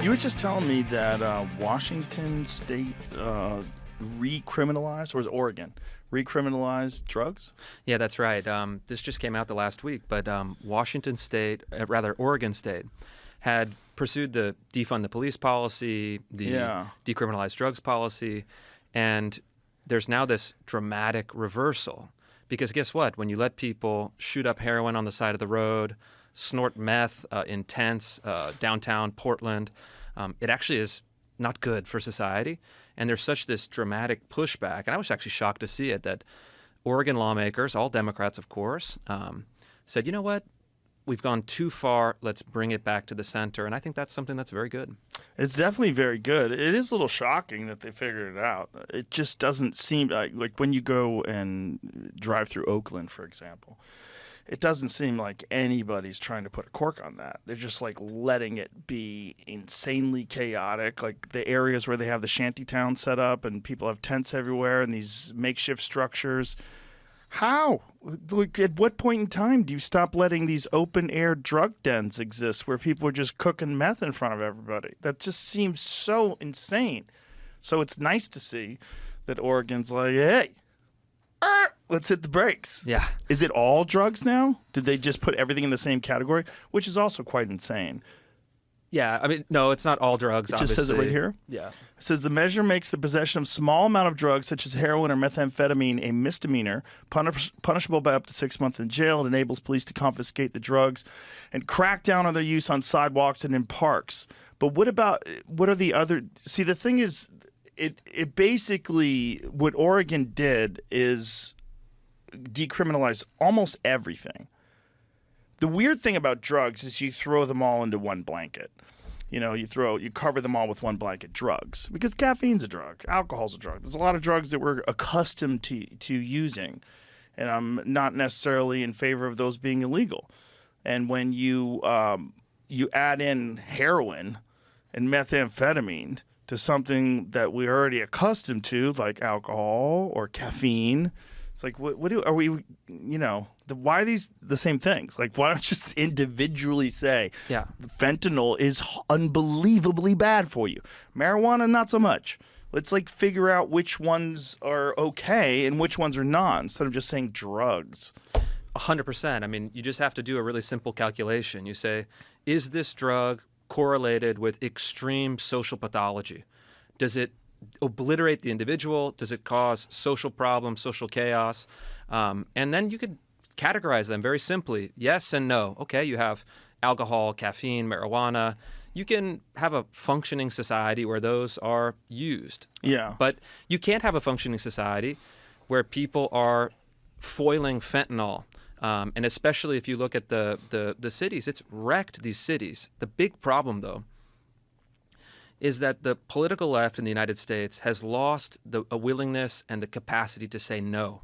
You were just telling me that Washington State recriminalized, or was it Oregon, recriminalized drugs? Yeah, that's right. This just came out the last week, but Oregon State, had pursued the defund the police policy, the decriminalize drugs policy, and there's now this dramatic reversal. Because guess what? When you let people shoot up heroin on the side of the road, snort meth in tents downtown Portland, it actually is not good for society. And there's such this dramatic pushback, and I was actually shocked to see it, that Oregon lawmakers, all Democrats of course, said, you know what? We've gone too far. Let's bring it back to the center. And I think that's something that's very good. It's definitely very good. It is a little shocking that they figured it out. It just doesn't seem like when you go and drive through Oakland, for example, it doesn't seem like anybody's trying to put a cork on that. They're just like letting it be insanely chaotic. Like the areas where they have the shanty town set up and people have tents everywhere and these makeshift structures. How? Like, at what point in time do you stop letting these open-air drug dens exist where people are just cooking meth in front of everybody? That just seems so insane. So it's nice to see that Oregon's like, hey, let's hit the brakes. Yeah. Is it all drugs now? Did they just put everything in the same category? Which is also quite insane. Yeah, I mean, no, it's not all drugs, It just says it right here? Yeah. It says the measure makes the possession of small amount of drugs such as heroin or methamphetamine a misdemeanor, punishable by up to 6 months in jail. It enables police to confiscate the drugs and crack down on their use on sidewalks and in parks. But what are the other... See, the thing is, it basically, what Oregon did is decriminalize almost everything. The weird thing about drugs is you throw them all into one blanket. You know, you cover them all with one blanket, drugs. Because caffeine's a drug, alcohol's a drug. There's a lot of drugs that we're accustomed to using. And I'm not necessarily in favor of those being illegal. And when you add in heroin and methamphetamine to something that we're already accustomed to, like alcohol or caffeine, it's like, why are these the same things? Like, why don't you just individually say, fentanyl is unbelievably bad for you. Marijuana, not so much. Let's figure out which ones are okay and which ones are not, instead of just saying drugs. 100%. I mean, you just have to do a really simple calculation. You say, is this drug correlated with extreme social pathology? Does it obliterate the individual? Does it cause social problems, social chaos? And then you could categorize them very simply, yes and no. Okay, you have alcohol, caffeine, marijuana. You can have a functioning society where those are used. Yeah. But you can't have a functioning society where people are foiling fentanyl. And especially if you look at the cities, it's wrecked these cities. The big problem, though, is that the political left in the United States has lost a willingness and the capacity to say no.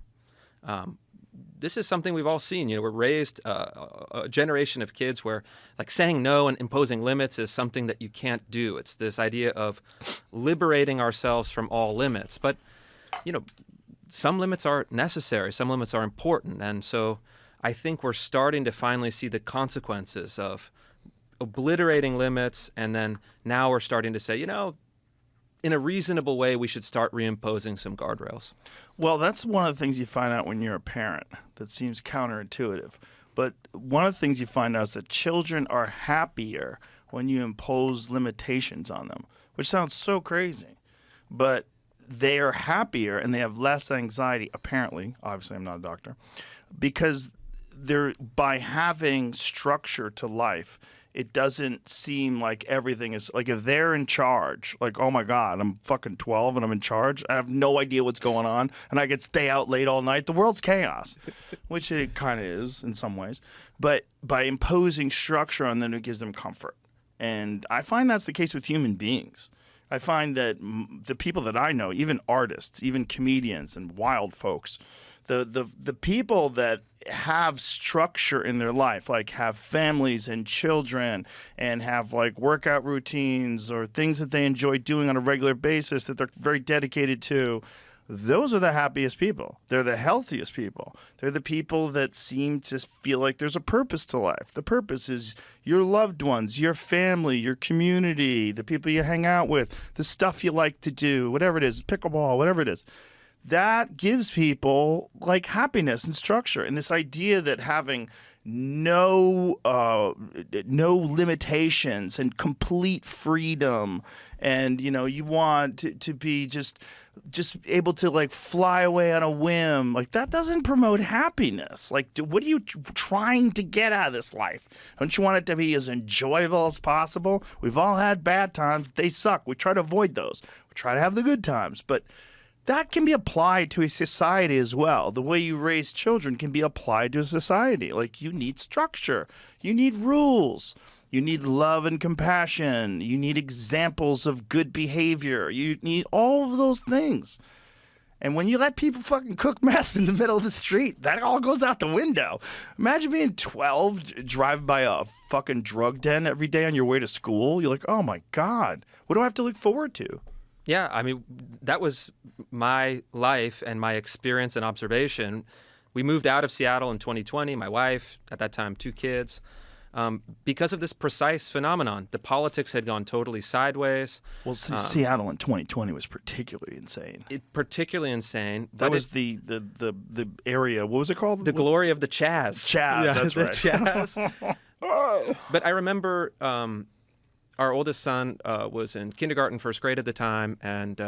This is something we've all seen. You know, we're raised a generation of kids where, saying no and imposing limits is something that you can't do. It's this idea of liberating ourselves from all limits. But, some limits are necessary. Some limits are important. And so I think we're starting to finally see the consequences of obliterating limits, and then now we're starting to say, in a reasonable way, we should start reimposing some guardrails. Well, that's one of the things you find out when you're a parent. That seems counterintuitive. But one of the things you find out is that children are happier when you impose limitations on them, which sounds so crazy. But they are happier and they have less anxiety, apparently. Obviously, I'm not a doctor. Because by having structure to life, it doesn't seem like everything is if they're in charge, oh my God, I'm fucking 12 and I'm in charge. I have no idea what's going on and I could stay out late all night. The world's chaos, which it kind of is in some ways. But by imposing structure on them, it gives them comfort. And I find that's the case with human beings. I find that the people that I know, even artists, even comedians and wild folks, the people that have structure in their life, have families and children and have workout routines or things that they enjoy doing on a regular basis that they're very dedicated to, those are the happiest people. They're the healthiest people. They're the people that seem to feel like there's a purpose to life. The purpose is your loved ones, your family, your community, the people you hang out with, the stuff you like to do, whatever it is, pickleball, whatever it is. That gives people like happiness and structure. And this idea that having no limitations and complete freedom, and you want to be just able to like fly away on a whim, like that doesn't promote happiness. Like, what are you trying to get out of this life? Don't you want it to be as enjoyable as possible? We've all had bad times. They suck. We try to avoid those. We try to have the good times, but that can be applied to a society as well. The way you raise children can be applied to a society. Like, you need structure. You need rules. You need love and compassion. You need examples of good behavior. You need all of those things. And when you let people fucking cook meth in the middle of the street, that all goes out the window. Imagine being 12, driving by a fucking drug den every day on your way to school. You're like, oh my God, what do I have to look forward to? Yeah, I mean, that was my life and my experience and observation. We moved out of Seattle in 2020, my wife, at that time, 2 kids, because of this precise phenomenon. The politics had gone totally sideways. Well, Seattle in 2020 was particularly insane. Particularly insane. That was the area, what was it called? The glory of the Chaz. Chaz, that's right. Chaz. But I remember our oldest son was in kindergarten, first grade at the time, and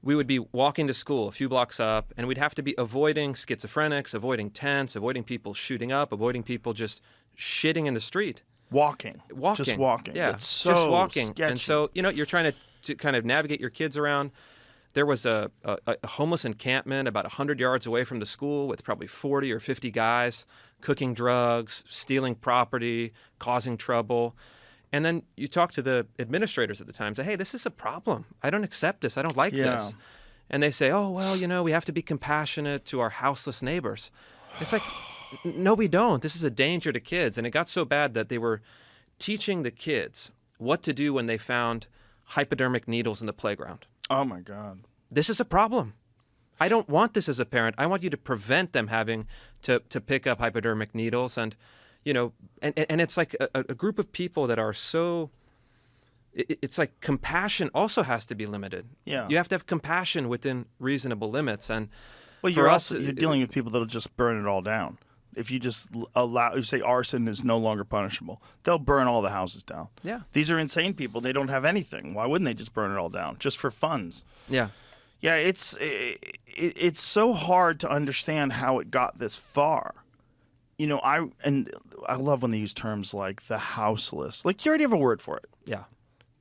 we would be walking to school a few blocks up, and we'd have to be avoiding schizophrenics, avoiding tents, avoiding people shooting up, avoiding people just shitting in the street. Walking. Just walking. Yeah, it's so just walking. sketchy. And so, you're trying to kind of navigate your kids around. There was a homeless encampment about 100 yards away from the school with probably 40 or 50 guys cooking drugs, stealing property, causing trouble. And then you talk to the administrators at the time, say, hey, this is a problem. I don't accept this. I don't like this. And they say, oh, well, we have to be compassionate to our houseless neighbors. It's like, no, we don't. This is a danger to kids. And it got so bad that they were teaching the kids what to do when they found hypodermic needles in the playground. Oh, my God. This is a problem. I don't want this as a parent. I want you to prevent them having to pick up hypodermic needles. And and it's like a group of people that are so, it's like compassion also has to be limited. Yeah. You have to have compassion within reasonable limits. And well, for us, you're dealing with people that'll just burn it all down. If you just say arson is no longer punishable, they'll burn all the houses down. Yeah. These are insane people. They don't have anything. Why wouldn't they just burn it all down? Just for funds. Yeah. Yeah, it's so hard to understand how it got this far. I love when they use terms like the houseless. Like, you already have a word for it. Yeah.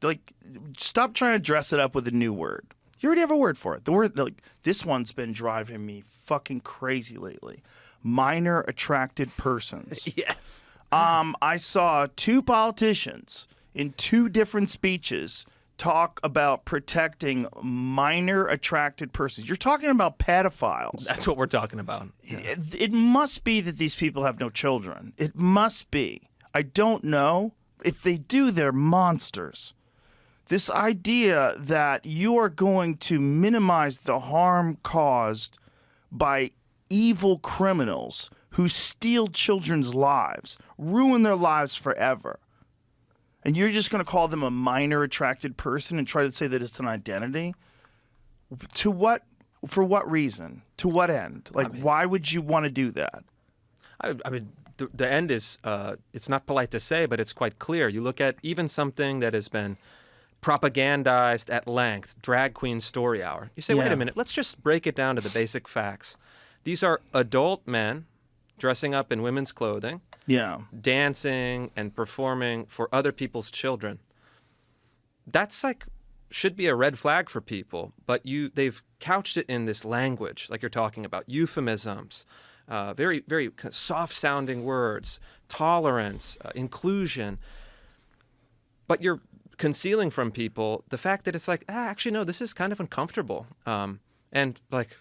Like, stop trying to dress it up with a new word. You already have a word for it. The word, like, this one's been driving me fucking crazy lately. Minor attracted persons. Yes. I saw 2 politicians in 2 different speeches talk about protecting minor attracted persons. You're talking about pedophiles. That's what we're talking about. Yeah. It must be that these people have no children. It must be. I don't know. If they do, they're monsters. This idea that you are going to minimize the harm caused by evil criminals who steal children's lives, ruin their lives forever, and you're just going to call them a minor attracted person and try to say that it's an identity? To what? For what reason? To what end? Like, why would you want to do that? I mean, the end is, it's not polite to say, but it's quite clear. You look at even something that has been propagandized at length, drag queen story hour. You say, wait a minute, let's just break it down to the basic facts. These are adult men dressing up in women's clothing, dancing and performing for other people's children. That's like, should be a red flag for people, but they've couched it in this language, like you're talking about, euphemisms, very, very soft-sounding words, tolerance, inclusion. But you're concealing from people the fact that it's like, actually, no, this is kind of uncomfortable. And like,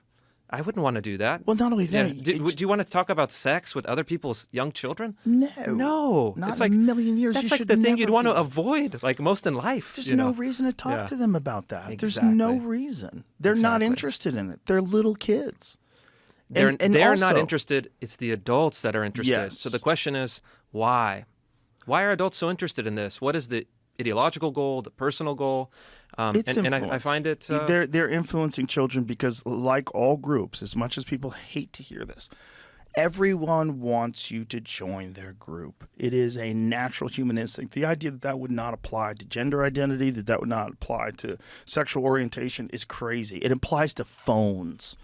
I wouldn't want to do that. Well, not only Yeah. that. Do you want to talk about sex with other people's young children? No. No. Not it's in like, a million years. That's You like should the thing you'd never want to be- avoid, like most in life. There's you no know? reason to talk Yeah. to them about that. There's Exactly. no reason. They're not Exactly. interested in it. They're little kids. They're And not also- interested. It's the adults that are interested. Yes. So the question is, why? Why are adults so interested in this? What is the ideological goal, the personal goal? It's and I influence. find it. They're influencing children because, like all groups, as much as people hate to hear this, everyone wants you to join their group. It is a natural human instinct. The idea that that would not apply to gender identity, that that would not apply to sexual orientation, is crazy. It applies to phones.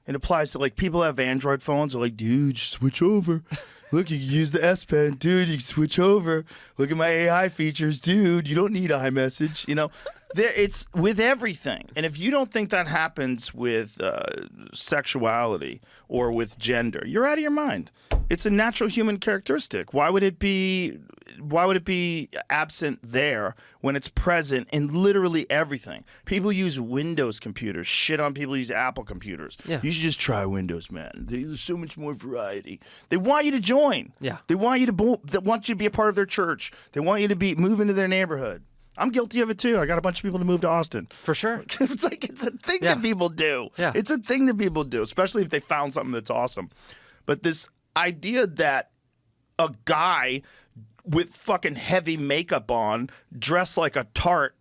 It applies to, like, people have Android phones. They're like, dude, just switch over. Look, you can use the S Pen. Dude, you can switch over. Look at my AI features. Dude, you don't need iMessage. You know, it's with everything. And if you don't think that happens with sexuality or with gender, you're out of your mind. It's a natural human characteristic. Why would it be absent there when it's present in literally everything? People use Windows computers, shit on people who use Apple computers. Yeah. You should just try Windows, man. There's so much more variety. They want you to join. Yeah. They want you to be a part of their church. They want you to move into their neighborhood. I'm guilty of it too. I got a bunch of people to move to Austin. For sure. It's like, it's a thing Yeah. that people do. Yeah. It's a thing that people do, especially if they found something that's awesome. But this idea that a guy with fucking heavy makeup on, dressed like a tart,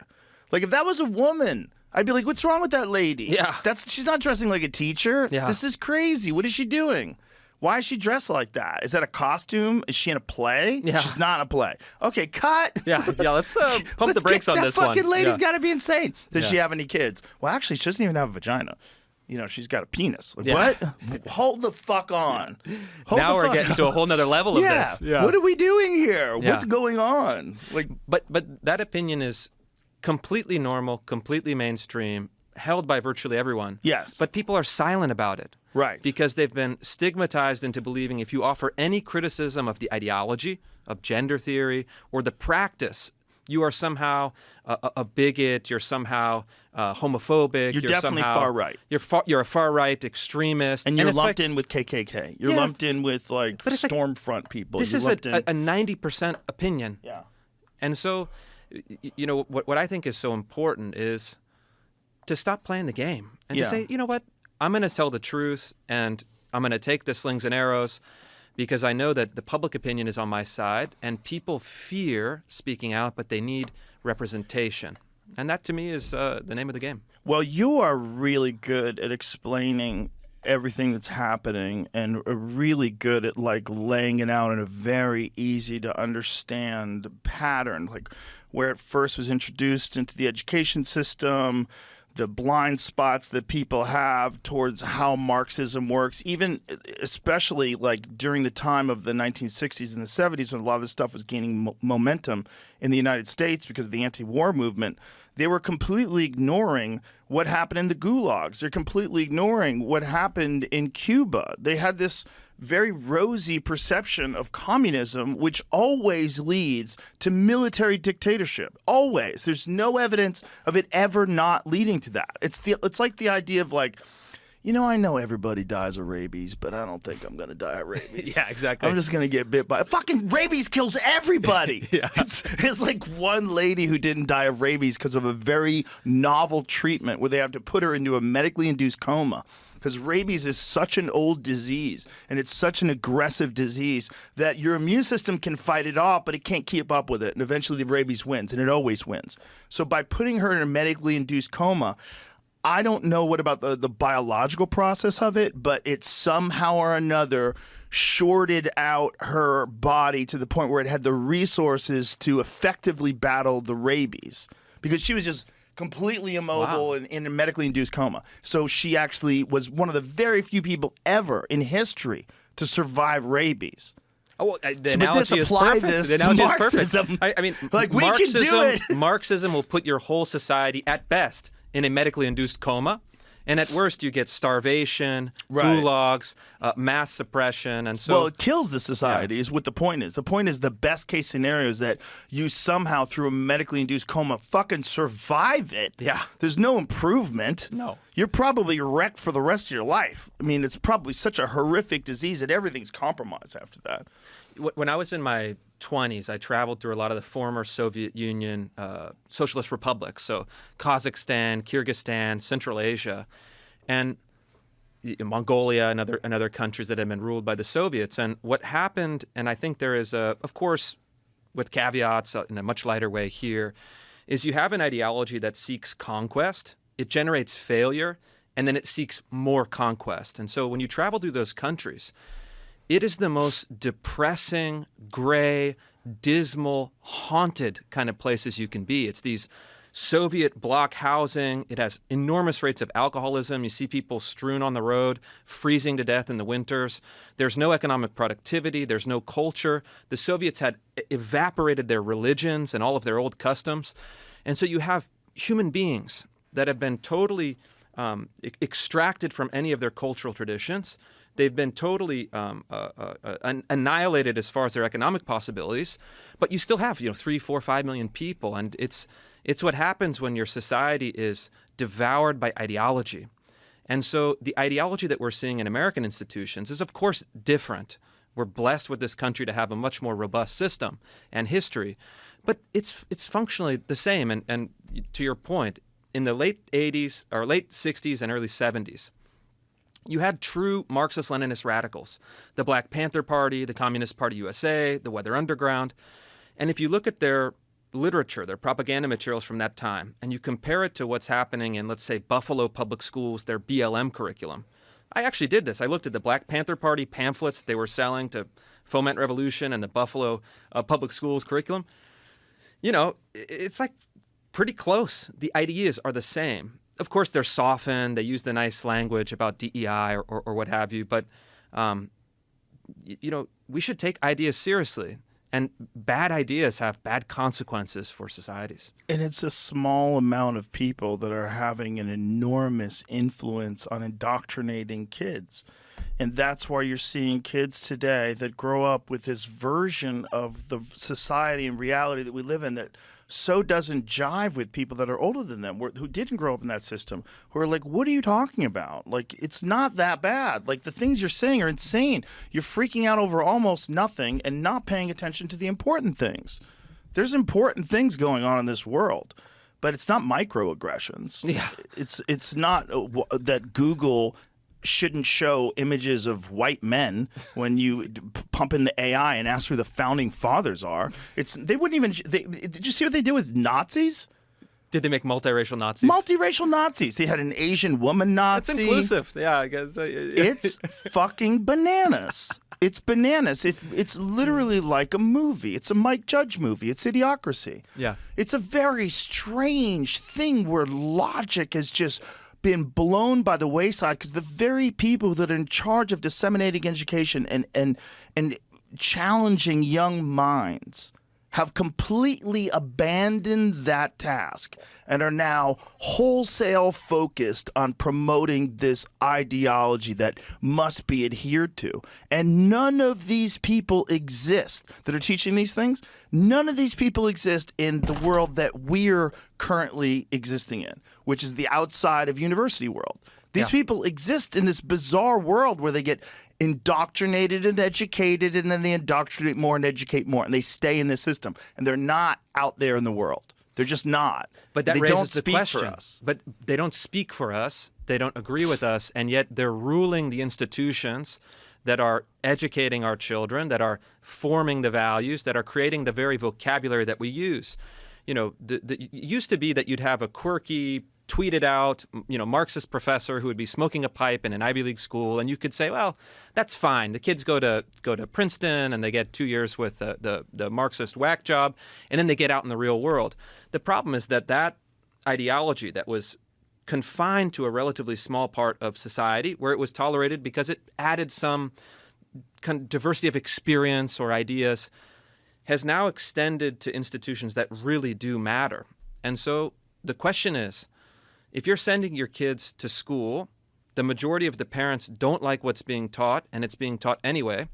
like if that was a woman, I'd be like, what's wrong with that lady? Yeah. She's not dressing like a teacher. Yeah. This is crazy. What is she doing? Why is she dressed like that? Is that a costume? Is she in a play? Yeah. She's not in a play. Okay, cut. Yeah. Let's pump Let's the brakes get, on that this one. fucking lady's Yeah. got to be insane. Does Yeah. she have any kids? Well, actually, she doesn't even have a vagina. You know, she's got a penis. Like, Yeah. what? Hold the fuck on. Hold Now the we're fuck getting on. to a whole nother level of Yeah. this. Yeah. What are we doing here? Yeah. What's going on? Like, But that opinion is completely normal, completely mainstream, held by virtually everyone. yes. But people are silent about it. Right. Because they've been stigmatized into believing if you offer any criticism of the ideology, of gender theory, or the practice, you are somehow a bigot, you're somehow homophobic. You're definitely somehow, far right. You're a far right extremist. and you're it's lumped like, in with KKK. You're Yeah. lumped in with, like, But it's like, Stormfront people. This You're is lumped in. a 90% opinion. yeah. And so, you know, what I think is so important is to stop playing the game and Yeah. to say, you know what, I'm going to tell the truth and I'm going to take the slings and arrows because I know that the public opinion is on my side and people fear speaking out, but they need representation. And that to me is the name of the game. Well, you are really good at explaining everything that's happening and are really good at, like, laying it out in a very easy to understand pattern, like where it first was introduced into the education system, the blind spots that people have towards how Marxism works, even especially like during the time of the 1960s and the 70s when a lot of this stuff was gaining momentum in the United States because of the anti-war movement. They were completely ignoring what happened in the gulags. They're completely ignoring what happened in Cuba. They had this very rosy perception of communism, which always leads to military dictatorship. Always. There's no evidence of it ever not leading to that. It's like the idea of, like, you know, I know everybody dies of rabies, but I don't think I'm going to die of rabies. Yeah, exactly. I'm just going to get bit by... Fucking rabies kills everybody. Yeah. It's like one lady who didn't die of rabies because of a very novel treatment where they have to put her into a medically induced coma. Because rabies is such an old disease, and it's such an aggressive disease that your immune system can fight it off, but it can't keep up with it. And eventually the rabies wins, and it always wins. So by putting her in a medically induced coma... I don't know what about the biological process of it, but it somehow or another shorted out her body to the point where it had the resources to effectively battle the rabies because she was just completely immobile Wow. and in a medically induced coma. So she actually was one of the very few people ever in history to survive rabies. Oh, well, the So, but this analogy is apply perfect. this The to analogy is Marxism. perfect. I mean, Like, we can do Marxism, it. Marxism will put your whole society at best in a medically induced coma. And at worst, you get starvation, Right. gulags, mass suppression, and so. Well, it kills the society is what the point is. The point is the best case scenario is that you somehow, through a medically induced coma, fucking survive it. Yeah. There's no improvement. No. You're probably wrecked for the rest of your life. I mean, it's probably such a horrific disease that everything's compromised after that. When I was in my 20s, I traveled through a lot of the former Soviet Union socialist republics, so Kazakhstan, Kyrgyzstan, Central Asia, and Mongolia and other countries that had been ruled by the Soviets. And what happened, and I think there is, of course, with caveats in a much lighter way here, is you have an ideology that seeks conquest, it generates failure, and then it seeks more conquest. And so when you travel through those countries, it is the most depressing, gray, dismal, haunted kind of places you can be. It's these Soviet block housing. It has enormous rates of alcoholism. You see people strewn on the road, freezing to death in the winters. There's no economic productivity. There's no culture. The Soviets had evaporated their religions and all of their old customs. And so you have human beings that have been totally extracted from any of their cultural traditions. They've been totally annihilated as far as their economic possibilities, but you still have 3, 4, 5 million people, and it's what happens when your society is devoured by ideology. And so the ideology that we're seeing in American institutions is, of course, different. We're blessed with this country to have a much more robust system and history, but it's functionally the same. And to your point, in the late 80s or late 60s and early 70s, you had true Marxist-Leninist radicals, the Black Panther Party, the Communist Party USA, the Weather Underground. And if you look at their literature, their propaganda materials from that time, and you compare it to what's happening in, let's say, Buffalo public schools, their BLM curriculum. I actually did this. I looked at the Black Panther Party pamphlets that they were selling to foment revolution and the Buffalo public schools curriculum. It's like pretty close. The ideas are the same. Of course, they're softened. They use the nice language about DEI or what have you. But, we should take ideas seriously. And bad ideas have bad consequences for societies. And it's a small amount of people that are having an enormous influence on indoctrinating kids. And that's why you're seeing kids today that grow up with this version of the society and reality that we live in that so doesn't jive with people that are older than them, who didn't grow up in that system, who are like, what are you talking about? Like, it's not that bad. Like, the things you're saying are insane. You're freaking out over almost nothing and not paying attention to the important things. There's important things going on in this world, but it's not microaggressions. Yeah. It's not that Google shouldn't show images of white men when you pump in the AI and ask who the founding fathers are. They wouldn't even. Did you see what they did with Nazis? Did they make multiracial Nazis? Multiracial Nazis. They had an Asian woman Nazi. That's inclusive. Yeah, I guess. It's fucking bananas. It's bananas. It's literally like a movie. It's a Mike Judge movie. It's Idiocracy. Yeah. It's a very strange thing where logic has just been blown by the wayside because the very people that are in charge of disseminating education and challenging young minds have completely abandoned that task and are now wholesale focused on promoting this ideology that must be adhered to. And none of these people exist that are teaching these things. None of these people exist in the world that we're currently existing in, which is the outside of university world. These people exist in this bizarre world where they get indoctrinated and educated, and then they indoctrinate more and educate more, and they stay in this system. And they're not out there in the world. They're just not. But that they raises don't the speak question. for us. But they don't speak for us. They don't agree with us, and yet they're ruling the institutions that are educating our children, that are forming the values, that are creating the very vocabulary that we use. It used to be that you'd have a quirky, tweeted out, Marxist professor who would be smoking a pipe in an Ivy League school, and you could say, well, that's fine. The kids go to Princeton and they get 2 years with the Marxist whack job, and then they get out in the real world. The problem is that ideology that was confined to a relatively small part of society, where it was tolerated because it added some diversity of experience or ideas, has now extended to institutions that really do matter. And so the question is, if you're sending your kids to school, the majority of the parents don't like what's being taught, and it's being taught anyway.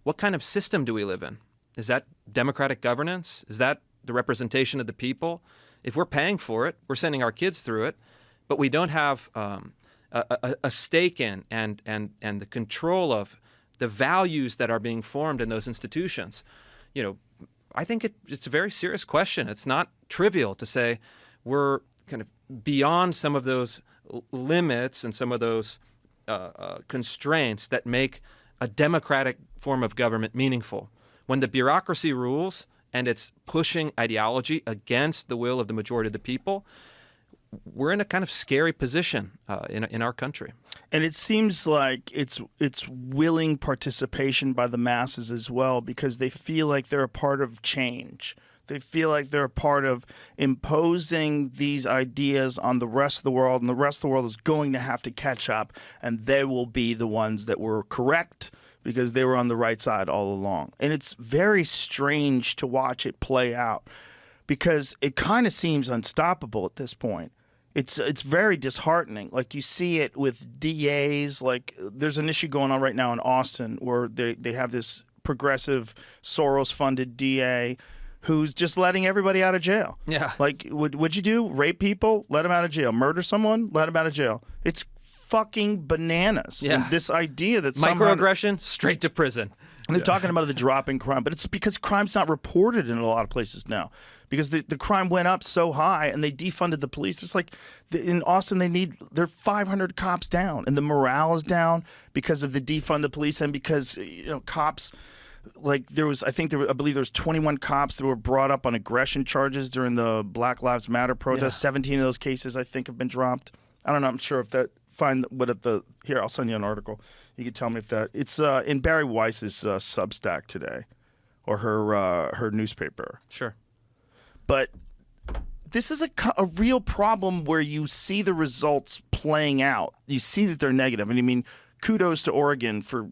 What kind of system do we live in? Is that democratic governance? Is that the representation of the people? If we're paying for it, we're sending our kids through it, but we don't have a stake in and the control of the values that are being formed in those institutions. I think it's a very serious question. It's not trivial to say we're kind of beyond some of those limits and some of those constraints that make a democratic form of government meaningful. When the bureaucracy rules and it's pushing ideology against the will of the majority of the people, we're in a kind of scary position in our country. And it seems like it's willing participation by the masses as well, because they feel like they're a part of change. They feel like they're a part of imposing these ideas on the rest of the world, and the rest of the world is going to have to catch up, and they will be the ones that were correct because they were on the right side all along. And it's very strange to watch it play out because it kind of seems unstoppable at this point. It's very disheartening. Like, you see it with DAs. Like, there's an issue going on right now in Austin where they have this progressive Soros-funded DA who's just letting everybody out of jail. Yeah. Like, what'd you do? Rape people? Let them out of jail. Murder someone? Let them out of jail. It's fucking bananas. Yeah. And this idea that microaggression, straight to prison. And they're talking about the drop in crime, but it's because crime's not reported in a lot of places now because the crime went up so high and they defunded the police. It's like in Austin, they're 500 cops down, and the morale is down because of the defunded police and because, cops. Like, I believe there was 21 cops that were brought up on aggression charges during the Black Lives Matter protest. Yeah. 17 of those cases, I think, have been dropped. I don't know. I'm sure if that. Here, I'll send you an article. You can tell me if that. It's in Barry Weiss's Substack today, or her newspaper. Sure. But this is a real problem where you see the results playing out. You see that they're negative. And I mean, kudos to Oregon for,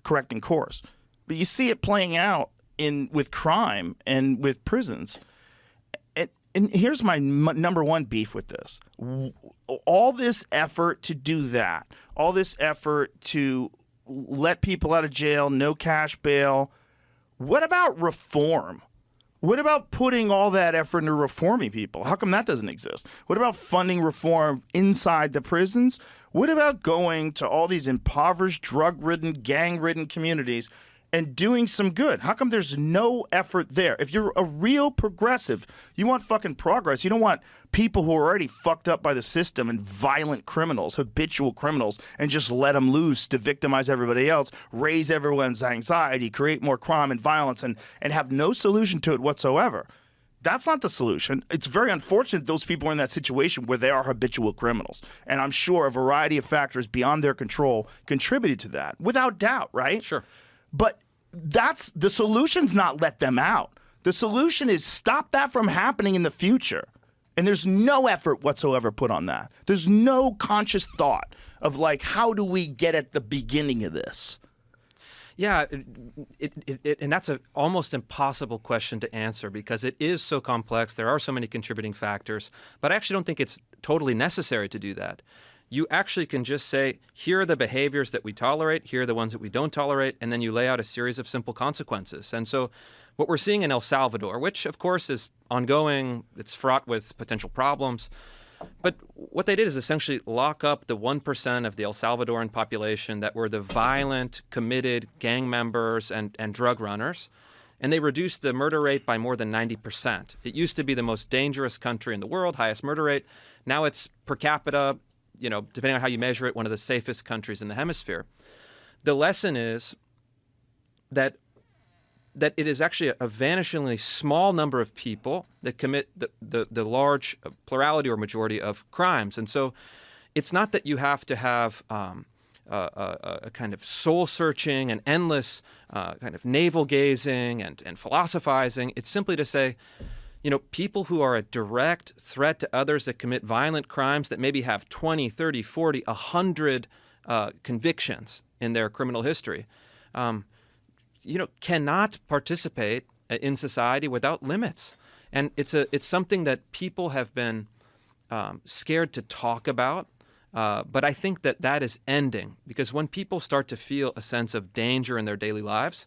correcting course. But you see it playing out with crime and with prisons. And here's my number one beef with this. All this effort to do that, all this effort to let people out of jail, no cash bail. What about reform? What about putting all that effort into reforming people? How come that doesn't exist? What about funding reform inside the prisons? What about going to all these impoverished, drug-ridden, gang-ridden communities and doing some good? How come there's no effort there? If you're a real progressive, you want fucking progress. You don't want people who are already fucked up by the system and violent criminals, habitual criminals, and just let them loose to victimize everybody else, raise everyone's anxiety, create more crime and violence, and have no solution to it whatsoever. That's not the solution. It's very unfortunate those people are in that situation where they are habitual criminals. And I'm sure a variety of factors beyond their control contributed to that, without doubt, right? Sure. But that's the solution's not let them out. The solution is stop that from happening in the future. And there's no effort whatsoever put on that. There's no conscious thought of, like, how do we get at the beginning of this? Yeah, and that's an almost impossible question to answer because it is so complex. There are so many contributing factors, but I actually don't think it's totally necessary to do that. You actually can just say, here are the behaviors that we tolerate, here are the ones that we don't tolerate, and then you lay out a series of simple consequences. And so what we're seeing in El Salvador, which of course is ongoing, it's fraught with potential problems, but what they did is essentially lock up the 1% of the El Salvadoran population that were the violent, committed gang members and drug runners, and they reduced the murder rate by more than 90%. It used to be the most dangerous country in the world, highest murder rate. Now it's per capita, depending on how you measure it, one of the safest countries in the hemisphere. The lesson is that it is actually a vanishingly small number of people that commit the large plurality or majority of crimes. And so it's not that you have to have a kind of soul-searching and endless kind of navel-gazing and philosophizing. It's simply to say, people who are a direct threat to others that commit violent crimes that maybe have 20, 30, 40, 100 convictions in their criminal history, cannot participate in society without limits. And it's something that people have been scared to talk about. But I think that is ending, because when people start to feel a sense of danger in their daily lives,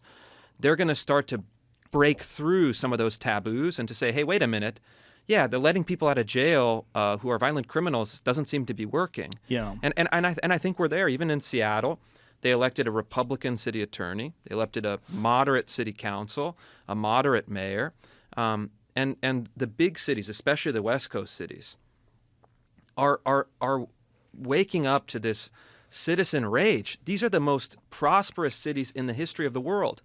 they're going to start to break through some of those taboos and to say, hey, wait a minute. Yeah, the letting people out of jail who are violent criminals doesn't seem to be working. Yeah. And I think we're there. Even in Seattle, they elected a Republican city attorney. They elected a moderate city council, a moderate mayor. And the big cities, especially the West Coast cities, are waking up to this citizen rage. These are the most prosperous cities in the history of the world.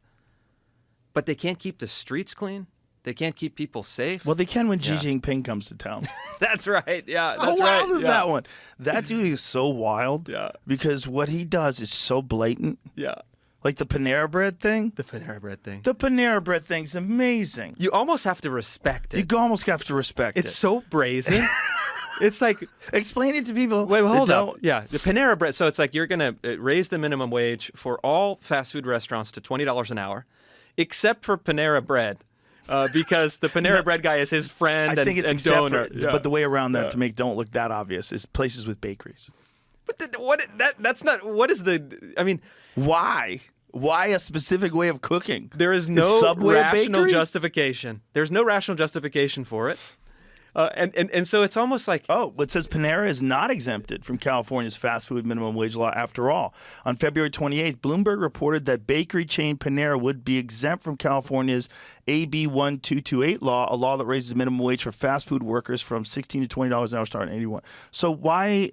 But they can't keep the streets clean. They can't keep people safe. Well, they can when Xi Jinping comes to town. That's right. Yeah, How that's wild right. is that one? That dude is so wild. Yeah. Because what he does is so blatant. Yeah. Like the Panera Bread thing. The Panera Bread thing. The Panera Bread thing's amazing. You almost have to respect it. You almost have to respect it. It's so brazen. It's like, explain it to people. wait, hold that up. don't- Yeah, the Panera Bread. So it's like you're going to raise the minimum wage for all fast food restaurants to $20 an hour, except for Panera Bread. Because the Panera Bread guy is his friend I think it's and except donor. for, but the way around that to make don't look that obvious is places with bakeries. But that's not, what is the, I mean, Why? Why a specific way of cooking? there is no Subway a rational bakery? justification. There's no rational justification for it. And so it's almost like, Oh, it says Panera is not exempted from California's fast food minimum wage law after all. On February 28th, Bloomberg reported that bakery chain Panera would be exempt from California's AB 1228 law, a law that raises the minimum wage for fast food workers from $16 to $20 an hour starting in 81. So why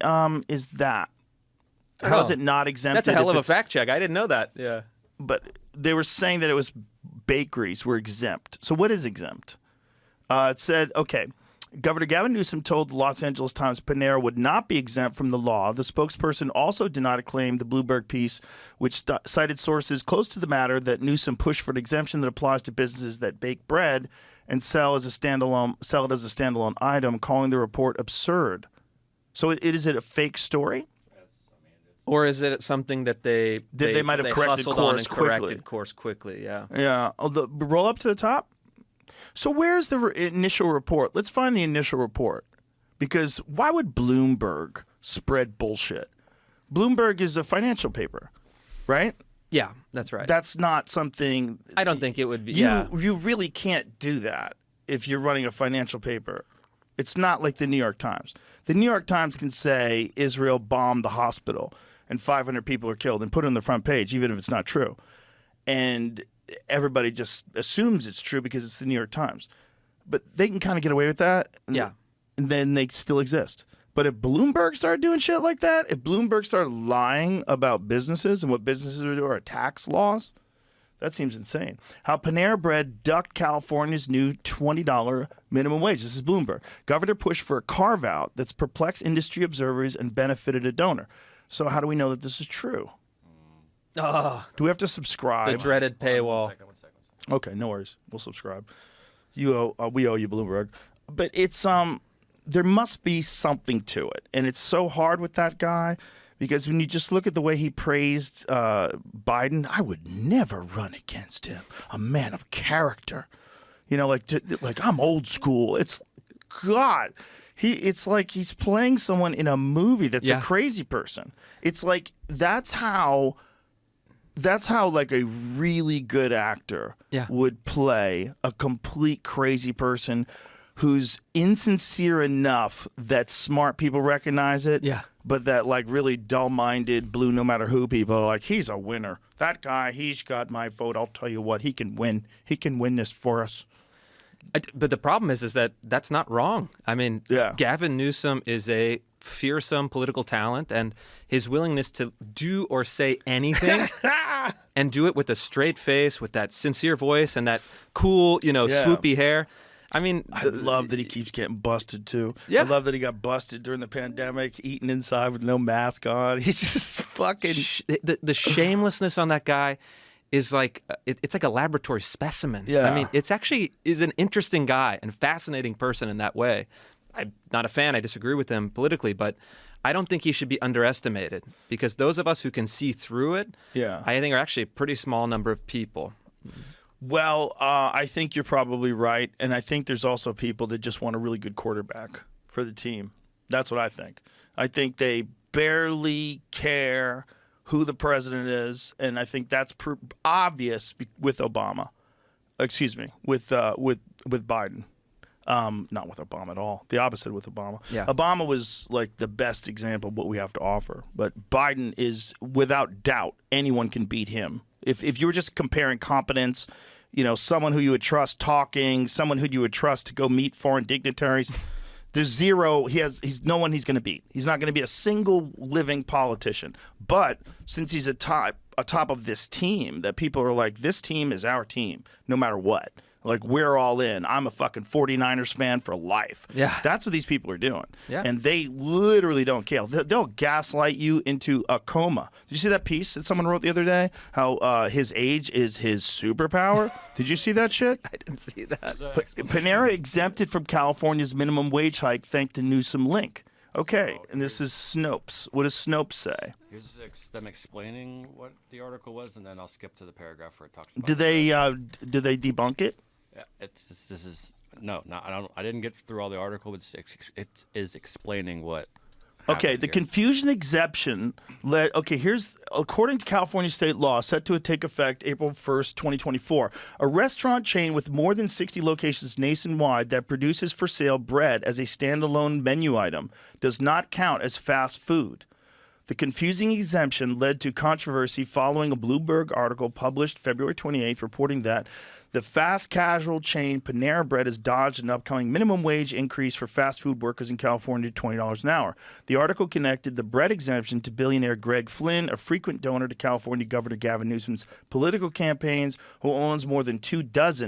is that? How is it not exempted? that's a hell if of a it's- fact check. I didn't know that. Yeah. But they were saying that it was bakeries were exempt. So what is exempt? It said, okay, Governor Gavin Newsom told the Los Angeles Times Panera would not be exempt from the law. The spokesperson also did not acclaim the Bloomberg piece, which cited sources close to the matter that Newsom pushed for an exemption that applies to businesses that bake bread and sell it as a standalone item, calling the report absurd. So is it a fake story? Or is it something that they might have corrected hustled course on and corrected quickly. course quickly? Yeah. Yeah. Oh, roll up to the top. So where's the initial report? Let's find the initial report. Because why would Bloomberg spread bullshit? Bloomberg is a financial paper, right? Yeah, that's right. That's not something... I don't think it would be. You really can't do that if you're running a financial paper. It's not like the New York Times. The New York Times can say Israel bombed the hospital and 500 people are killed and put it on the front page, even if it's not true. And everybody just assumes it's true because it's the New York Times. But they can kind of get away with that. Yeah. And then they still exist. But if Bloomberg started doing shit like that, if Bloomberg started lying about businesses and what businesses would do or tax laws, that seems insane. How Panera Bread ducked California's new $20 minimum wage. This is Bloomberg. Governor pushed for a carve-out that's perplexed industry observers and benefited a donor. So how do we know that this is true? Oh, Do we have to subscribe? the dreaded paywall. One second. Okay, no worries. We'll subscribe. We owe you Bloomberg. But it's there must be something to it. And it's so hard with that guy because when you just look at the way he praised Biden, I would never run against him. A man of character. You know, like I'm old school. It's God. It's like he's playing someone in a movie that's Yeah. a crazy person. It's like that's how like a really good actor Yeah. would play a complete crazy person who's insincere enough that smart people recognize it. Yeah. But that like really dull-minded blue no matter who people are like, he's a winner. That guy, he's got my vote. I'll tell you what, he can win. He can win this for us. But the problem is that that's not wrong. I mean, Yeah. Gavin Newsom is a fearsome political talent, and his willingness to do or say anything and do it with a straight face, with that sincere voice and that cool, Yeah. swoopy hair. I mean, I love that he keeps getting busted too. Yeah. I love that he got busted during the pandemic, eating inside with no mask on. He's just fucking. the shamelessness on that guy is like it's like a laboratory specimen. Yeah. I mean, it's actually is an interesting guy and fascinating person in that way. I'm not a fan. I disagree with him politically, but I don't think he should be underestimated because those of us who can see through it, Yeah. I think are actually a pretty small number of people. Well, I think you're probably right, and I think there's also people that just want a really good quarterback for the team. That's what I think. I think they barely care who the president is, and I think that's obvious with Obama. Excuse me, with Biden. Not with Obama at all. The opposite with Obama. Yeah. Obama was like the best example of what we have to offer. But Biden is, without doubt, anyone can beat him. If you were just comparing competence, someone who you would trust talking, someone who you would trust to go meet foreign dignitaries, there's zero. He's no one he's going to beat. He's not going to be a single living politician. But since he's atop of this team, that people are like, this team is our team, no matter what. Like, we're all in. I'm a fucking 49ers fan for life. Yeah. That's what these people are doing. Yeah. And they literally don't care. They'll gaslight you into a coma. Did you see that piece that someone wrote the other day? How his age is his superpower? Did you see that shit? I didn't see that. Panera exempted from California's minimum wage hike thanks to Newsom link. Okay, and this is Snopes. What does Snopes say? Here's them explaining what the article was, and then I'll skip to the paragraph where it talks about. Do they debunk it? Yeah, I didn't get through all the article. It is explaining what. Okay, the confusion exemption led. Okay, according to California state law, set to take effect April 1st, 2024. A restaurant chain with more than 60 locations nationwide that produces for sale bread as a standalone menu item does not count as fast food. The confusing exemption led to controversy following a Bloomberg article published February 28th reporting that the fast casual chain Panera Bread has dodged an upcoming minimum wage increase for fast food workers in California to $20 an hour. The article connected the bread exemption to billionaire Greg Flynn, a frequent donor to California Governor Gavin Newsom's political campaigns, who owns more than 24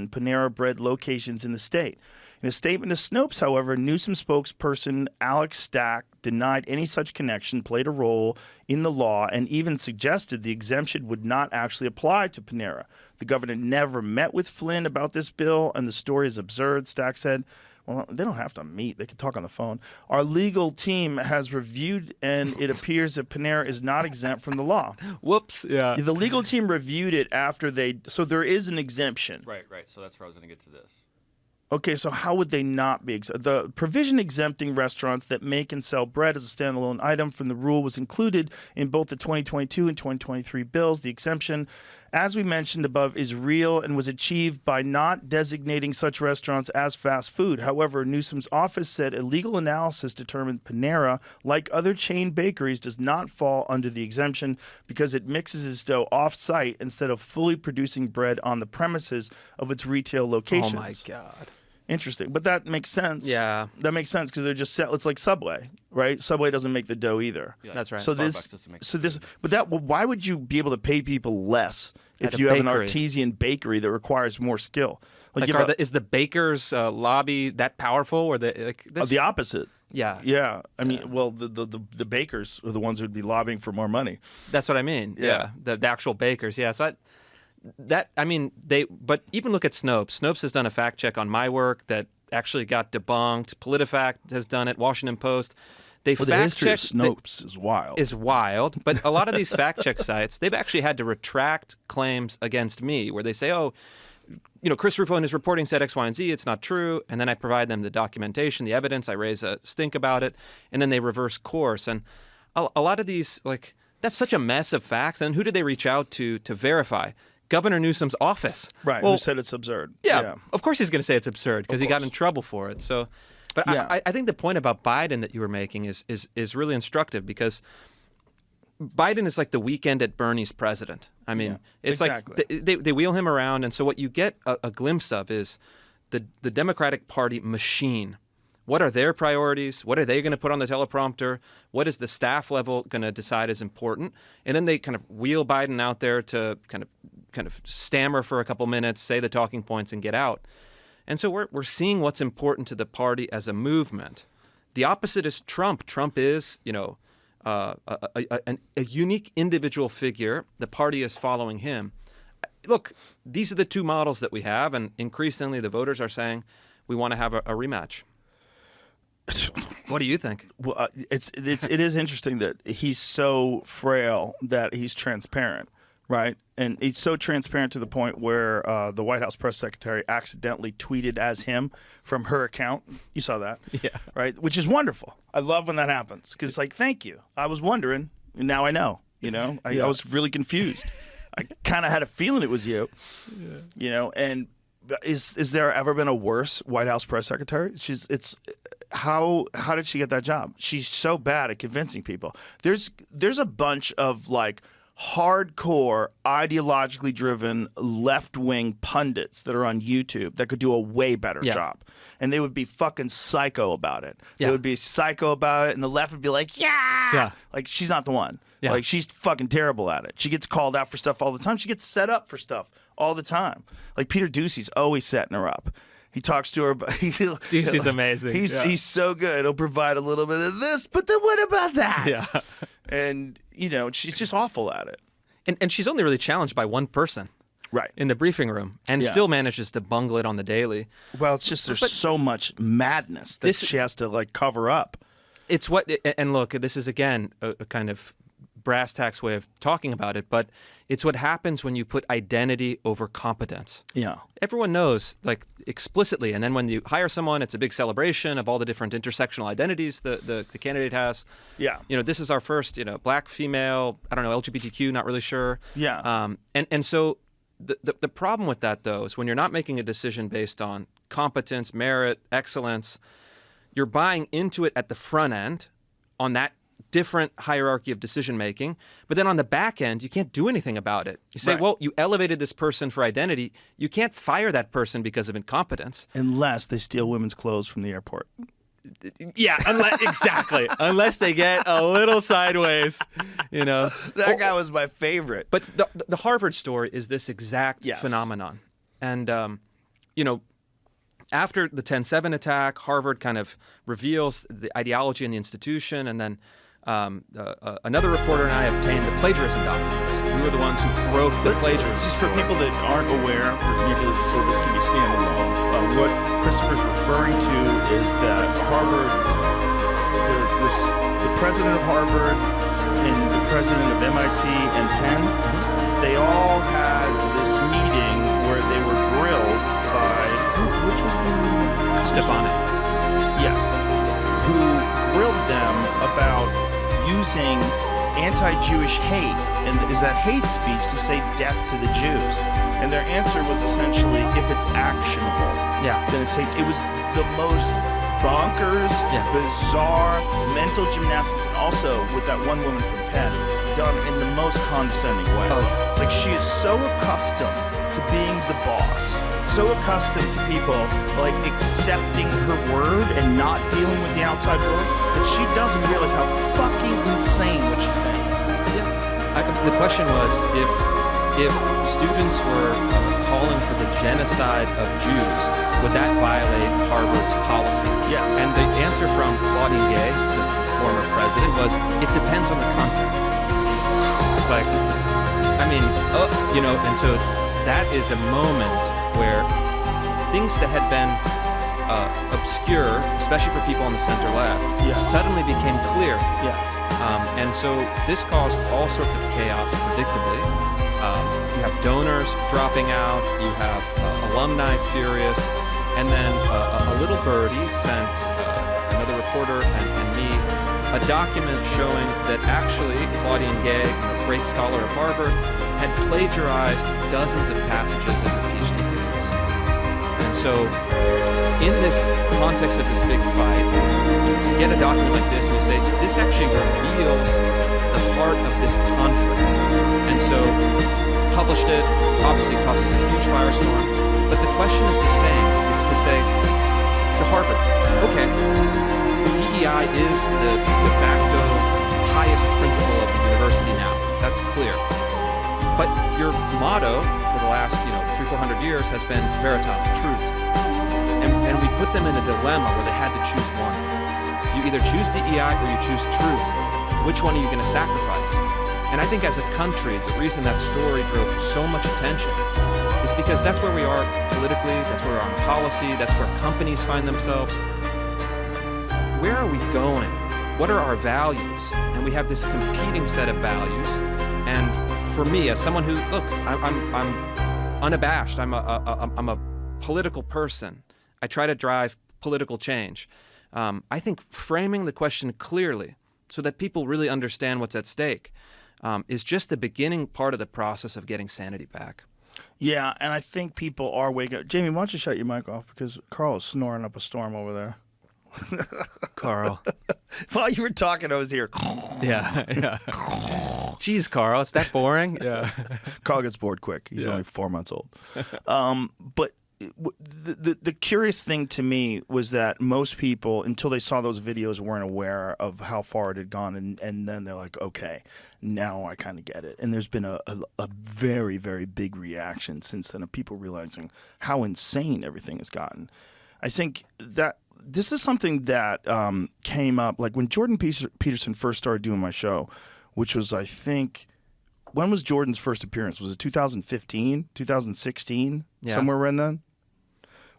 Panera Bread locations in the state. In a statement to Snopes, however, Newsom spokesperson Alex Stack denied any such connection played a role in the law and even suggested the exemption would not actually apply to Panera. The governor never met with Flynn about this bill, and the story is absurd, Stack said. Well, they don't have to meet. They can talk on the phone. Our legal team has reviewed, and it appears that Panera is not exempt from the law. Whoops. Yeah. The legal team reviewed it after so there is an exemption. Right. So that's where I was going to get to this. Okay, so how would they not be exempt? The provision exempting restaurants that make and sell bread as a standalone item from the rule was included in both the 2022 and 2023 bills. The exemption, as we mentioned above, is real and was achieved by not designating such restaurants as fast food. However, Newsom's office said a legal analysis determined Panera, like other chain bakeries, does not fall under the exemption because it mixes its dough off-site instead of fully producing bread on the premises of its retail locations. Oh, my God. Interesting, but that makes sense. Yeah, that makes sense because they're just it's like Subway, right? Subway doesn't make the dough either. Yeah, that's right. So why would you be able to pay people less if you have an artisan bakery that requires more skill? Is the baker's lobby that powerful, or the opposite? Yeah. Yeah. I mean, well, the bakers are the ones who would be lobbying for more money. That's what I mean. Yeah. The actual bakers. Yeah. So but even look at Snopes. Snopes has done a fact check on my work that actually got debunked. PolitiFact has done it. Washington Post. The history of Snopes is wild. But a lot of these fact check sites, they've actually had to retract claims against me where they say, Chris Rufo in his reporting said X, Y, and Z. It's not true. And then I provide them the documentation, the evidence. I raise a stink about it. And then they reverse course. And a lot of these, that's such a mess of facts. And who did they reach out to verify? Governor Newsom's office. Right, who said it's absurd. Yeah, of course he's going to say it's absurd because he got in trouble for it. So, but I think the point about Biden that you were making is really instructive because Biden is like the weekend at Bernie's president. I mean, it's exactly. Like they wheel him around, and so what you get a glimpse of is the Democratic Party machine. What are their priorities? What are they going to put on the teleprompter? What is the staff level going to decide is important? And then they kind of wheel Biden out there to kind of stammer for a couple minutes, say the talking points, and get out. And so we're seeing what's important to the party as a movement. The opposite is Trump. Trump is, a unique individual figure. The party is following him. Look, these are the two models that we have, and increasingly the voters are saying we want to have a rematch. What do you think? Well, it is interesting that he's so frail that he's transparent, right? And he's so transparent to the point where the White House press secretary accidentally tweeted as him from her account. You saw that, Yeah. right? Which is wonderful. I love when that happens because it's like, thank you. I was wondering, and now I know. You know, I was really confused. I kind of had a feeling it was you. Yeah. You know, and is there ever been a worse White House press secretary? How did she get that job? She's so bad at convincing people. There's a bunch of like hardcore, ideologically driven, left-wing pundits that are on YouTube that could do a way better job. And they would be fucking psycho about it. Yeah. They would be psycho about it, and the left would be like, yeah. Like, she's not the one. Yeah. Like, she's fucking terrible at it. She gets called out for stuff all the time. She gets set up for stuff all the time. Like, Peter Ducey's always setting her up. He talks to her. Ducey's amazing. He's so good. He'll provide a little bit of this, but then what about that? Yeah. And, you know, she's just awful at it. And she's only really challenged by one person. Right. In the briefing room, and still manages to bungle it on the daily. Well, it's just there's so much madness that she has to, like, cover up. It's what, and look, this is, again, a kind of brass tacks way of talking about it, but it's what happens when you put identity over competence. Yeah. Everyone knows, like, explicitly, and then when you hire someone, it's a big celebration of all the different intersectional identities the candidate has. Yeah. You know, this is our first, you know, black, female, I don't know, LGBTQ, not really sure. Yeah. And so the problem with that, though, is when you're not making a decision based on competence, merit, excellence, you're buying into it at the front end on that different hierarchy of decision making, but then on the back end, you can't do anything about it. You say, well, you elevated this person for identity. You can't fire that person because of incompetence. Unless they steal women's clothes from the airport. Yeah, exactly. Unless they get a little sideways, you know. That guy was my favorite. But the Harvard story is this exact phenomenon. And, you know, after the 10/7 attack, Harvard kind of reveals the ideology in the institution, and then another reporter and I obtained the plagiarism documents. We were the ones who broke the plagiarism. Just for people that aren't aware, so this can be standalone, what Christopher's referring to is that Harvard, the president of Harvard and the president of MIT and Penn, they all had this meeting where they were grilled by, which was the... Stefanik. Yes. Who grilled them about using anti-Jewish hate, and is that hate speech to say death to the Jews? And their answer was essentially, if it's actionable, then it's hate. It was the most bonkers, bizarre mental gymnastics, and also with that one woman from Penn, done in the most condescending way. It's like she is so accustomed to being the boss, so accustomed to people like accepting her word and not dealing with the outside world, that she doesn't realize how fucking insane what she's saying is. The question was, if students were calling for the genocide of Jews, would that violate Harvard's policy? Yes. And the answer from Claudine Gay, the former president, was, it depends on the context. It's like, I mean, you know, and so that is a moment where things that had been obscure, especially for people on the center left, suddenly became clear. Yes. And so this caused all sorts of chaos, predictably. You have donors dropping out, you have alumni furious, and then a little birdie sent another reporter and me a document showing that actually Claudine Gay, a great scholar of Harvard, had plagiarized dozens of passages in her PhD thesis. And so in this context of this big fight, you get a document like this and you say, this actually reveals the heart of this conflict. And so published it, obviously it causes a huge firestorm, but the question is the same. It's to say to Harvard, okay, DEI is the de facto highest principle of the university now. That's clear. But your motto for the last, 300-400 years has been veritas, truth. And we put them in a dilemma where they had to choose one. You either choose DEI or you choose truth. Which one are you going to sacrifice? And I think as a country, the reason that story drove so much attention is because that's where we are politically, that's where we are in policy, that's where companies find themselves. Where are we going? What are our values? And we have this competing set of values. And for me, as someone who, look, I'm unabashed. I'm a political person. I try to drive political change. I think framing the question clearly so that people really understand what's at stake is just the beginning part of the process of getting sanity back. Yeah, and I think people are waking up. Jamie, why don't you shut your mic off, because Carl is snoring up a storm over there. Carl. While you were talking, I was here. Yeah. Jeez, Carl, it's that boring? Yeah. Carl gets bored quick. He's only 4 months old. But the curious thing to me was that most people, until they saw those videos, weren't aware of how far it had gone, and then they're like, okay, now I kind of get it. And there's been a very, very big reaction since then of people realizing how insane everything has gotten. I think that this is something that came up, like when Jordan Peterson first started doing my show, which was, I think, when was Jordan's first appearance? Was it 2015, 2016, somewhere around then?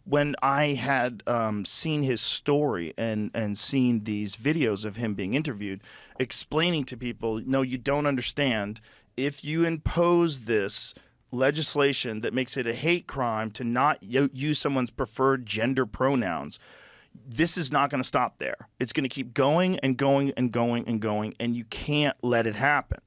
When I had seen his story and seen these videos of him being interviewed, explaining to people, no, you don't understand. If you impose this legislation that makes it a hate crime to not use someone's preferred gender pronouns, this is not going to stop there. It's going to keep going and going and going and going, and you can't let it happen.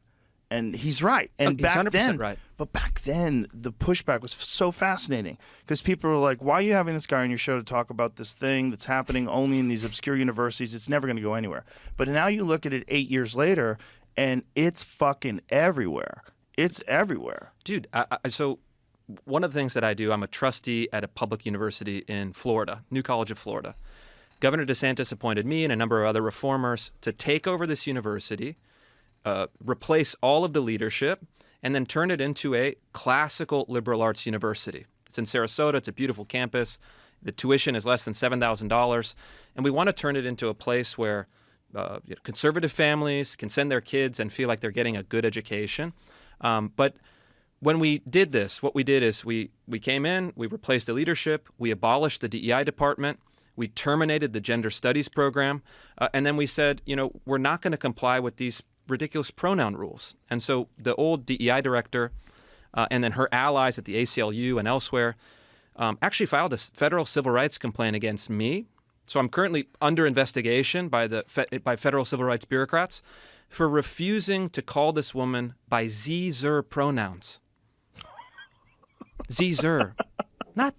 And he's right. And he's back 100% then, right. But back then, the pushback was so fascinating because people were like, why are you having this guy on your show to talk about this thing that's happening only in these obscure universities? It's never going to go anywhere. But now you look at it 8 years later, and it's fucking everywhere. It's everywhere. Dude, so one of the things that I do, I'm a trustee at a public university in Florida, New College of Florida. Governor DeSantis appointed me and a number of other reformers to take over this university, replace all of the leadership, and then turn it into a classical liberal arts university. It's in Sarasota. It's a beautiful campus. The tuition is less than $7,000. And we want to turn it into a place where conservative families can send their kids and feel like they're getting a good education. But when we did this, what we did is we came in, we replaced the leadership, we abolished the DEI department, we terminated the gender studies program, and then we said, we're not going to comply with these ridiculous pronoun rules. And so the old DEI director and then her allies at the ACLU and elsewhere actually filed a federal civil rights complaint against me. So I'm currently under investigation by federal civil rights bureaucrats for refusing to call this woman by ze/zer pronouns. Ze/zer. Not,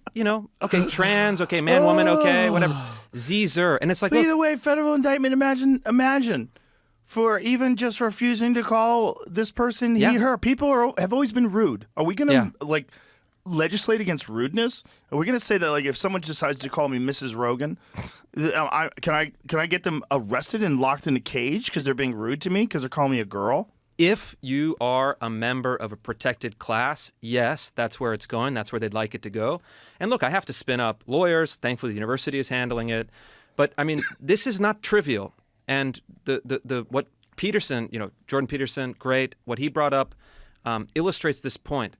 okay, trans, okay, man, woman, okay, whatever. Ze/zer. And it's like, But either way, federal indictment, imagine. For even just refusing to call this person he, her. People have always been rude. Are we going to, legislate against rudeness? Are we going to say that, if someone decides to call me Mrs. Rogan, can I get them arrested and locked in a cage because they're being rude to me because they're calling me a girl? If you are a member of a protected class, yes, that's where it's going. That's where they'd like it to go. And look, I have to spin up lawyers. Thankfully, the university is handling it. But, this is not trivial. And what Peterson, Jordan Peterson, great, what he brought up illustrates this point.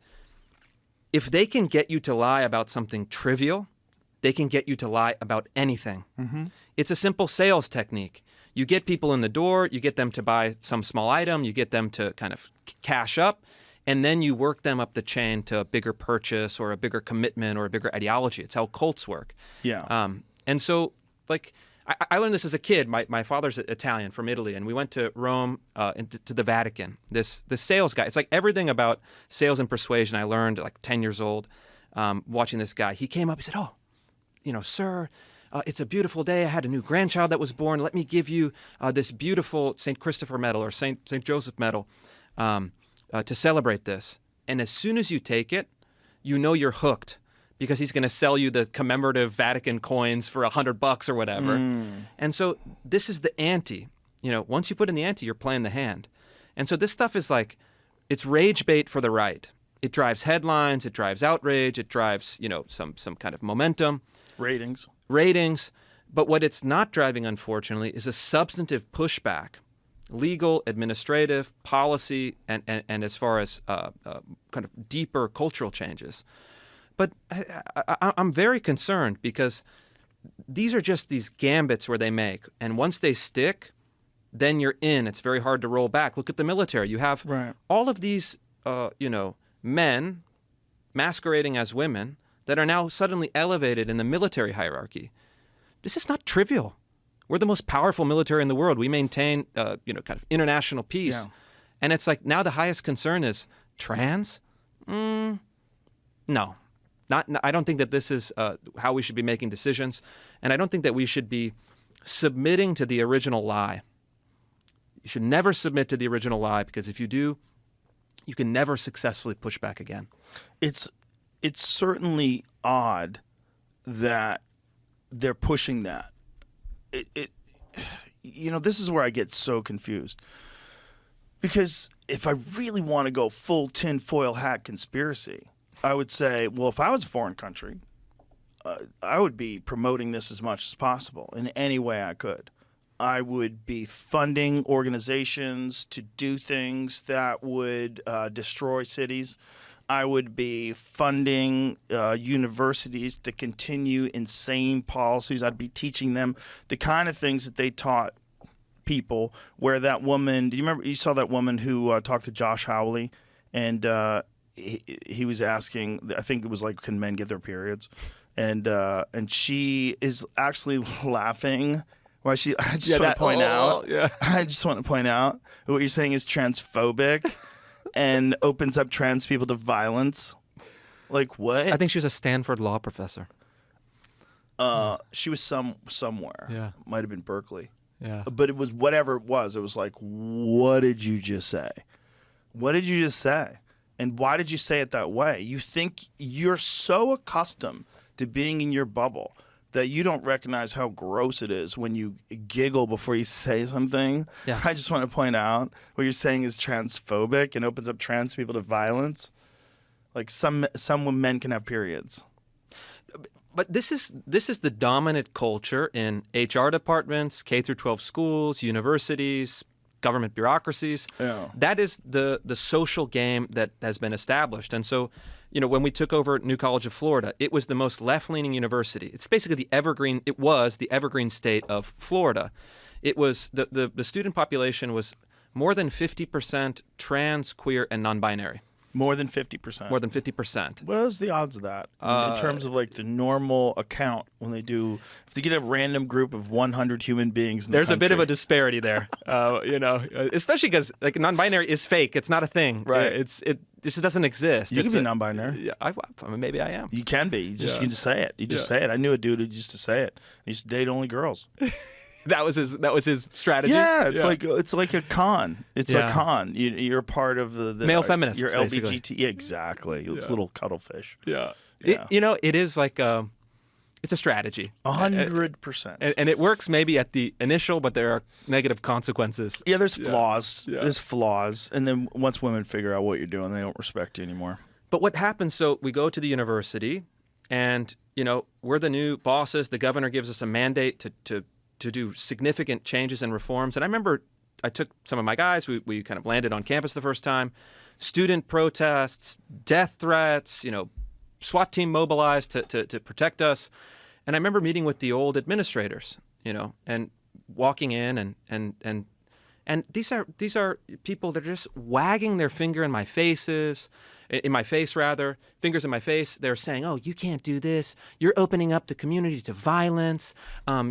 If they can get you to lie about something trivial, they can get you to lie about anything. Mm-hmm. It's a simple sales technique. You get people in the door, you get them to buy some small item, you get them to kind of cash up, and then you work them up the chain to a bigger purchase or a bigger commitment or a bigger ideology. It's how cults work. Yeah. And so, I learned this as a kid. My father's Italian from Italy, and we went to Rome to the Vatican. This sales guy, it's like everything about sales and persuasion I learned at 10 years old watching this guy. He came up, he said, sir, it's a beautiful day. I had a new grandchild that was born. Let me give you this beautiful St. Christopher medal or St. Joseph medal to celebrate this. And as soon as you take it, you're hooked. Because he's going to sell you the commemorative Vatican coins for $100 or whatever. And so this is the ante. Once you put in the ante, you're playing the hand. And so this stuff is it's rage bait for the right. It drives headlines, it drives outrage, it drives, some kind of momentum. Ratings. But what it's not driving, unfortunately, is a substantive pushback. Legal, administrative, policy, and as far as kind of deeper cultural changes. But I'm very concerned because these are just these gambits where they make. And once they stick, then you're in. It's very hard to roll back. Look at the military. You have all of these men masquerading as women that are now suddenly elevated in the military hierarchy. This is not trivial. We're the most powerful military in the world. We maintain, kind of international peace. Yeah. And it's like now the highest concern is trans? No. I don't think that this is how we should be making decisions. And I don't think that we should be submitting to the original lie. You should never submit to the original lie, because if you do, you can never successfully push back again. It's certainly odd that they're pushing that. This is where I get so confused. Because if I really want to go full tinfoil hat conspiracy, I would say, well, if I was a foreign country, I would be promoting this as much as possible in any way I could. I would be funding organizations to do things that would destroy cities. I would be funding universities to continue insane policies. I'd be teaching them the kind of things that they taught people. Where that woman, do you remember, you saw that woman who talked to Josh Hawley, and he was asking, I think it was like, can men get their periods? And she is actually laughing. I just want to point out what you're saying is transphobic and opens up trans people to violence. Like what? I think she was a Stanford law professor. She was somewhere. Yeah. Might have been Berkeley. Yeah. But it was whatever it was. It was like, what did you just say? What did you just say? And why did you say it that way? You think you're so accustomed to being in your bubble that you don't recognize how gross it is when you giggle before you say something. Yeah. I just want to point out what you're saying is transphobic and opens up trans people to violence. Like some men can have periods. But this is the dominant culture in HR departments, K through 12 schools, universities, government bureaucracies. Yeah. That is the social game that has been established. And so, when we took over New College of Florida, it was the most left-leaning university. It's basically it was the evergreen state of Florida. It was the student population was more than 50% trans, queer, and non-binary. More than 50%. More than 50%. What is the odds of that in terms of like the normal account when they do? If they get a random group of 100 human beings, in there's the a bit of a country. Disparity there, especially because like non-binary is fake. It's not a thing. Right. It just doesn't exist. You can be non-binary. Yeah, I mean, maybe I am. You can be. You can just say it. You just say it. I knew a dude who used to say it. He used to date only girls. That was his strategy. Yeah, it's like a con. It's Yeah. a con. You're part of the Male feminists, You're basically. LGBT. Yeah, exactly. It's a little cuttlefish. Yeah. Yeah. It is like it's a strategy. 100%. And it works maybe at the initial, but there are negative consequences. Yeah, there's flaws. Yeah. There's flaws, and then once women figure out what you're doing, they don't respect you anymore. But what happens? So we go to the university, and we're the new bosses. The governor gives us a mandate to do significant changes and reforms. And I remember I took some of my guys. We kind of landed on campus the first time. Student protests, death threats. SWAT team mobilized to protect us. And I remember meeting with the old administrators. And walking in and these are people that are just wagging their finger in my face rather. Fingers in my face. They're saying, "Oh, you can't do this. You're opening up the community to violence.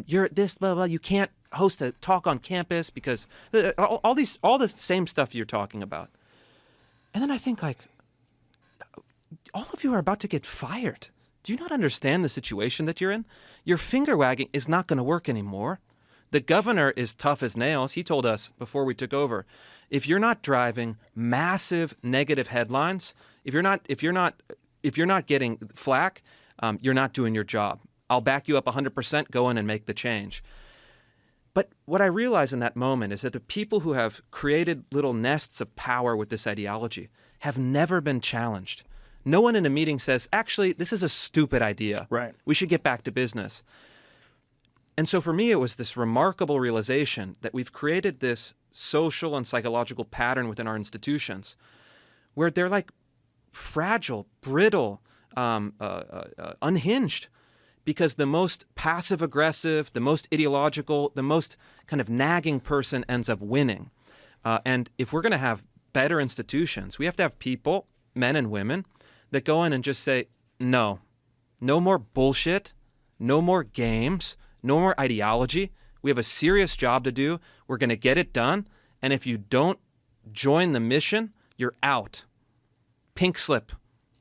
You're this, blah, blah. You can't host a talk on campus because all the same stuff you're talking about." And then I think, like, all of you are about to get fired. Do you not understand the situation that you're in? Your finger wagging is not going to work anymore. The governor is tough as nails. He told us before we took over, if you're not driving massive negative headlines, if you're not getting flack, you're not doing your job. I'll back you up 100%. Go in and make the change. But what I realize in that moment is that the people who have created little nests of power with this ideology have never been challenged. No one in a meeting says, "Actually, this is a stupid idea. Right. We should get back to business." And so for me, it was this remarkable realization that we've created this social and psychological pattern within our institutions where they're like fragile, brittle, unhinged, because the most passive-aggressive, the most ideological, the most kind of nagging person ends up winning. And if we're going to have better institutions. We have to have people, men and women, that go in and just say, no more bullshit, no more games, no more ideology. We have a serious job to do. We're going to get it done. And if you don't join the mission, you're out. Pink slip,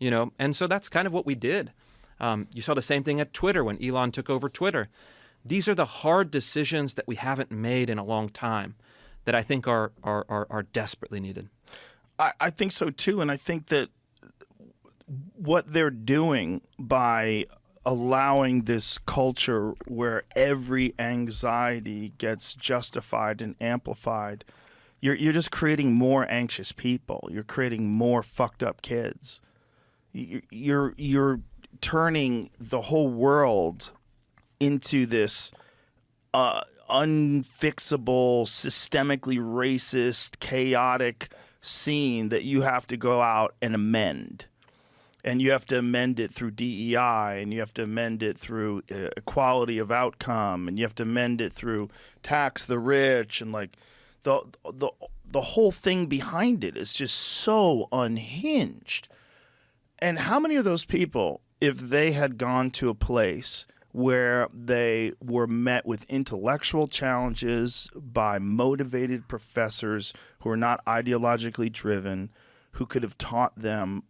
And so that's kind of what we did. You saw the same thing at Twitter when Elon took over Twitter. These are the hard decisions that we haven't made in a long time that I think are desperately needed. I think so too, and I think that what they're doing by allowing this culture where every anxiety gets justified and amplified, you're just creating more anxious people. You're creating more fucked up kids. You're turning the whole world into this unfixable, systemically racist, chaotic scene that you have to go out and amend. And you have to amend it through DEI, and you have to amend it through equality of outcome, and you have to amend it through tax the rich, and like the whole thing behind it is just so unhinged. And how many of those people, if they had gone to a place where they were met with intellectual challenges by motivated professors who are not ideologically driven, who could have taught them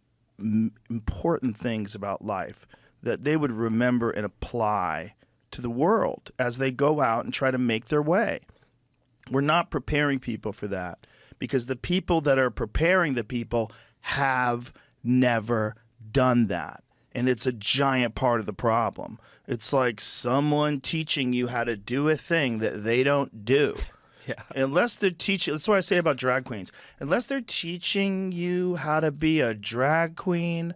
important things about life that they would remember and apply to the world as they go out and try to make their way. We're not preparing people for that because the people that are preparing the people have never done that. And it's a giant part of the problem. It's like someone teaching you how to do a thing that they don't do. Yeah. Unless they're teaching, that's what I say about drag queens. Unless they're teaching you how to be a drag queen,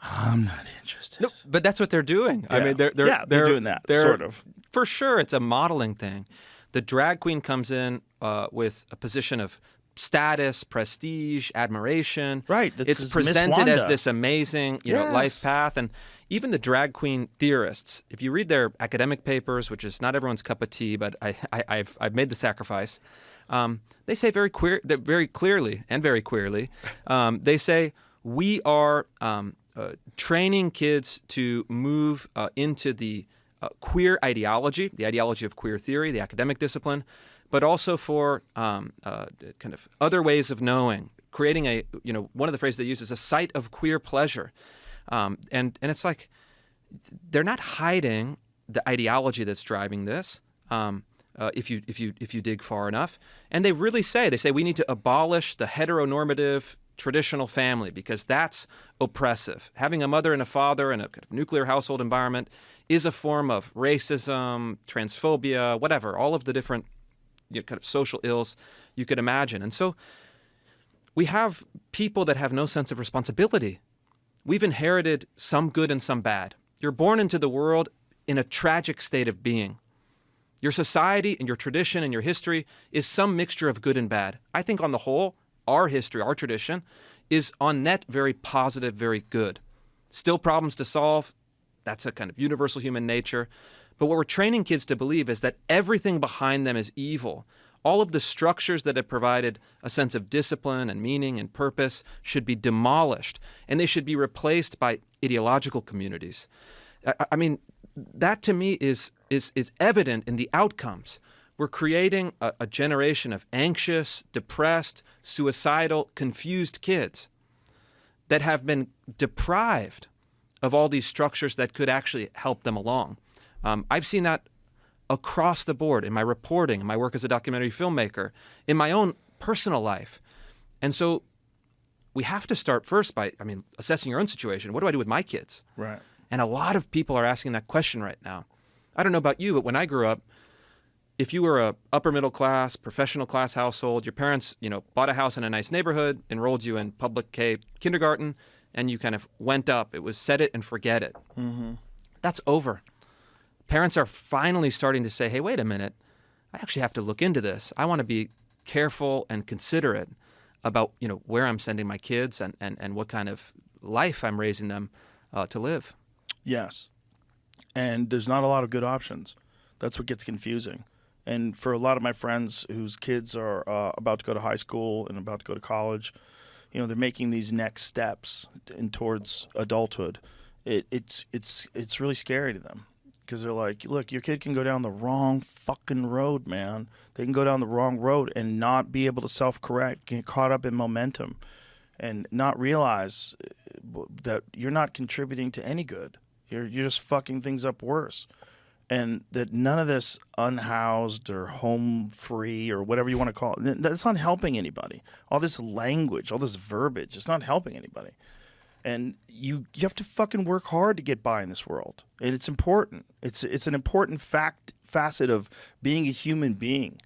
I'm not interested. No, but that's what they're doing. Yeah. I mean, they're doing that, sort of. For sure, it's a modeling thing. The drag queen comes in with a position of status, prestige, admiration. Right. It's presented as this amazing, life path. And even the drag queen theorists, if you read their academic papers, which is not everyone's cup of tea, but I've made the sacrifice, they say very clearly, they say we are training kids to move into the queer ideology, the ideology of queer theory, the academic discipline, but also for kind of other ways of knowing, creating one of the phrases they use is a site of queer pleasure. And it's like they're not hiding the ideology that's driving this. If you dig far enough, and they say we need to abolish the heteronormative traditional family because that's oppressive. Having a mother and a father in a kind of nuclear household environment is a form of racism, transphobia, whatever, all of the different kind of social ills you could imagine. And so we have people that have no sense of responsibility. We've inherited some good and some bad. You're born into the world in a tragic state of being. Your society and your tradition and your history is some mixture of good and bad. I think on the whole, our history, our tradition, is on net very positive, very good. Still problems to solve. That's a kind of universal human nature. But what we're training kids to believe is that everything behind them is evil. All of the structures that have provided a sense of discipline and meaning and purpose should be demolished, and they should be replaced by ideological communities. I mean, that to me is evident in the outcomes. We're creating a generation of anxious, depressed, suicidal, confused kids that have been deprived of all these structures that could actually help them along. I've seen that across the board in my reporting, in my work as a documentary filmmaker, in my own personal life. And so we have to start first by, assessing your own situation. What do I do with my kids? Right. And a lot of people are asking that question right now. I don't know about you, but when I grew up, if you were a upper middle class, professional class household, your parents, bought a house in a nice neighborhood, enrolled you in public K kindergarten, and you kind of went up. It was set it and forget it. Mm-hmm. That's over. Parents are finally starting to say, hey, wait a minute. I actually have to look into this. I want to be careful and considerate about, where I'm sending my kids and what kind of life I'm raising them to live. Yes. And there's not a lot of good options. That's what gets confusing. And for a lot of my friends whose kids are about to go to high school and about to go to college, they're making these next steps towards adulthood. It's really scary to them because they're like, look, your kid can go down the wrong fucking road, man. They can go down the wrong road and not be able to self-correct, get caught up in momentum, and not realize that you're not contributing to any good. You're just fucking things up worse. And that none of this unhoused or home free or whatever you want to call it, that's not helping anybody. All this language, all this verbiage, it's not helping anybody. And you have to fucking work hard to get by in this world. And it's important. It's an important facet of being a human being.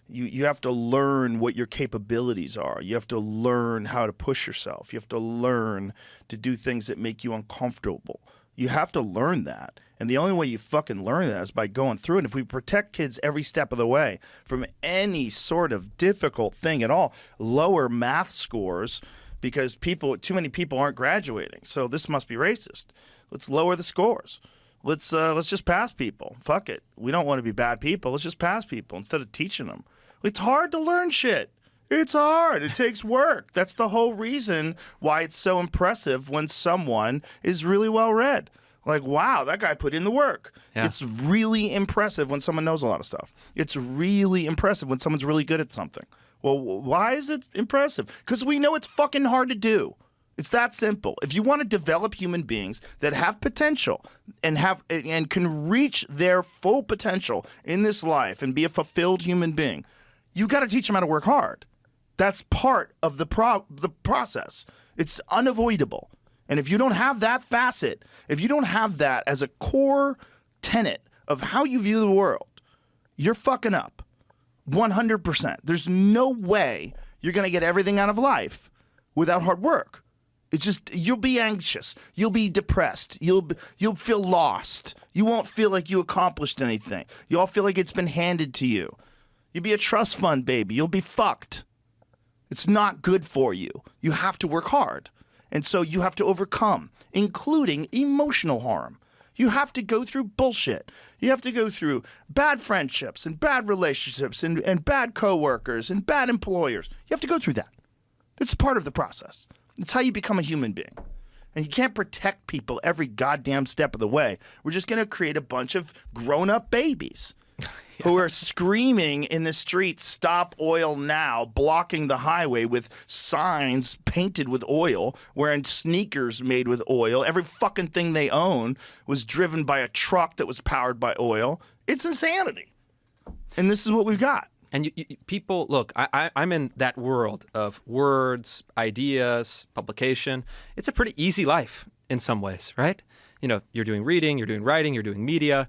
You have to learn what your capabilities are. You have to learn how to push yourself. You have to learn to do things that make you uncomfortable. You have to learn that. And the only way you fucking learn that is by going through it. If we protect kids every step of the way from any sort of difficult thing at all, lower math scores because too many people aren't graduating. So this must be racist. Let's lower the scores. Let's just pass people. Fuck it. We don't want to be bad people. Let's just pass people instead of teaching them. It's hard to learn shit. It's hard. It takes work. That's the whole reason why it's so impressive when someone is really well read. Like, wow, that guy put in the work. Yeah. It's really impressive when someone knows a lot of stuff. It's really impressive when someone's really good at something. Well, why is it impressive? Because we know it's fucking hard to do. It's that simple. If you want to develop human beings that have potential and can reach their full potential in this life and be a fulfilled human being, you got to teach them how to work hard. That's part of the process. It's unavoidable. And if you don't have that facet, if you don't have that as a core tenet of how you view the world, you're fucking up 100%. There's no way you're going to get everything out of life without hard work. It's just, you'll be anxious. You'll be depressed. You'll feel lost. You won't feel like you accomplished anything. You all feel like it's been handed to you. You'll be a trust fund baby. You'll be fucked. It's not good for you. You have to work hard. And so you have to overcome, including emotional harm. You have to go through bullshit. You have to go through bad friendships and bad relationships and bad coworkers and bad employers. You have to go through that. It's part of the process. It's how you become a human being. And you can't protect people every goddamn step of the way. We're just going to create a bunch of grown-up babies. Who are screaming in the streets, stop oil now, blocking the highway with signs painted with oil, wearing sneakers made with oil. Every fucking thing they own was driven by a truck that was powered by oil. It's insanity. And this is what we've got. And people, look, I'm in that world of words, ideas, publication. It's a pretty easy life in some ways, right? You're doing reading, you're doing writing, you're doing media.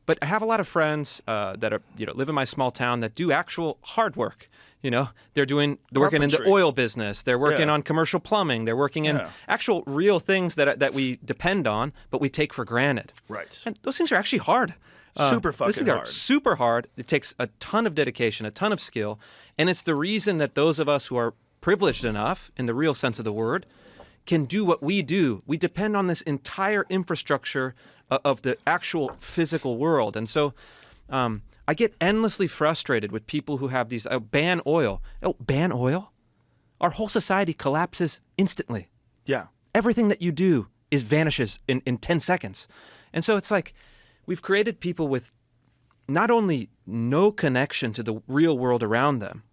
But I have a lot of friends that are, live in my small town that do actual hard work. They're working in the oil business. They're working on commercial plumbing. They're working in actual real things that we depend on, but we take for granted. Right. And those things are actually hard. Super fucking hard. Those things are super hard. It takes a ton of dedication, a ton of skill. And it's the reason that those of us who are privileged enough, in the real sense of the word, can do what we do. We depend on this entire infrastructure of the actual physical world. And so I get endlessly frustrated with people who have these, ban oil. Ban oil? Our whole society collapses instantly. Yeah. Everything that you do vanishes in 10 seconds. And so it's like we've created people with not only no connection to the real world around them,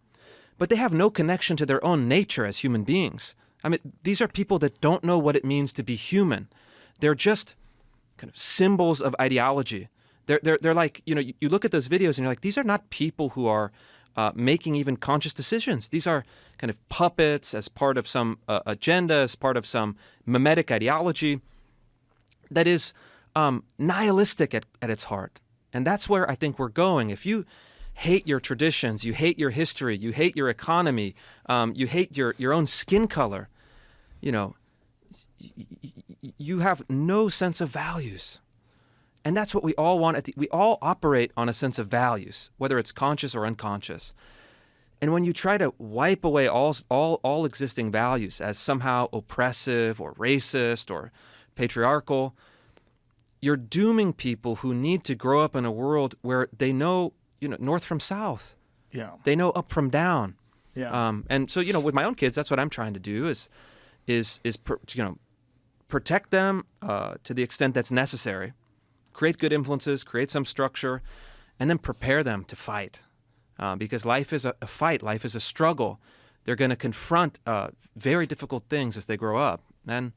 but they have no connection to their own nature as human beings. I mean, these are people that don't know what it means to be human. They're just kind of symbols of ideology. They're like, you look at those videos and you're like, these are not people who are making even conscious decisions. These are kind of puppets as part of some agenda, as part of some mimetic ideology that is nihilistic at its heart. And that's where I think we're going. If you hate your traditions, you hate your history, you hate your economy, you hate your own skin color, you have no sense of values. And that's what we all want. We all operate on a sense of values, whether it's conscious or unconscious. And when you try to wipe away all existing values as somehow oppressive or racist or patriarchal, you're dooming people who need to grow up in a world where they know north from south. Yeah. They know up from down. Yeah. And so, with my own kids, that's what I'm trying to do is protect them to the extent that's necessary, create good influences, create some structure, and then prepare them to fight. Because life is a fight. Life is a struggle. They're going to confront very difficult things as they grow up. And,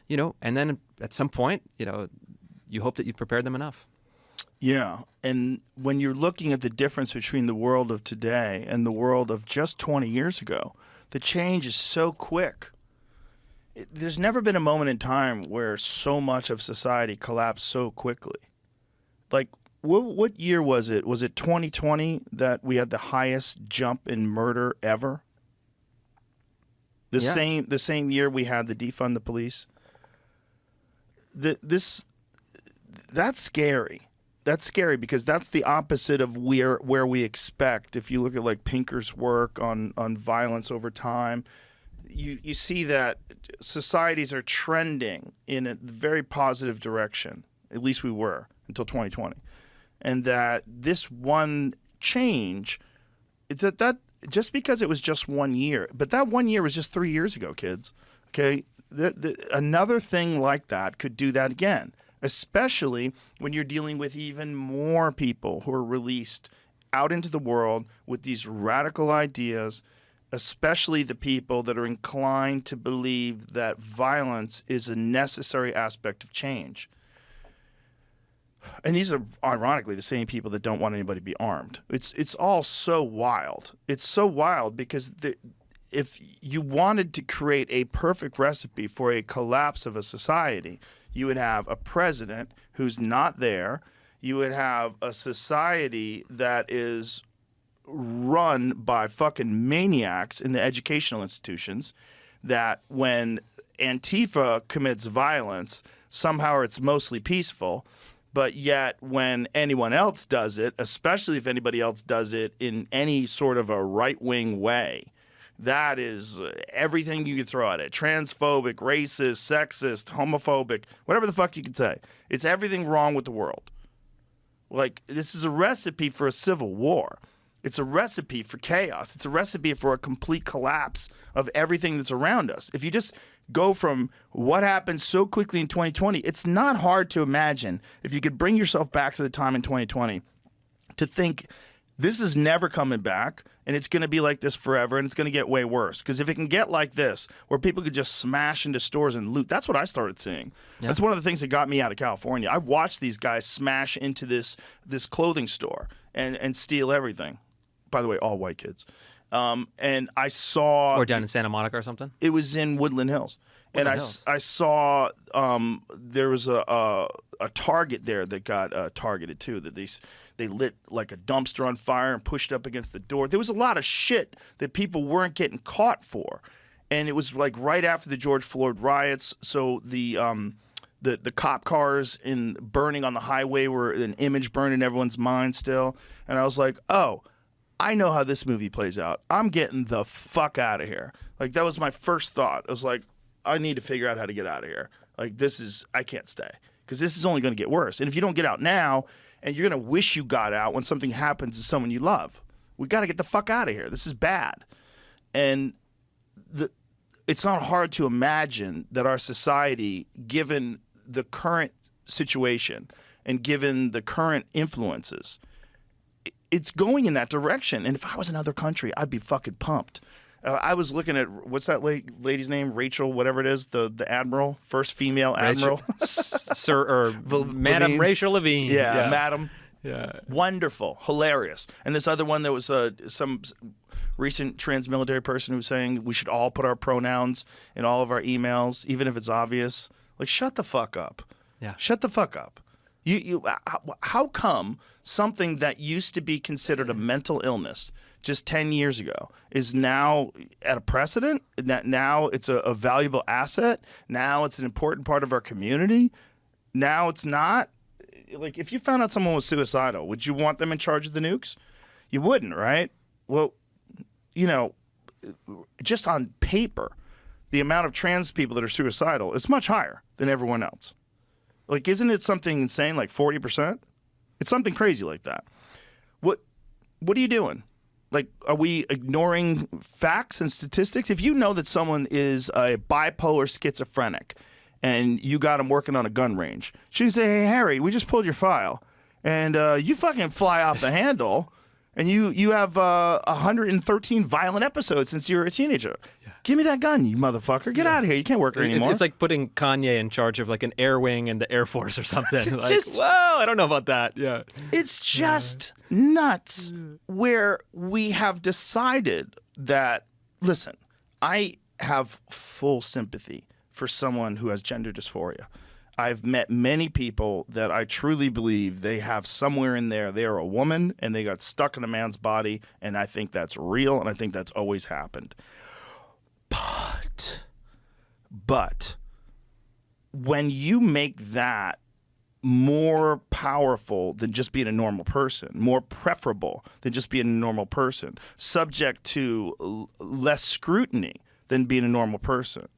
and then at some point, you hope that you've prepared them enough. Yeah. And when you're looking at the difference between the world of today and the world of just 20 years ago, the change is so quick. There's never been a moment in time where so much of society collapsed so quickly. Like, what year was it? Was it 2020 that we had the highest jump in murder ever? The same year we had the defund the police. That's scary. That's scary because that's the opposite of where we expect. If you look at like Pinker's work on violence over time, you see that societies are trending in a very positive direction. At least we were until 2020. And that this one change, that just because it was just 1 year, but that 1 year was just 3 years ago, kids. Okay? Another thing like that could do that again, especially when you're dealing with even more people who are released out into the world with these radical ideas, especially the people that are inclined to believe that violence is a necessary aspect of change. And these are ironically the same people that don't want anybody to be armed. It's all so wild. It's so wild because if you wanted to create a perfect recipe for a collapse of a society, you would have a president who's not there. You would have a society that is run by fucking maniacs in the educational institutions, that when Antifa commits violence, somehow it's mostly peaceful. But yet when anyone else does it, especially if anybody else does it in any sort of a right-wing way, that is everything you could throw at it. Transphobic, racist, sexist, homophobic, whatever the fuck you could say. It's everything wrong with the world. Like, this is a recipe for a civil war. It's a recipe for chaos. It's a recipe for a complete collapse of everything that's around us. If you just go from what happened so quickly in 2020, it's not hard to imagine, if you could bring yourself back to the time in 2020, to think this is never coming back and it's going to be like this forever and it's going to get way worse. Because if it can get like this, where people could just smash into stores and loot, that's what I started seeing. Yeah. That's one of the things that got me out of California. I watched these guys smash into this clothing store and steal everything. By the way, all white kids. And I saw... Or down in Santa Monica or something? It was in Woodland Hills. I saw there was a Target there that got targeted too, that they lit like a dumpster on fire and pushed up against the door. There was a lot of shit that people weren't getting caught for. And it was like right after the George Floyd riots, so the cop cars burning on the highway were an image burned in everyone's mind still. And I was like, oh... I know how this movie plays out. I'm getting the fuck out of here. Like, that was my first thought. I was like, I need to figure out how to get out of here. Like, I can't stay. Because this is only going to get worse. And if you don't get out now, and you're going to wish you got out when something happens to someone you love. We got to get the fuck out of here. This is bad. And it's not hard to imagine that our society, given the current situation and given the current influences, it's going in that direction. And if I was in another country, I'd be fucking pumped. I was looking at, what's that lady's name? Rachel, whatever it is, the admiral, first female admiral. Sir, or Madam Rachel Levine. Yeah, Madam. Yeah. Wonderful. Hilarious. And this other one, there was some recent trans-military person who was saying we should all put our pronouns in all of our emails, even if it's obvious. Like, shut the fuck up. Yeah. Shut the fuck up. How come something that used to be considered a mental illness just 10 years ago is now at a precedent? Now it's a valuable asset? Now it's an important part of our community? Now it's not? Like, if you found out someone was suicidal, would you want them in charge of the nukes? You wouldn't, right? Well, just on paper, the amount of trans people that are suicidal is much higher than everyone else. Like, isn't it something insane, like 40%? It's something crazy like that. what are you doing? Like, are we ignoring facts and statistics? If you know that someone is a bipolar schizophrenic and you got him working on a gun range, she'd say, hey, Harry, we just pulled your file. And you fucking fly off the handle. And you have 113 violent episodes since you were a teenager. Yeah. Give me that gun, you motherfucker. Get out of here. You can't work here anymore. It's like putting Kanye in charge of like an air wing in the Air Force or something. Like, just, well, I don't know about that. Yeah. It's just nuts where we have decided that, listen, I have full sympathy for someone who has gender dysphoria. I've met many people that I truly believe they have somewhere in there, they are a woman and they got stuck in a man's body, and I think that's real, and I think that's always happened. But when you make that more powerful than just being a normal person, more preferable than just being a normal person, subject to less scrutiny than being a normal person,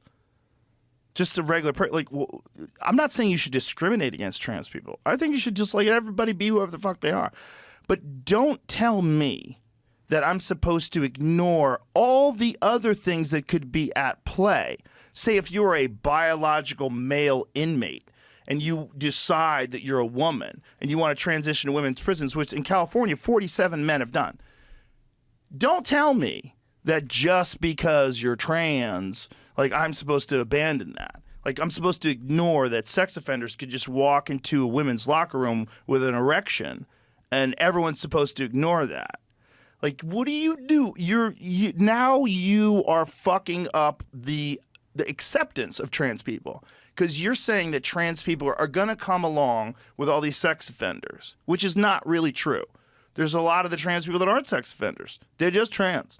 just a regular person. Like, well, I'm not saying you should discriminate against trans people. I think you should just let everybody be whoever the fuck they are. But don't tell me that I'm supposed to ignore all the other things that could be at play. Say if you're a biological male inmate and you decide that you're a woman and you want to transition to women's prisons, which in California 47 men have done. Don't tell me that just because you're trans, like, I'm supposed to abandon that. Like, I'm supposed to ignore that sex offenders could just walk into a women's locker room with an erection, and everyone's supposed to ignore that. Like, what do? Now you are fucking up the acceptance of trans people, because you're saying that trans people are going to come along with all these sex offenders, which is not really true. There's a lot of the trans people that aren't sex offenders. They're just trans.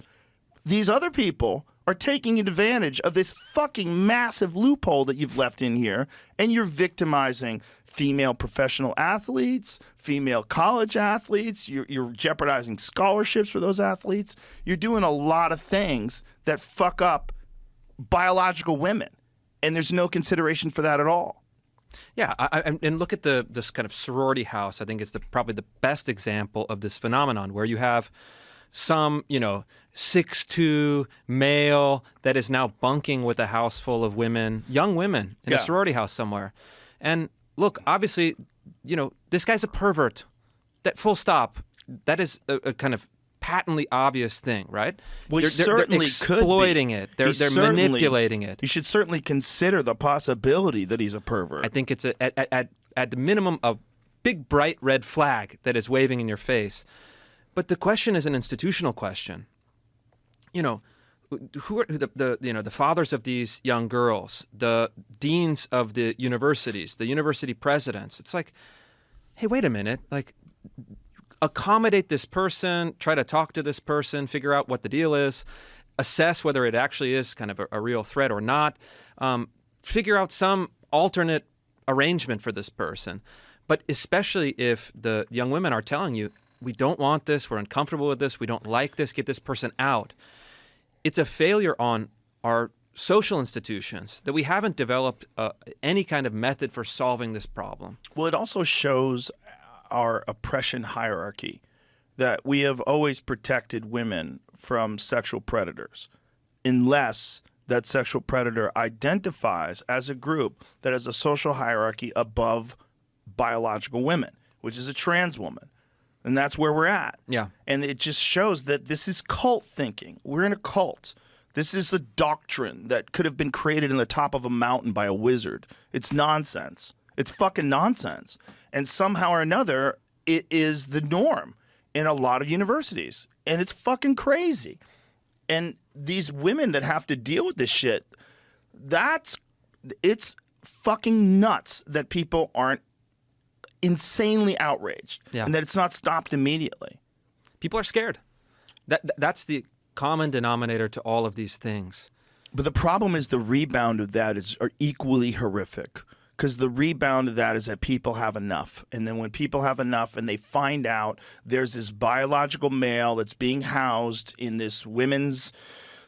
These other people are taking advantage of this fucking massive loophole that you've left in here, and you're victimizing female professional athletes, female college athletes. You're jeopardizing scholarships for those athletes. You're doing a lot of things that fuck up biological women, and there's no consideration for that at all. Yeah, and look at this kind of sorority house. I think it's probably the best example of this phenomenon, where you have some, 6'2" male that is now bunking with a house full of women, young women, in a sorority house somewhere. And look, obviously, this guy's a pervert. That full stop. That is a kind of patently obvious thing, right? Well, they're exploiting it. They're manipulating it. You should certainly consider the possibility that he's a pervert. I think it's at the minimum a big bright red flag that is waving in your face. But the question is an institutional question. Who are the fathers of these young girls, the deans of the universities, the university presidents? It's like, hey, wait a minute, like, accommodate this person, try to talk to this person, figure out what the deal is, assess whether it actually is kind of a real threat or not, figure out some alternate arrangement for this person. But especially if the young women are telling you, we don't want this, we're uncomfortable with this, we don't like this, get this person out. It's a failure on our social institutions that we haven't developed any kind of method for solving this problem. Well, it also shows our oppression hierarchy, that we have always protected women from sexual predators, unless that sexual predator identifies as a group that has a social hierarchy above biological women, which is a trans woman. And that's where we're at. Yeah. And it just shows that this is cult thinking. We're in a cult. This is a doctrine that could have been created in the top of a mountain by a wizard. It's nonsense. It's fucking nonsense. And somehow or another, it is the norm in a lot of universities. And it's fucking crazy. And these women that have to deal with this shit, it's fucking nuts that people aren't insanely outraged, and that it's not stopped immediately. People are scared. That's the common denominator to all of these things. But the problem is the rebound of that are equally horrific, because the rebound of that is that people have enough. And then when people have enough and they find out there's this biological male that's being housed in this women's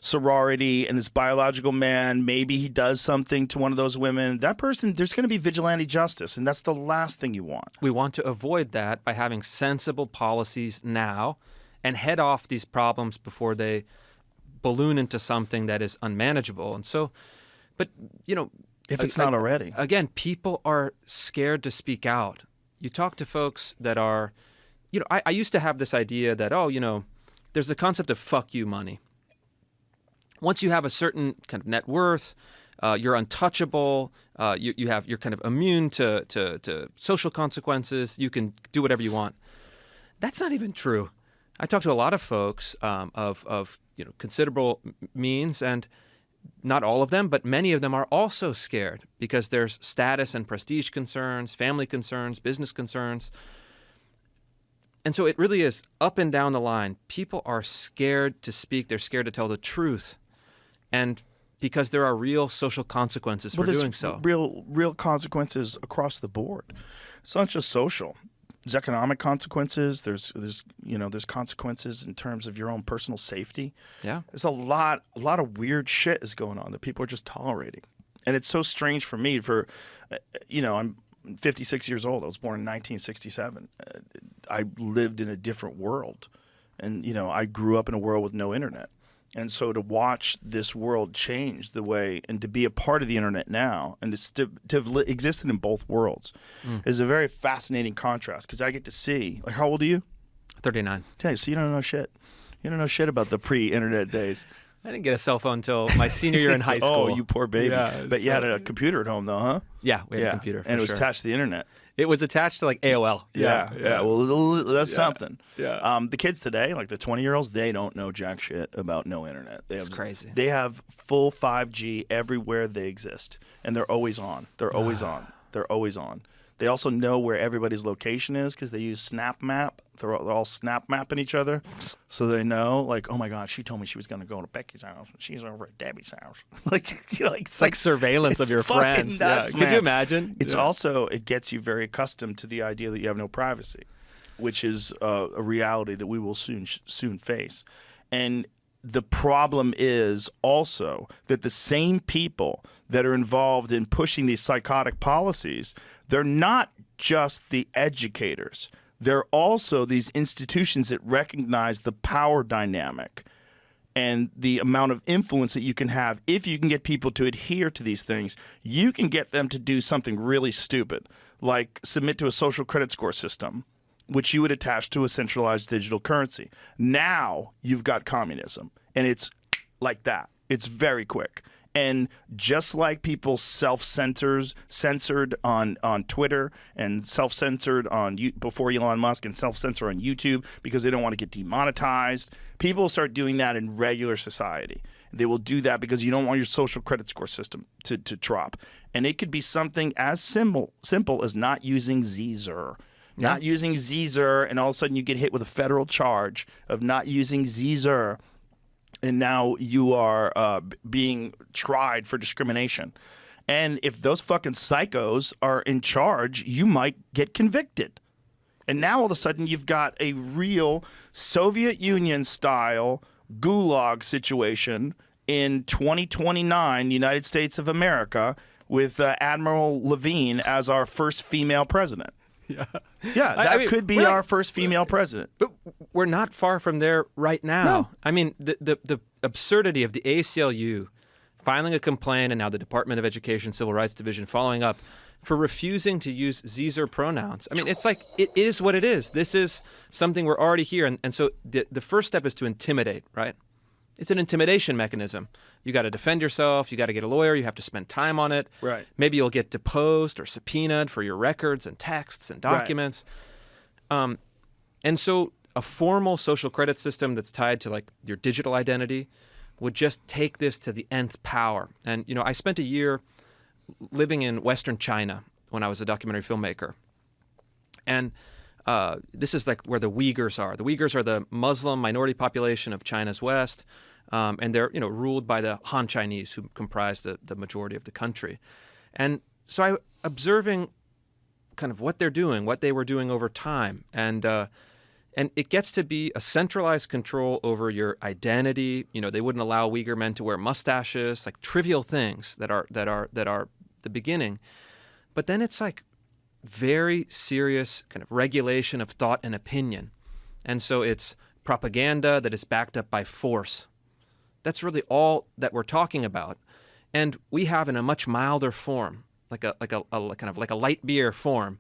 sorority, and this biological man, maybe he does something to one of those women, that person, there's going to be vigilante justice, and that's the last thing you want. We want to avoid that by having sensible policies now and head off these problems before they balloon into something that is unmanageable. And so, but, you know, If it's not already. Again, people are scared to speak out. You talk to folks that are, you know, I used to have this idea that, oh, you know, there's the concept of fuck you money. Once you have a certain kind of net worth, you're untouchable, you're kind of immune to social consequences, you can do whatever you want. That's not even true. I talk to a lot of folks of you know, considerable means, and not all of them, but many of them are also scared because there's status and prestige concerns, family concerns, business concerns. And so it really is up and down the line. People are scared to speak. They're scared to tell the truth. And because there are real social consequences for doing so. Real consequences across the board. It's not just social. There's economic consequences. There's consequences in terms of your own personal safety. Yeah. There's a lot of weird shit is going on that people are just tolerating. And it's so strange for me I'm 56 years old. I was born in 1967. I lived in a different world. And, you know, I grew up in a world with no internet. And so to watch this world change the way and to be a part of the internet now and to have existed in both worlds is a very fascinating contrast because I get to see, like, how old are you? 39. Okay, so you don't know shit. You don't know shit about the pre-internet days. I didn't get a cell phone until my senior year in high school. Oh, you poor baby. Yeah, but you had a computer at home though, huh? Yeah, we had a computer. And it was sure. attached to the internet. It was attached to like AOL. Yeah. Well, that's something. Yeah. The kids today, like the 20-year-olds, they don't know jack shit about no internet. It's crazy. They have full 5G everywhere they exist, and they're always on. They're always on. They're always on. They also know where everybody's location is because they use Snap Map. They're all Snap Mapping each other, so they know. Like, oh my God, she told me she was going to go to Becky's house. She's over at Debbie's house. It's like surveillance of your friends. Nuts, Could you imagine? It's also, it gets you very accustomed to the idea that you have no privacy, which is a reality that we will soon face. And the problem is also that the same people that are involved in pushing these psychotic policies, they're not just the educators. They're also these institutions that recognize the power dynamic and the amount of influence that you can have. If you can get people to adhere to these things, you can get them to do something really stupid, like submit to a social credit score system, which you would attach to a centralized digital currency. Now you've got communism, and it's like that. It's very quick. And just like people censored on Twitter and self-censored before Elon Musk and self-censor on YouTube because they don't want to get demonetized, people will start doing that in regular society. They will do that because you don't want your social credit score system to drop. And it could be something as simple as not using Zer. Yeah. Not using Zer, and all of a sudden you get hit with a federal charge of not using Zer. And now you are being tried for discrimination. And if those fucking psychos are in charge, you might get convicted. And now all of a sudden you've got a real Soviet Union-style gulag situation in 2029, United States of America, with Admiral Levine as our first female president. Yeah. Yeah, that could be our first female president. But we're not far from there right now. No. I mean, the absurdity of the ACLU filing a complaint, and now the Department of Education Civil Rights Division following up for refusing to use Zer pronouns. I mean, it's like, it is what it is. This is something we're already here. And so the first step is to intimidate, right? It's an intimidation mechanism. You got to defend yourself. You got to get a lawyer. You have to spend time on it. Right. Maybe you'll get deposed or subpoenaed for your records and texts and documents. Right. And so a formal social credit system that's tied to like your digital identity would just take this to the nth power. And, you know, I spent a year living in Western China when I was a documentary filmmaker. And this is like where the Uyghurs are. The Uyghurs are the Muslim minority population of China's West, and they're, you know, ruled by the Han Chinese, who comprise the majority of the country. And so I observing kind of what they're doing, what they were doing over time, and it gets to be a centralized control over your identity. You know, they wouldn't allow Uyghur men to wear mustaches, like trivial things that are the beginning. But then it's like very serious kind of regulation of thought and opinion. And so it's propaganda that is backed up by force. That's really all that we're talking about. And we have in a much milder form, like a kind of like a light beer form,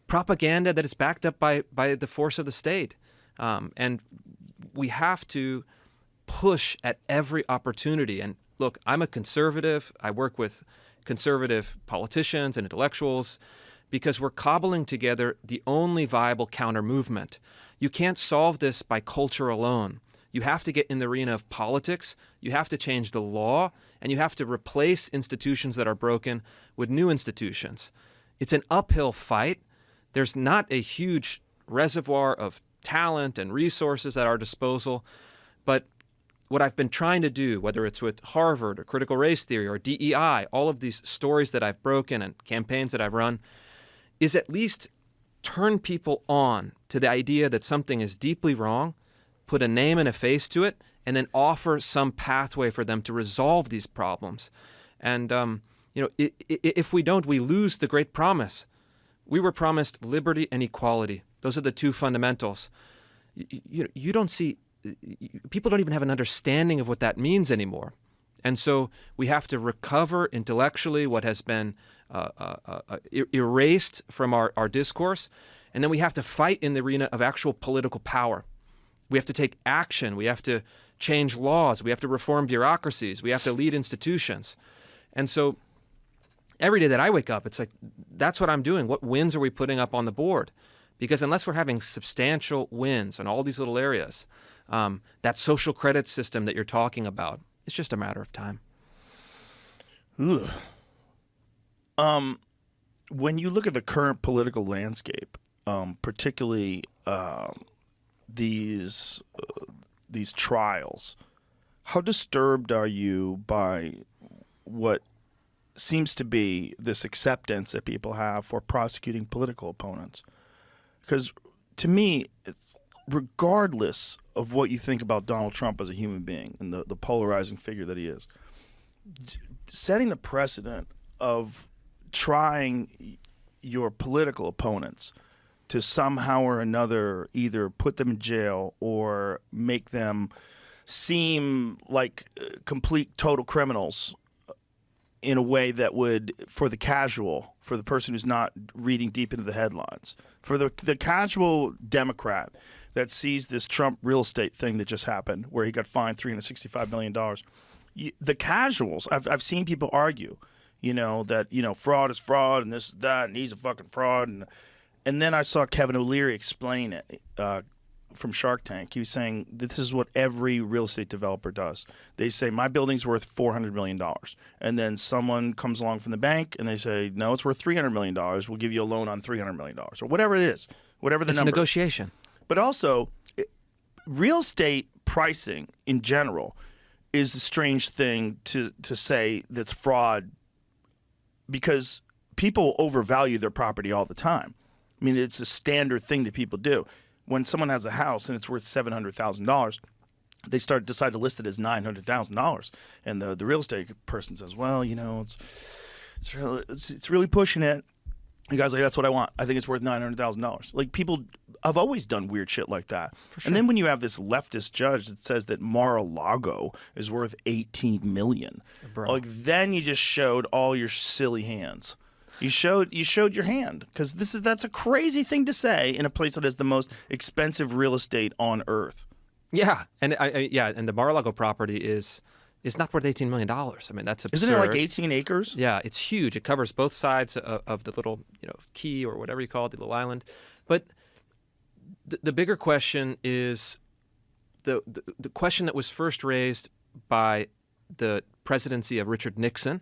propaganda that is backed up by the force of the state. And we have to push at every opportunity. And look, I'm a conservative. I work with conservative politicians and intellectuals because we're cobbling together the only viable counter movement. You can't solve this by culture alone. You have to get in the arena of politics, you have to change the law, and you have to replace institutions that are broken with new institutions. It's an uphill fight. There's not a huge reservoir of talent and resources at our disposal, but what I've been trying to do, whether it's with Harvard or critical race theory or DEI, all of these stories that I've broken and campaigns that I've run, is at least turn people on to the idea that something is deeply wrong, put a name and a face to it, and then offer some pathway for them to resolve these problems. And if we don't, we lose the great promise. We were promised liberty and equality. Those are the two fundamentals. You don't see, people don't even have an understanding of what that means anymore. And so we have to recover intellectually what has been erased from our discourse, and then we have to fight in the arena of actual political power. We have to take action. We have to change laws. We have to reform bureaucracies. We have to lead institutions. And so every day that I wake up, it's like, that's what I'm doing. What wins are we putting up on the board? Because unless we're having substantial wins in all these little areas, that social credit system that you're talking about, it's just a matter of time. Ugh. When you look at the current political landscape, particularly these trials, how disturbed are you by what seems to be this acceptance that people have for prosecuting political opponents? Because to me, it's, regardless of what you think about Donald Trump as a human being and the polarizing figure that he is, setting the precedent of trying your political opponents to somehow or another either put them in jail or make them seem like complete total criminals in a way that would, for the casual, for the person who's not reading deep into the headlines, for the casual Democrat that sees this Trump real estate thing that just happened where he got fined $365 million. The casuals, I've seen people argue, that, fraud is fraud and this, that, and he's a fucking fraud. And then I saw Kevin O'Leary explain it from Shark Tank. He was saying this is what every real estate developer does. They say, my building's worth $400 million. And then someone comes along from the bank and they say, no, it's worth $300 million. We'll give you a loan on $300 million or whatever it is, whatever the number. It's negotiation. But also, real estate pricing in general is a strange thing to say that's fraud because people overvalue their property all the time. I mean, it's a standard thing that people do. When someone has a house and it's worth $700,000, they decide to list it as $900,000, and the real estate person says, "Well, it's really pushing it." The guy's like, "That's what I want. I think it's worth $900,000." Like, people have always done weird shit like that. For sure. And then when you have this leftist judge that says that Mar-a-Lago is worth $18 million, like, then you just showed all your silly hands. You showed your hand, because that's a crazy thing to say in a place that has the most expensive real estate on earth. Yeah, and and the Mar-a-Lago property is not worth $18 million. I mean, that's absurd. Isn't it like 18 acres? Yeah, it's huge. It covers both sides of the little key or whatever you call it, the little island. But the bigger question is the question that was first raised by the presidency of Richard Nixon,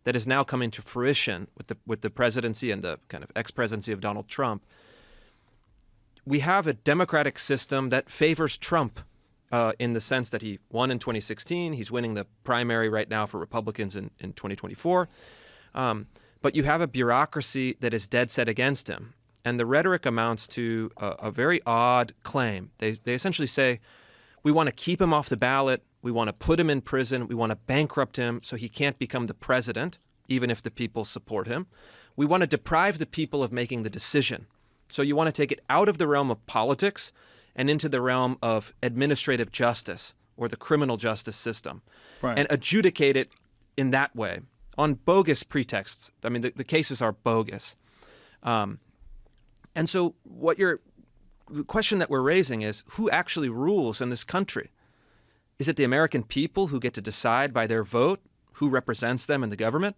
that is now coming to fruition with the presidency and the kind of ex-presidency of Donald Trump. We have a democratic system that favors Trump in the sense that he won in 2016. He's winning the primary right now for Republicans in 2024. But you have a bureaucracy that is dead set against him. And the rhetoric amounts to a very odd claim. They essentially say, we want to keep him off the ballot. We want to put him in prison. We want to bankrupt him so he can't become the president, even if the people support him. We want to deprive the people of making the decision. So you want to take it out of the realm of politics and into the realm of administrative justice or the criminal justice system, Right. and adjudicate it in that way on bogus pretexts. I mean, the cases are bogus. And so the question that we're raising is, who actually rules in this country? Is it the American people who get to decide by their vote who represents them in the government?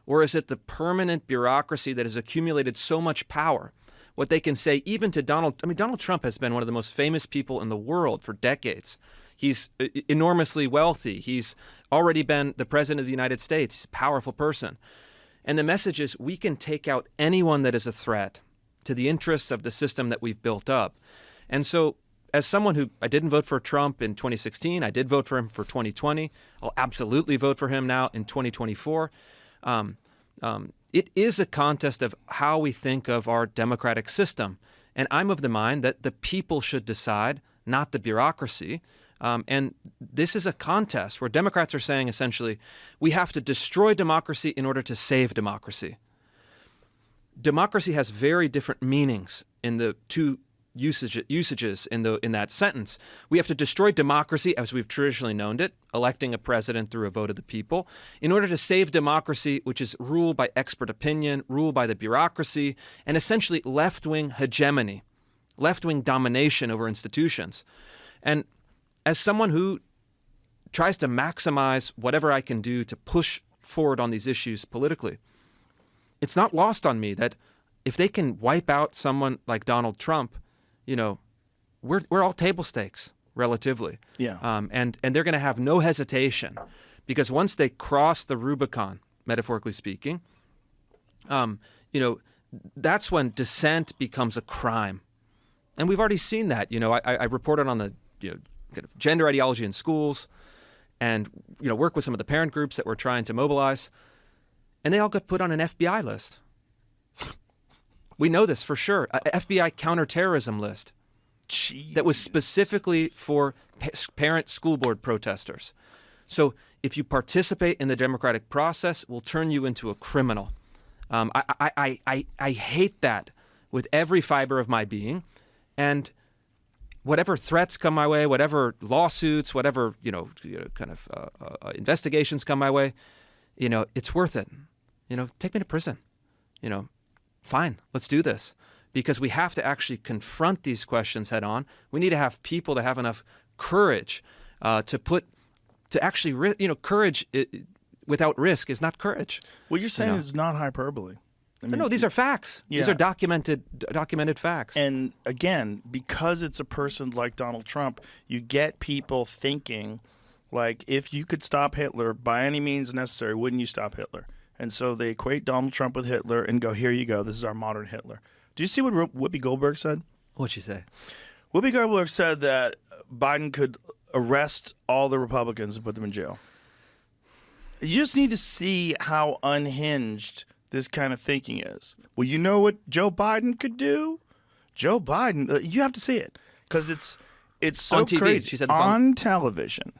Or is it the permanent bureaucracy that has accumulated so much power? What they can say even to Donald Trump has been one of the most famous people in the world for decades. He's enormously wealthy. He's already been the president of the United States. He's a powerful person. And the message is, we can take out anyone that is a threat to the interests of the system that we've built up. And so, as someone who, I didn't vote for Trump in 2016, I did vote for him for 2020. I'll absolutely vote for him now in 2024. It is a contest of how we think of our democratic system. And I'm of the mind that the people should decide, not the bureaucracy. And this is a contest where Democrats are saying, essentially, we have to destroy democracy in order to save democracy. Democracy has very different meanings in the two usages in that sentence. We have to destroy democracy as we've traditionally known it, electing a president through a vote of the people, in order to save democracy, which is ruled by expert opinion, ruled by the bureaucracy, and essentially left-wing hegemony, left-wing domination over institutions. And as someone who tries to maximize whatever I can do to push forward on these issues politically, it's not lost on me that if they can wipe out someone like Donald Trump, we're all table stakes relatively. Yeah. And they're going to have no hesitation, because once they cross the Rubicon, metaphorically speaking, that's when dissent becomes a crime. And we've already seen that. I reported on the kind of gender ideology in schools, and work with some of the parent groups that were trying to mobilize, and they all got put on an FBI list. We know this for sure. A FBI counterterrorism list. Jeez. That was specifically for parent school board protesters. So if you participate in the democratic process, we'll turn you into a criminal. I hate that with every fiber of my being. And whatever threats come my way, whatever lawsuits, whatever investigations come my way, it's worth it. Take me to prison. Fine, let's do this, because we have to actually confront these questions head on. We need to have people that have enough courage courage without risk is not courage. What you're saying is not hyperbole. No, these are facts. Yeah. These are documented facts. And again, because it's a person like Donald Trump, you get people thinking, like, if you could stop Hitler by any means necessary, wouldn't you stop Hitler? And so they equate Donald Trump with Hitler and go, here you go, this is our modern Hitler. Do you see what Whoopi Goldberg said? What'd she say? Whoopi Goldberg said that Biden could arrest all the Republicans and put them in jail. You just need to see how unhinged this kind of thinking is. Well, you know what Joe Biden could do? Joe Biden, you have to see it, because it's so on TV. crazy. She said this on television.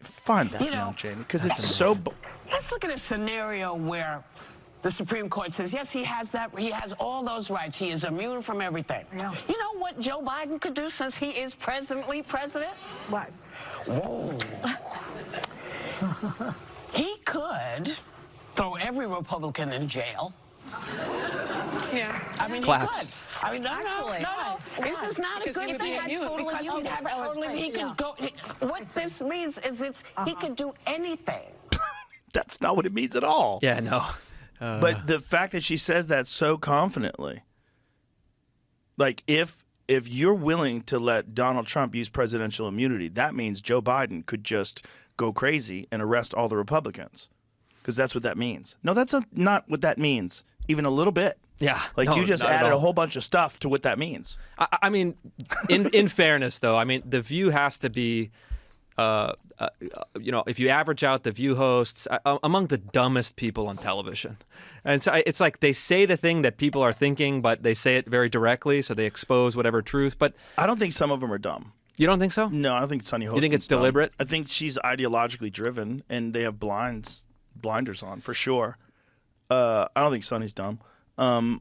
Find that now, Jamie, because it's so... Let's look at a scenario where the Supreme Court says, yes, he has all those rights. He is immune from everything. Yeah. You know what Joe Biden could do since he is presently president? What? Whoa. He could throw every Republican in jail. Yeah. I mean, Claps. he could. I mean, no. This is not a good thing. Because he had totally, he could go. What this means is he could do anything. That's not what it means at all. Yeah, no. But the fact that she says that so confidently, like, if you're willing to let Donald Trump use presidential immunity, that means Joe Biden could just go crazy and arrest all the Republicans, because that's what that means. No, that's not what that means, even a little bit. Yeah. Like, no, you just not at added all. a whole bunch of stuff to what that means. I mean, in fairness, though, the View has to be, if you average out the View hosts, among the dumbest people on television. And so it's like they say the thing that people are thinking, but they say it very directly, so they expose whatever truth. But I don't think some of them are dumb. You don't think so? No, I don't think Sunny Hostin's You think it's dumb. deliberate? I think she's ideologically driven, and they have blinders on, for sure. I don't think Sunny's dumb. But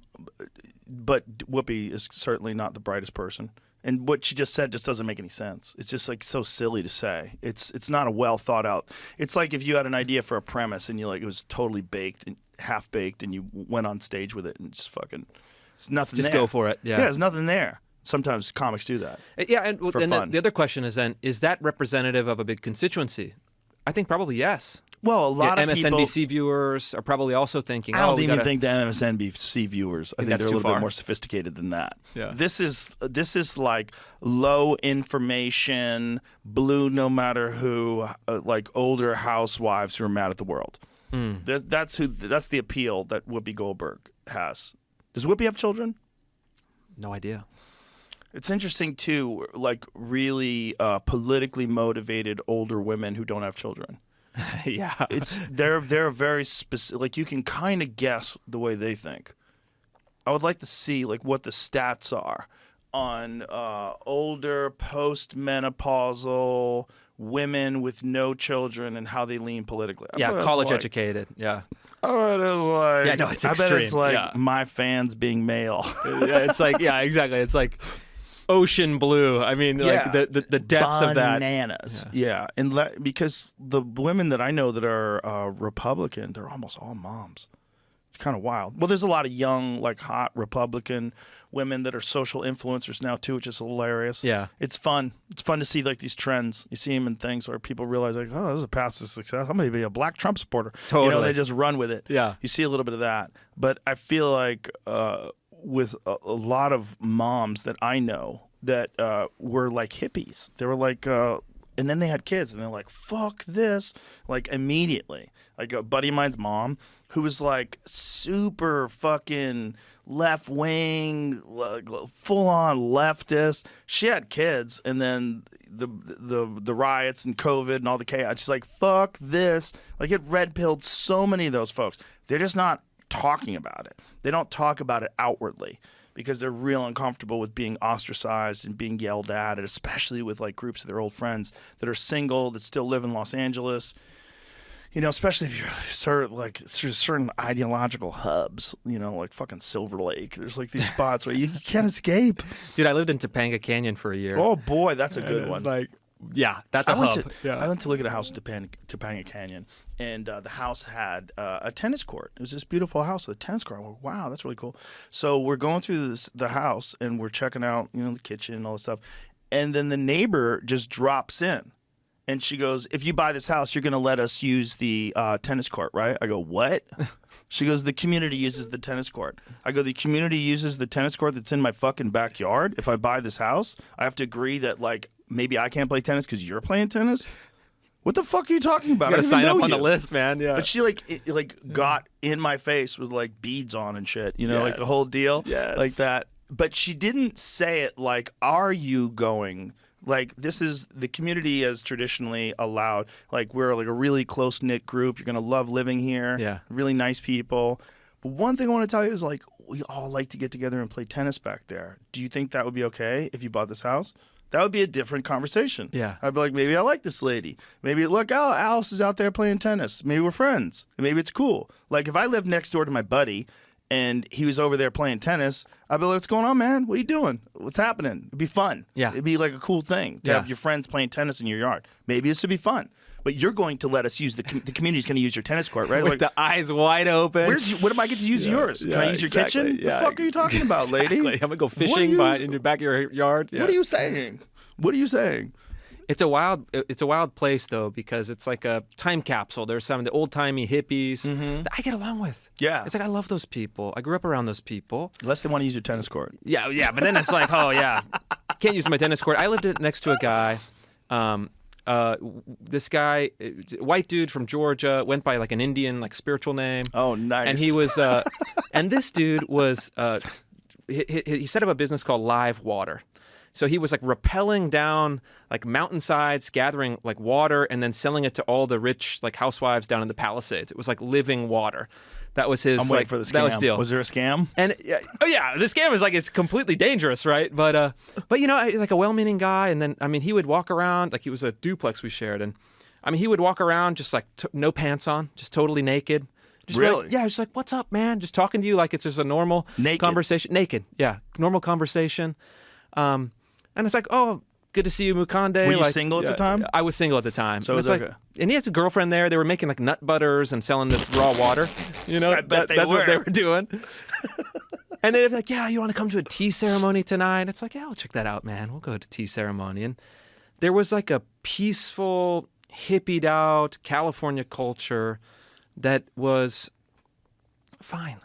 Whoopi is certainly not the brightest person. And what she just said just doesn't make any sense. It's just like so silly to say. It's not a well thought out. It's like if you had an idea for a premise and it was totally baked and half baked, and you went on stage with it and just fucking, it's nothing. Just there. go for it. Yeah, there's nothing there. Sometimes comics do that. Yeah, and for then fun. the other question is then, is that representative of a big constituency? I think probably yes. Well, a lot of MSNBC people, viewers are probably also thinking, I don't we even gotta... think the MSNBC viewers. I think that's they're a too little bit far. more sophisticated than that. Yeah. This is like low information, blue no matter who, like older housewives who are mad at the world. That's the appeal that Whoopi Goldberg has. Does Whoopi have children? No idea. It's interesting too, like really politically motivated older women who don't have children. Yeah. They're very specific. Like you can kind of guess the way they think. I would like to see like what the stats are on older postmenopausal women with no children and how they lean politically. Yeah, college educated. Yeah. Oh, it is like. Yeah, no, it's I bet it's extreme. like Yeah. my fans being male. Yeah, it's like, yeah, exactly. It's like ocean blue. I mean, like the depths of that. Bananas. Yeah. And because the women that I know that are Republican, they're almost all moms. It's kind of wild. Well, there's a lot of young, like hot Republican women that are social influencers now too, which is hilarious. Yeah. It's fun. It's fun to see like these trends. You see them in things where people realize like, oh, this is a path to success. I'm going to be a black Trump supporter. Totally. They just run with it. Yeah. You see a little bit of that. But I feel like with a lot of moms that I know that were like hippies. They were like, and then they had kids, and they're like, fuck this, like immediately. Like a buddy of mine's mom, who was like super fucking left wing, like, full on leftist. She had kids, and then the riots and COVID and all the chaos. She's like, fuck this. Like it red pilled so many of those folks. They're just not talking about it. They don't talk about it outwardly, because they're real uncomfortable with being ostracized and being yelled at, and especially with like groups of their old friends that are single, that still live in Los Angeles. Especially if you're certain ideological hubs, like fucking Silver Lake. There's like these spots where you can't escape. Dude, I lived in Topanga Canyon for a year. Oh boy, that's a good one. Like, yeah, that's a hub. I went to look at a house in Topanga Canyon, and the house had a tennis court. It was this beautiful house with a tennis court. I'm like, wow, that's really cool. So we're going through the house, and we're checking out, the kitchen and all this stuff. And then the neighbor just drops in, and she goes, if you buy this house, you're going to let us use the tennis court, right? I go, what? She goes, the community uses the tennis court. I go, the community uses the tennis court that's in my fucking backyard? If I buy this house, I have to agree that, like, maybe I can't play tennis because you're playing tennis? What the fuck are you talking about? You gotta I don't even sign up know on you. the list, man. Yeah. But she got in my face with like beads on and shit, like the whole deal, like that. But she didn't say it like, are you going? Like, this is the community has traditionally allowed, like, we're like a really close knit group. You're gonna love living here. Yeah. Really nice people. But one thing I want to tell you is, like, we all like to get together and play tennis back there. Do you think that would be okay if you bought this house? That would be a different conversation. Yeah. I'd be like, maybe I like this lady. Maybe, look, Alice is out there playing tennis. Maybe we're friends. Maybe it's cool. Like, if I lived next door to my buddy and he was over there playing tennis, I'd be like, what's going on, man? What are you doing? What's happening? It'd be fun. Yeah. It'd be like a cool thing to have your friends playing tennis in your yard. Maybe this would be fun. But you're going to let us use the community's going to use your tennis court, right? With Like, the eyes wide open. what am I get to use yours? Can I use your kitchen? Yeah, the fuck are you talking about, lady? I'm gonna go fishing in your back of your yard. Yeah. What are you saying? What are you saying? It's a wild place though, because it's like a time capsule. There's some of the old timey hippies that I get along with. Yeah. It's like I love those people. I grew up around those people. Unless they want to use your tennis court. Yeah, but then it's like, oh yeah, can't use my tennis court. I lived next to a guy. This guy, white dude from Georgia, went by like an Indian, like spiritual name. Oh, nice. And he was, and this dude was, he set up a business called Live Water. So he was like rappelling down like mountainsides, gathering like water, and then selling it to all the rich like housewives down in the Palisades. It was like living water. That was his. I'm waiting for the scam. That was the deal. Was there a scam? And the scam is like it's completely dangerous, right? But he's like a well-meaning guy, and then he would walk around like he was a duplex we shared, and he would walk around just like no pants on, just totally naked. Just really? Like, just like, what's up, man? Just talking to you like it's just a normal naked conversation. Naked, yeah, normal conversation. And it's like, oh, good to see you, Mukande. Were you like, single at the time? I was single at the time. So and it's like, okay. and he has a girlfriend there. They were making like nut butters and selling this raw water. You know, I bet they that's were. what they were doing. And they'd be like, yeah, you want to come to a tea ceremony tonight? It's like, yeah, I'll check that out, man. We'll go to tea ceremony. And there was like a peaceful, hippied out California culture that was fine.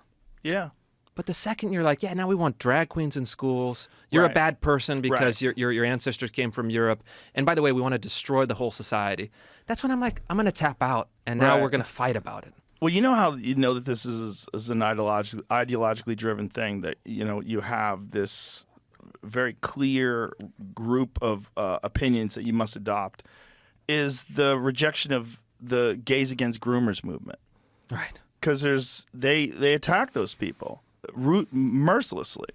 Yeah. But the second you're like, yeah, now we want drag queens in schools. You're a Right. bad person because Right. your ancestors came from Europe. And by the way, we want to destroy the whole society. That's when I'm like, I'm going to tap out. And now Right. we're going to fight about it. Well, you know how you know that this is an ideologically driven thing, that you have this very clear group of opinions that you must adopt, is the rejection of the gays against groomers movement. Right. Because they attack those people mercilessly.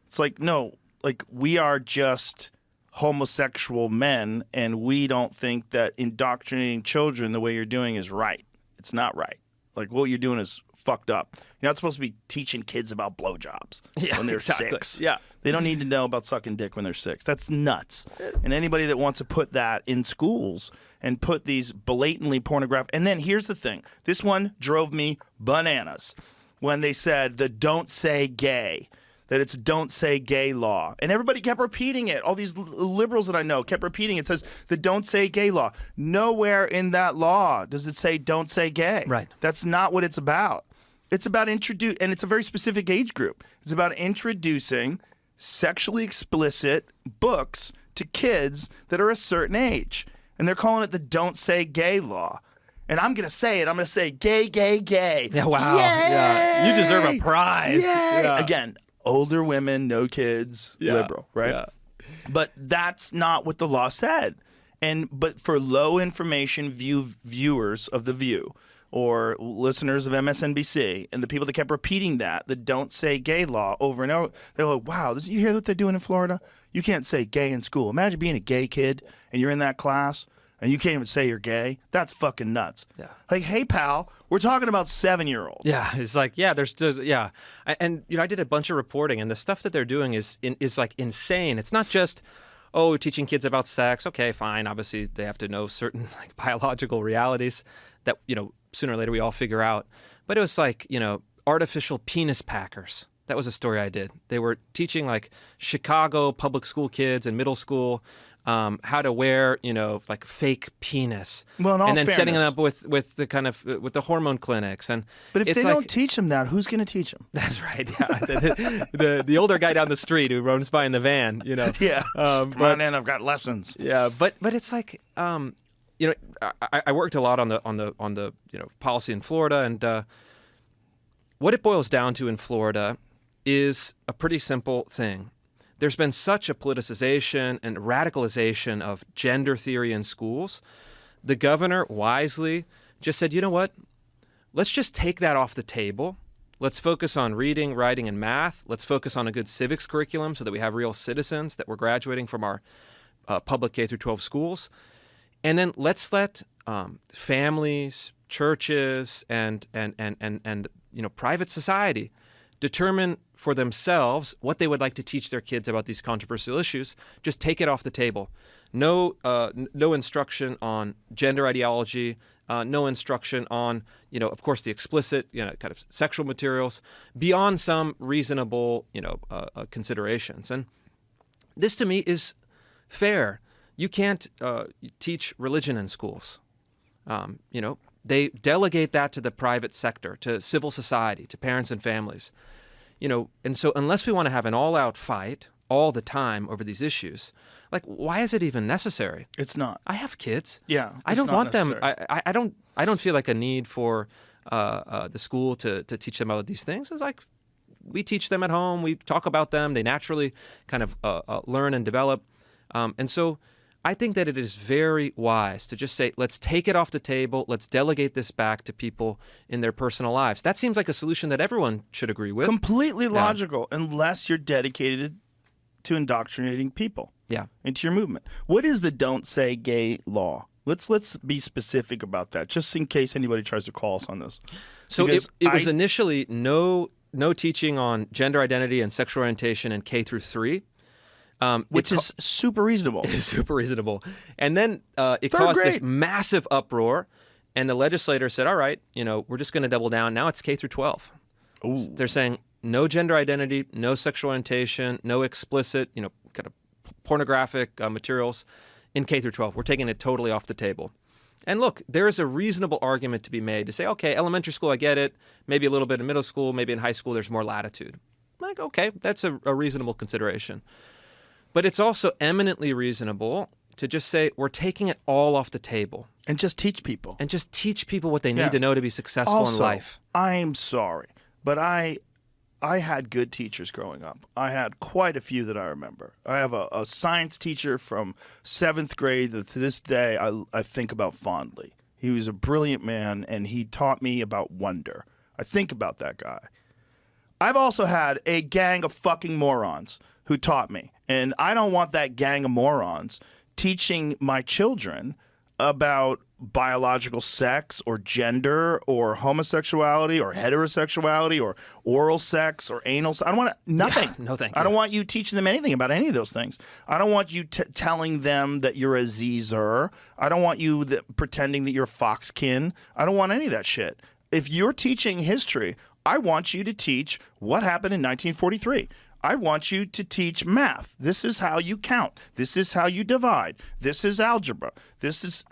It's like, no, like, we are just homosexual men, and we don't think that indoctrinating children the way you're doing is right. It's not right. Like, what you're doing is fucked up. You're not supposed to be teaching kids about blowjobs when they're exactly. 6. Yeah. They don't need to know about sucking dick when they're 6. That's nuts. And anybody that wants to put that in schools and put these blatantly pornographic... And then here's the thing. This one drove me bananas when they said the don't say gay, that it's don't say gay law. And everybody kept repeating it. All these liberals that I know kept repeating it. It says the don't say gay law. Nowhere in that law does it say don't say gay. Right. That's not what it's about. It's about and it's a very specific age group. It's about introducing sexually explicit books to kids that are a certain age. And they're calling it the don't say gay law. And I'm going to say it. I'm going to say gay, gay, gay. Yeah, wow. Yay! Yeah. You deserve a prize. Yay! Yeah. Again, older women, no kids, Yeah. liberal, right? Yeah. But that's not what the law said. But for low information viewers of The View or listeners of MSNBC and the people that kept repeating that, the don't say gay law over and over, they're like, wow, you hear what they're doing in Florida? You can't say gay in school. Imagine being a gay kid and you're in that class and you can't even say you're gay. That's fucking nuts. Yeah. Like, hey, pal, we're talking about 7-year-olds. Yeah, it's like, yeah, yeah. And, I did a bunch of reporting, and the stuff that they're doing is like insane. It's not just, oh, teaching kids about sex. Okay, fine. Obviously, they have to know certain like biological realities that, sooner or later we all figure out. But it was like, artificial penis packers. That was a story I did. They were teaching like Chicago public school kids in middle school how to wear, like fake penis. Well, in all and then setting them fairness- up with the kind of with the hormone clinics. And But if it's they like, don't teach them that, who's going to teach them? that's right. Yeah, the older guy down the street who runs by in the van. Yeah. Come on in, I've got lessons. Yeah, but it's like I worked a lot on the policy in Florida, and what it boils down to in Florida is a pretty simple thing. There's been such a politicization and radicalization of gender theory in schools. The governor wisely just said, you know what? Let's just take that off the table. Let's focus on reading, writing, and math. Let's focus on a good civics curriculum so that we have real citizens that we're graduating from our public K through 12 schools. And then let's let families, churches, and private society determine for themselves what they would like to teach their kids about these controversial issues. Just take it off the table. No instruction on gender ideology. No instruction on, of course, the explicit, kind of sexual materials beyond some reasonable, considerations. And this to me is fair. You can't teach religion in schools. They delegate that to the private sector, to civil society, to parents and families. And so unless we want to have an all-out fight all the time over these issues, like, why is it even necessary? It's not. I have kids. Yeah, I it's don't not want them. necessary. I don't feel like a need for the school to teach them about these things. It's like we teach them at home. We talk about them. They naturally kind of learn and develop. And so I think that it is very wise to just say, let's take it off the table. Let's delegate this back to people in their personal lives. That seems like a solution that everyone should agree with. Completely logical, unless you're dedicated to indoctrinating people Yeah. into your movement. What is the don't say gay law? Let's be specific about that, just in case anybody tries to call us on this. So Because it was initially no teaching on gender identity and sexual orientation in K through 3. Which is super reasonable. It's super reasonable. And then it Third caused this grade. massive uproar, and the legislator said, all right, we're just going to double down. Now it's K through 12. Ooh. They're saying no gender identity, no sexual orientation, no explicit, kind of pornographic materials in K through 12. We're taking it totally off the table. And look, there is a reasonable argument to be made to say, okay, elementary school, I get it. Maybe a little bit in middle school, maybe in high school, there's more latitude. Like, okay, that's a reasonable consideration. But it's also eminently reasonable to just say, we're taking it all off the table. And just teach people. And just teach people what they need Yeah. to know to be successful Also, in life. I'm sorry, but I had good teachers growing up. I had quite a few that I remember. I have a science teacher from 7th grade that to this day I think about fondly. He was a brilliant man, and he taught me about wonder. I think about that guy. I've also had a gang of fucking morons who taught me, and I don't want that gang of morons teaching my children about biological sex or gender or homosexuality or heterosexuality or oral sex or anal sex. I don't want nothing. No, thank I don't you. want you teaching them anything about any of those things. I don't want you telling them that you're a Zer. I don't want you pretending that you're Foxkin. I don't want any of that shit. If you're teaching history, I want you to teach what happened in 1943. I want you to teach math. This is how you count. This is how you divide. This is algebra. This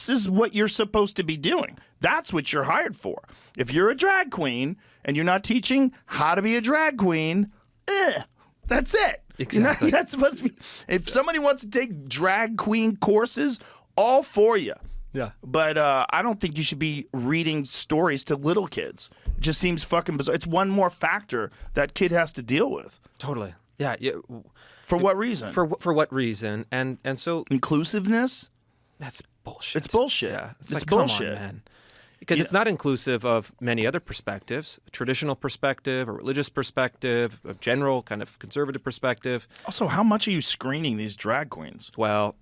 is what you're supposed to be doing. That's what you're hired for. If you're a drag queen and you're not teaching how to be a drag queen, that's it. Exactly. You're not supposed to be. If somebody wants to take drag queen courses, all for you. Yeah. But I don't think you should be reading stories to little kids. It just seems fucking bizarre. It's one more factor that kid has to deal with. Totally. Yeah. For what reason? For what reason? And so Inclusiveness? that's bullshit. It's bullshit. Yeah. It's like, bullshit. Come on, man. Because it's not inclusive of many other perspectives, a traditional perspective, a religious perspective, a general kind of conservative perspective. Also, how much are you screening these drag queens? Well,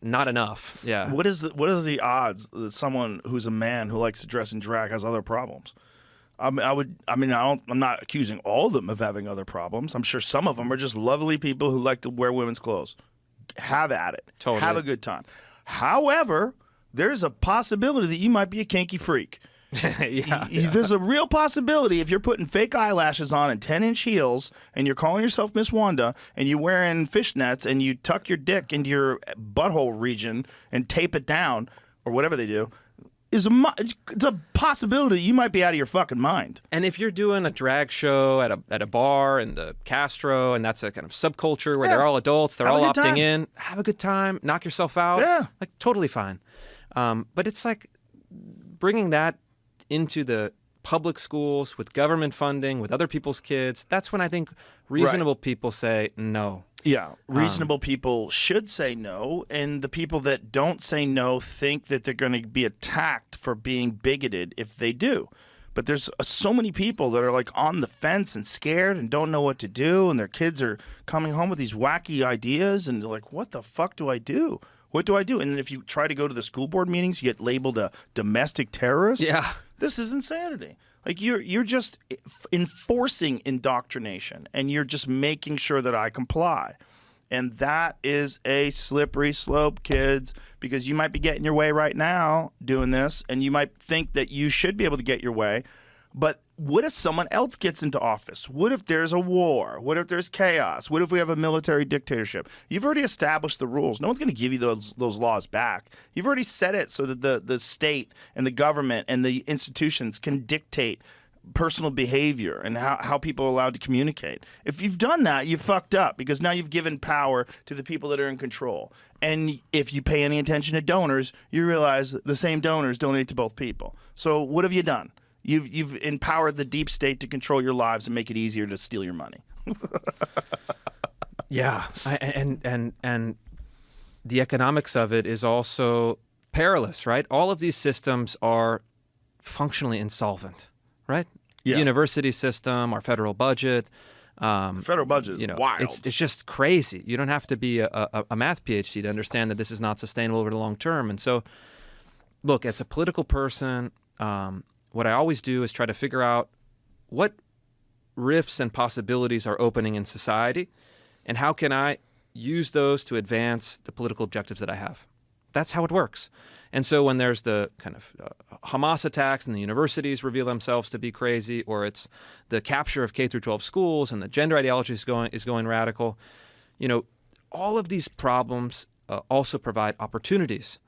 not enough. Yeah. What is the odds that someone who's a man who likes to dress in drag has other problems? I'm not accusing all of them of having other problems. I'm sure some of them are just lovely people who like to wear women's clothes. Have at it. Totally. Have a good time. However, there's a possibility that you might be a kinky freak. There's a real possibility if you're putting fake eyelashes on and 10-inch heels and you're calling yourself Miss Wanda and you're wearing fishnets and you tuck your dick into your butthole region and tape it down or whatever they do, it's a possibility you might be out of your fucking mind. And if you're doing a drag show at a bar in the Castro, and that's a kind of subculture where they're all adults, they're Have a all good opting time. in, have a good time, knock yourself out. Yeah. Like, totally fine. But it's like bringing that into the public schools with government funding, with other people's kids. That's when I think reasonable people say no. Yeah, reasonable people should say no, and the people that don't say no think that they're going to be attacked for being bigoted if they do. But there's so many people that are like on the fence and scared and don't know what to do, and their kids are coming home with these wacky ideas, and they're like, what the fuck do I do? What do I do? And then if you try to go to the school board meetings, you get labeled a domestic terrorist. Yeah. This is insanity. Like you're just enforcing indoctrination, and you're just making sure that I comply. And that is a slippery slope, kids, because you might be getting your way right now doing this, and you might think that you should be able to get your way. But what if someone else gets into office? What if there's a war? What if there's chaos? What if we have a military dictatorship? You've already established the rules. No one's going to give you those laws back. You've already set it so that the state and the government and the institutions can dictate personal behavior and how people are allowed to communicate. If you've done that, you've fucked up, because now you've given power to the people that are in control. And if you pay any attention to donors, you realize the same donors donate to both people. So what have you done? You've empowered the deep state to control your lives and make it easier to steal your money. Yeah, and the economics of it is also perilous, right? All of these systems are functionally insolvent, right? Yeah. University system, our federal budget. Federal budget is wild. It's just crazy. You don't have to be a math PhD to understand that this is not sustainable over the long term. And so, look, as a political person, what I always do is try to figure out what rifts and possibilities are opening in society, and how can I use those to advance the political objectives that I have. That's how it works. And so when there's the kind of Hamas attacks and the universities reveal themselves to be crazy, or it's the capture of K through 12 schools and the gender ideology is going radical, all of these problems also provide opportunities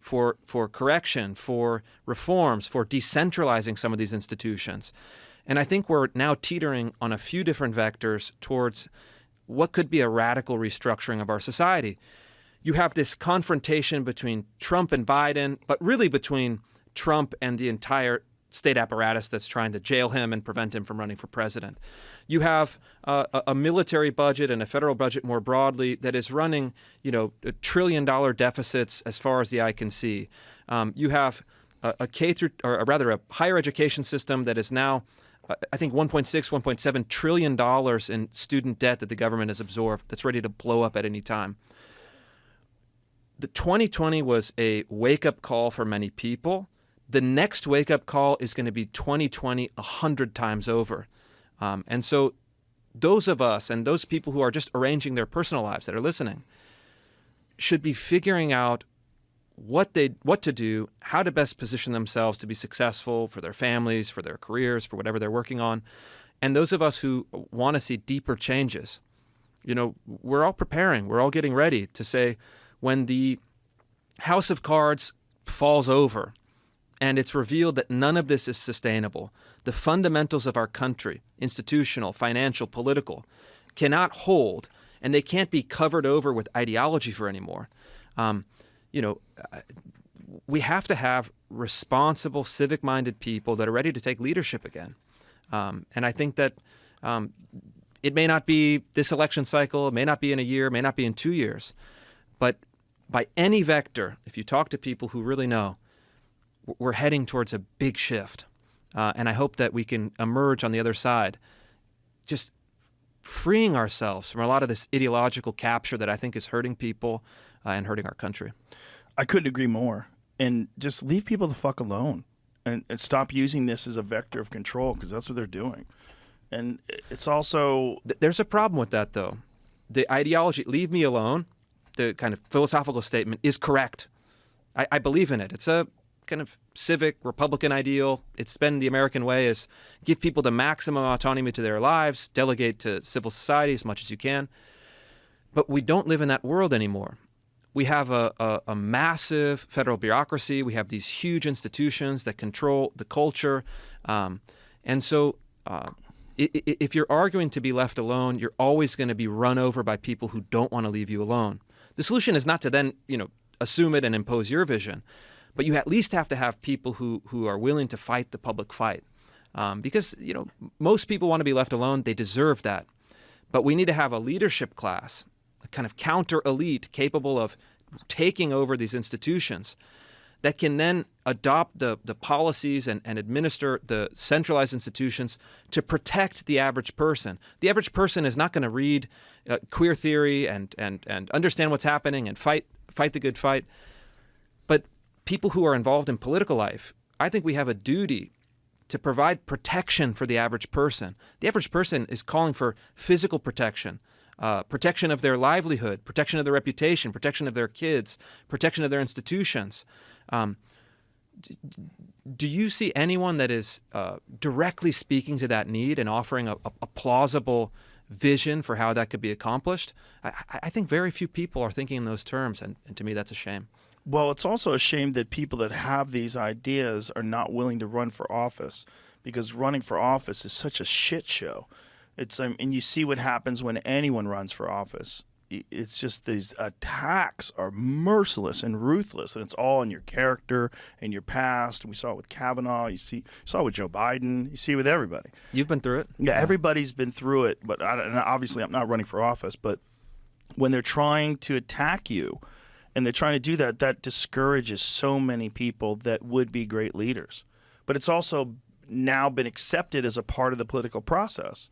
for correction, for reforms, for decentralizing some of these institutions. And I think we're now teetering on a few different vectors towards what could be a radical restructuring of our society. You have this confrontation between Trump and Biden, but really between Trump and the entire state apparatus that's trying to jail him and prevent him from running for president. You have a military budget and a federal budget more broadly that is running, $1 trillion deficits as far as the eye can see. You have a higher education system that is now, I think, $1.7 trillion in student debt that the government has absorbed that's ready to blow up at any time. The 2020 was a wake-up call for many people. The next wake-up call is going to be 2020 100 times over. And so those of us and those people who are just arranging their personal lives that are listening should be figuring out what to do, how to best position themselves to be successful for their families, for their careers, for whatever they're working on. And those of us who want to see deeper changes, we're all preparing. We're all getting ready to say, when the house of cards falls over and it's revealed that none of this is sustainable, the fundamentals of our country, institutional, financial, political, cannot hold, and they can't be covered over with ideology for anymore. We have to have responsible, civic-minded people that are ready to take leadership again. And I think that it may not be this election cycle, it may not be in a year, it may not be in 2 years, but by any vector, if you talk to people who really know, we're heading towards a big shift. And I hope that we can emerge on the other side, just freeing ourselves from a lot of this ideological capture that I think is hurting people and hurting our country. I couldn't agree more. And just leave people the fuck alone and stop using this as a vector of control, because that's what they're doing. And it's also... There's a problem with that, though. The ideology, leave me alone, the kind of philosophical statement, is correct. I believe in it. It's a kind of civic Republican ideal. It's been the American way, is give people the maximum autonomy to their lives, delegate to civil society as much as you can. But we don't live in that world anymore. We have a massive federal bureaucracy. We have these huge institutions that control the culture. And so if you're arguing to be left alone, you're always going to be run over by people who don't want to leave you alone. The solution is not to then, assume it and impose your vision, but you at least have to have people who are willing to fight the public fight. Because, most people want to be left alone. They deserve that. But we need to have a leadership class, a kind of counter elite capable of taking over these institutions that can then adopt the policies and administer the centralized institutions to protect the average person. The average person is not going to read queer theory and understand what's happening and fight the good fight. But people who are involved in political life, I think we have a duty to provide protection for the average person. The average person is calling for physical protection, protection of their livelihood, protection of their reputation, protection of their kids, protection of their institutions. Do you see anyone that is directly speaking to that need and offering a plausible vision for how that could be accomplished? I think very few people are thinking in those terms, and to me that's a shame. Well, it's also a shame that people that have these ideas are not willing to run for office, because running for office is such a shit show. And you see what happens when anyone runs for office. It's just these attacks are merciless and ruthless, and it's all in your character and your past. We saw it with Kavanaugh. You saw it with Joe Biden. You see it with everybody. You've been through it? Yeah, everybody's been through it. But and obviously, I'm not running for office. But when they're trying to attack you, and they're trying to do that, that discourages so many people that would be great leaders. But it's also now been accepted as a part of the political process.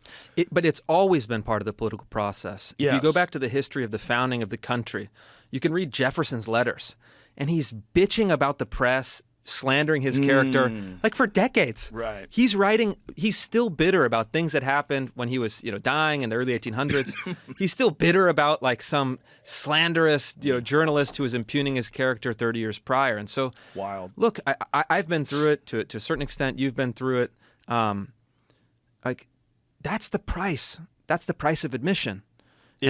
But it's always been part of the political process. Yes. If you go back to the history of the founding of the country, you can read Jefferson's letters, and he's bitching about the press slandering his character like for decades. Right. He's still bitter about things that happened when he was, dying in the early 1800s. He's still bitter about like some slanderous, journalist who was impugning his character 30 years prior. And so, Wild. look, I've been through it to a certain extent. You've been through it. Like, that's the price. That's the price of admission.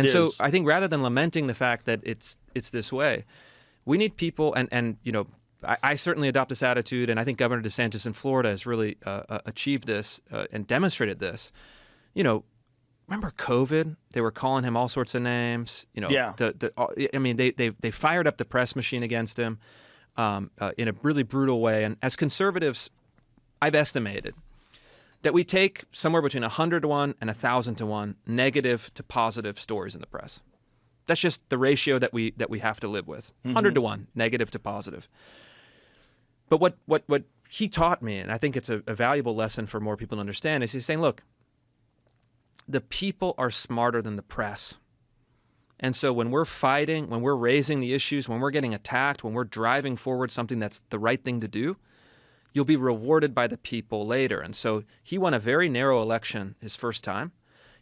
So I think rather than lamenting the fact that it's this way, we need people, and I certainly adopt this attitude, and I think Governor DeSantis in Florida has really achieved this and demonstrated this. Remember COVID? They were calling him all sorts of names. Yeah. They fired up the press machine against him in a really brutal way. And as conservatives, I've estimated that we take somewhere between 100 to 1 and 1,000 to 1 negative to positive stories in the press. That's just the ratio that we have to live with. 100 to 1, negative to positive. But what he taught me, and I think it's a valuable lesson for more people to understand, is he's saying, look, the people are smarter than the press. And so when we're fighting, when we're raising the issues, when we're getting attacked, when we're driving forward something that's the right thing to do, you'll be rewarded by the people later. And so he won a very narrow election his first time.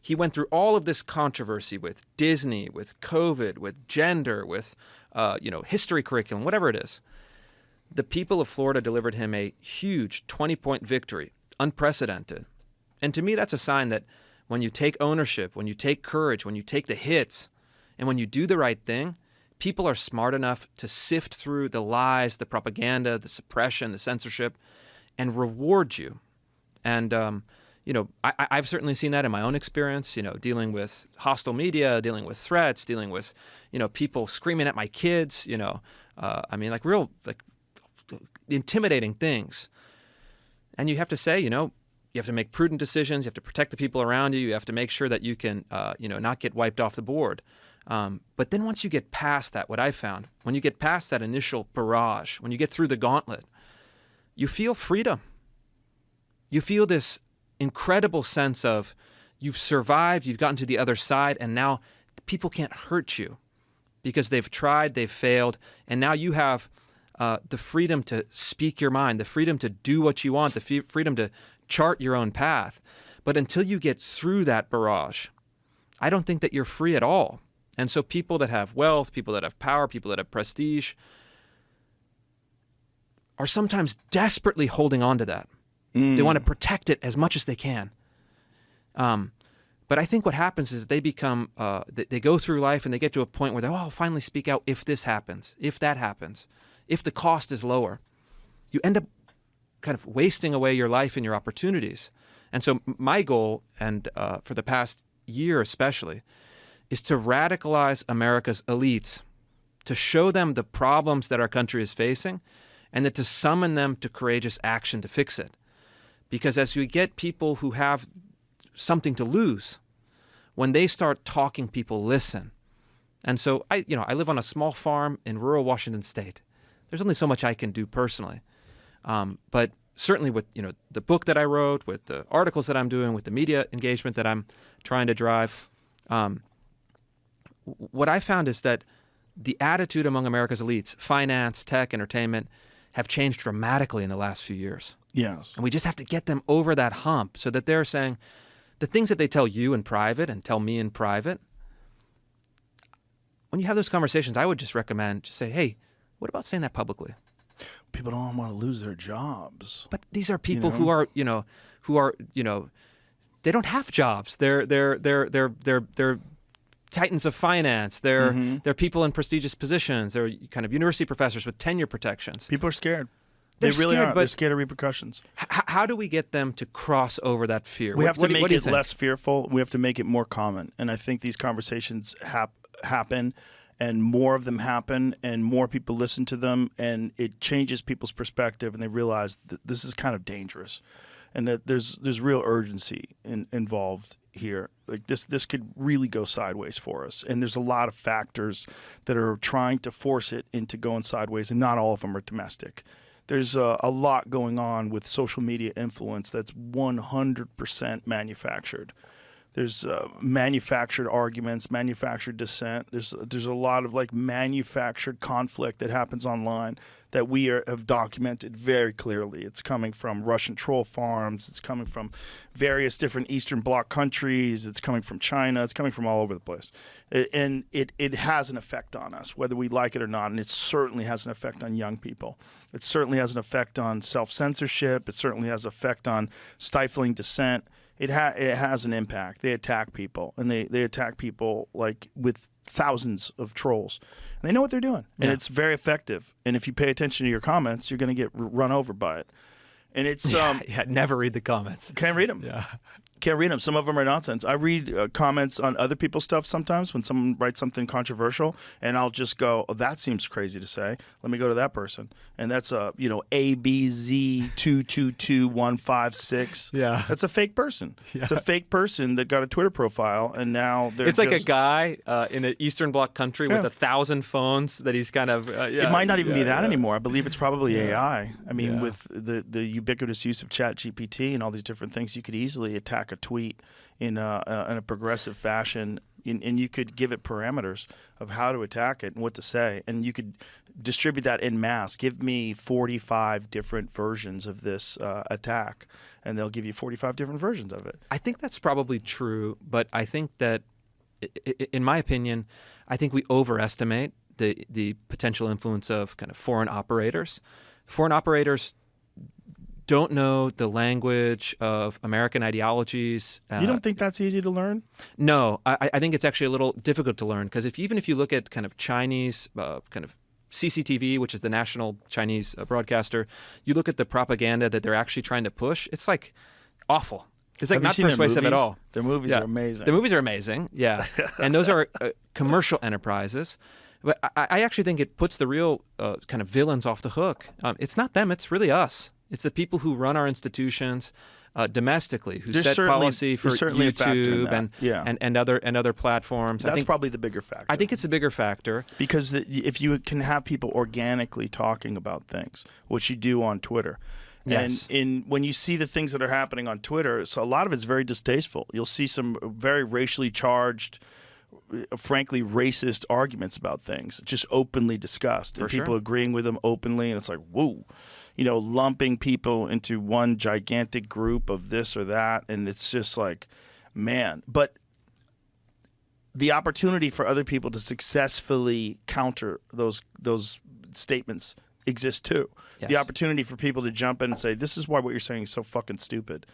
He went through all of this controversy with Disney, with COVID, with gender, with history curriculum, whatever it is. The people of Florida delivered him a huge 20-point victory, unprecedented. And to me, that's a sign that when you take ownership, when you take courage, when you take the hits, and when you do the right thing, people are smart enough to sift through the lies, the propaganda, the suppression, the censorship, and reward you. And I've certainly seen that in my own experience, dealing with hostile media, dealing with threats, dealing with, people screaming at my kids, real intimidating things. And you have to say, you have to make prudent decisions. You have to protect the people around you. You have to make sure that you can, not get wiped off the board. But then once you get past that, what I found, when you get past that initial barrage, when you get through the gauntlet, you feel freedom. You feel this incredible sense of you've survived, you've gotten to the other side, and now people can't hurt you because they've tried, they've failed, and now you have the freedom to speak your mind, the freedom to do what you want, the freedom to chart your own path. But until you get through that barrage, I don't think that you're free at all. And so people that have wealth, people that have power, people that have prestige are sometimes desperately holding on to that. They want to protect it as much as they can. But I think what happens is that they become, they go through life and they get to a point where I'll finally speak out if this happens, if that happens, if the cost is lower. You end up kind of wasting away your life and your opportunities. And so my goal, and for the past year especially, is to radicalize America's elites, to show them the problems that our country is facing, and then to summon them to courageous action to fix it. Because as we get people who have something to lose, when they start talking, people listen. And so I live on a small farm in rural Washington State. There's only so much I can do personally. But certainly with the book that I wrote, with the articles that I'm doing, with the media engagement that I'm trying to drive, what I found is that the attitude among America's elites, finance, tech, entertainment, have changed dramatically in the last few years. Yes. And we just have to get them over that hump so that they're saying the things that they tell you in private and tell me in private. When you have those conversations, I would just recommend just say, hey, what about saying that publicly? People don't want to lose their jobs. But these are people who are they don't have jobs. They're titans of finance. They're people in prestigious positions. They're kind of university professors with tenure protections. People are scared. They're They really scared, are. but They're scared of repercussions. How do we get them to cross over that fear? We have to make what do you it think? less fearful. We have to make it more common. And I think these conversations happen, and more of them happen, and more people listen to them, and it changes people's perspective, and they realize that this is kind of dangerous, and that there's real urgency involved here. Like this could really go sideways for us, and there's a lot of factors that are trying to force it into going sideways, and not all of them are domestic. There's a lot going on with social media influence that's 100% manufactured. There's manufactured arguments, manufactured dissent. There's a lot of like manufactured conflict that happens online that we have documented very clearly. It's coming from Russian troll farms. It's coming from various different Eastern Bloc countries. It's coming from China. It's coming from all over the place. And it has an effect on us, whether we like it or not. And it certainly has an effect on young people. It certainly has an effect on self-censorship. It certainly has an effect on stifling dissent. It has an impact. They attack people, and they attack people like with thousands of trolls. And they know what they're doing, and it's very effective. And if you pay attention to your comments, you're going to get run over by it. And it's never read the comments. Can't read them. Yeah. Can't read them. Some of them are nonsense. I read comments on other people's stuff sometimes when someone writes something controversial, and I'll just go, "Oh, that seems crazy to say. Let me go to that person." And that's ABZ222156. Yeah. That's a fake person. Yeah. It's a fake person that got a Twitter profile, and now they're It's like just, a guy in an Eastern Bloc country with 1,000 phones that he's kind of. It might not even be that anymore. I believe it's probably AI. I mean, with the ubiquitous use of ChatGPT and all these different things, you could easily attack a tweet in a progressive fashion, and you could give it parameters of how to attack it and what to say, and you could distribute that en masse. Give me 45 different versions of this attack, and they'll give you 45 different versions of it. I think that's probably true, but I think that, in my opinion, I think we overestimate the potential influence of kind of foreign operators. Foreign operators don't know the language of American ideologies. You don't think that's easy to learn? No, I think it's actually a little difficult to learn, because even if you look at kind of Chinese, kind of CCTV, which is the national Chinese broadcaster, you look at the propaganda that they're actually trying to push, it's like awful. It's like not persuasive at all. Their movies are amazing. The movies are amazing, yeah. And those are commercial enterprises. But I actually think it puts the real kind of villains off the hook. It's not them, it's really us. It's the people who run our institutions domestically, who set policy for YouTube and other platforms. That's probably the bigger factor. I think it's a bigger factor. Because if you can have people organically talking about things, which you do on Twitter, yes. And when you see the things that are happening on Twitter, so a lot of it's very distasteful. You'll see some very racially charged, frankly racist arguments about things, just openly discussed, and people agreeing with them openly, and it's like, whoa. Lumping people into one gigantic group of this or that, and it's just like, man. But the opportunity for other people to successfully counter those statements exists too. Yes. The opportunity for people to jump in and say, this is why what you're saying is so fucking stupid.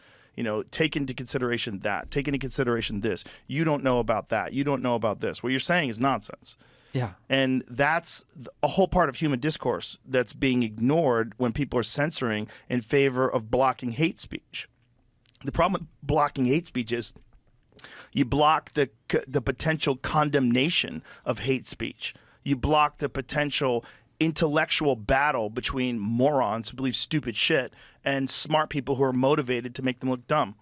Take into consideration that. Take into consideration this. You don't know about that. You don't know about this. What you're saying is nonsense. Yeah. And that's a whole part of human discourse that's being ignored when people are censoring in favor of blocking hate speech. The problem with blocking hate speech is you block the potential condemnation of hate speech. You block the potential intellectual battle between morons who believe stupid shit and smart people who are motivated to make them look dumb.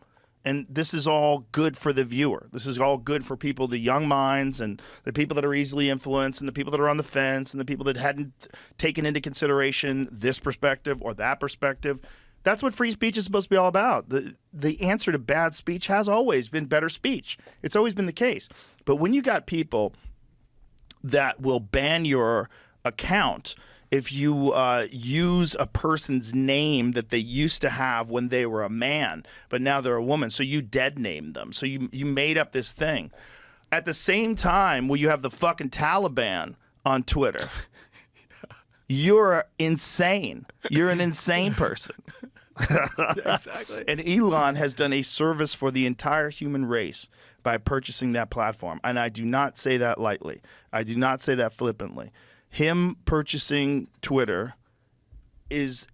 And this is all good for the viewer. This is all good for people, the young minds, and the people that are easily influenced, and the people that are on the fence, and the people that hadn't taken into consideration this perspective or that perspective. That's what free speech is supposed to be all about. The answer to bad speech has always been better speech. It's always been the case. But when you got people that will ban your account if you use a person's name that they used to have when they were a man, but now they're a woman, so you dead named them. So you made up this thing. At the same time, when you have the fucking Taliban on Twitter, you're insane. You're an insane person. Exactly. And Elon has done a service for the entire human race by purchasing that platform. And I do not say that lightly. I do not say that flippantly. Him purchasing Twitter is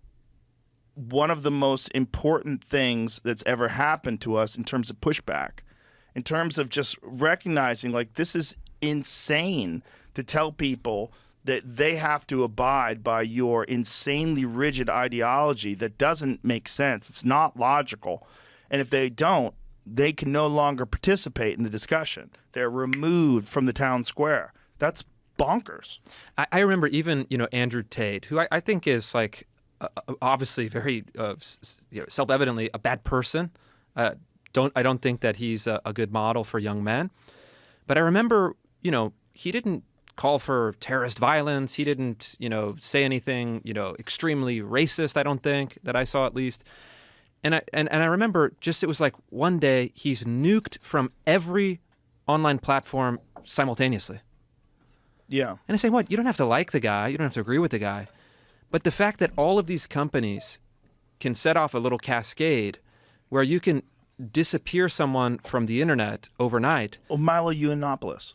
one of the most important things that's ever happened to us in terms of pushback, in terms of just recognizing, like, this is insane to tell people that they have to abide by your insanely rigid ideology that doesn't make sense. It's not logical. And if they don't, they can no longer participate in the discussion. They're removed from the town square. That's bonkers. I remember even, Andrew Tate, who I think is like obviously very self-evidently a bad person, I don't think that he's a good model for young men. But I remember, he didn't call for terrorist violence. He didn't, say anything, extremely racist, I don't think, that I saw at least. And I remember it was like one day he's nuked from every online platform simultaneously. Yeah. And I say, what? You don't have to like the guy. You don't have to agree with the guy. But the fact that all of these companies can set off a little cascade where you can disappear someone from the internet overnight. Oh, Milo Yiannopoulos.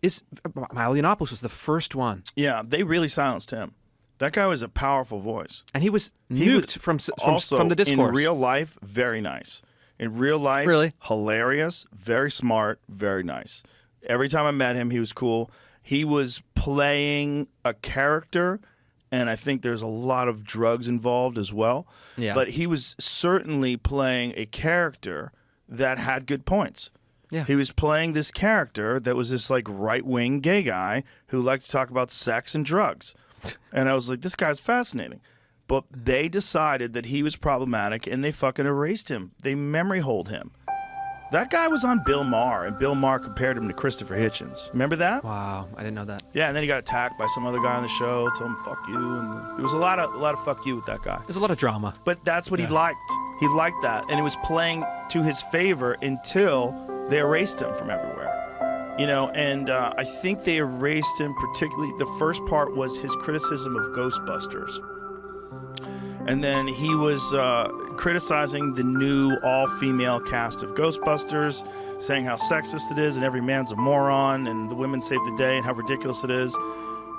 Milo Yiannopoulos was the first one. Yeah, they really silenced him. That guy was a powerful voice. And he was nuked from the discourse. In real life, very nice. In real life, really hilarious, very smart, very nice. Every time I met him, he was cool. He was playing a character, and I think there's a lot of drugs involved as well. Yeah. But he was certainly playing a character that had good points. Yeah. He was playing this character that was this like right-wing gay guy who liked to talk about sex and drugs. And I was like, this guy's fascinating. But they decided that he was problematic and they fucking erased him. They memory hold him. That guy was on Bill Maher, and Bill Maher compared him to Christopher Hitchens. Remember that? Wow, I didn't know that. Yeah, and then he got attacked by some other guy on the show, told him fuck you, and there was a lot of fuck you with that guy. There's a lot of drama. But that's what he liked. He liked that, and it was playing to his favor until they erased him from everywhere. And I think they erased him particularly. The first part was his criticism of Ghostbusters. And then he was criticizing the new all-female cast of Ghostbusters, saying how sexist it is and every man's a moron and the women save the day and how ridiculous it is.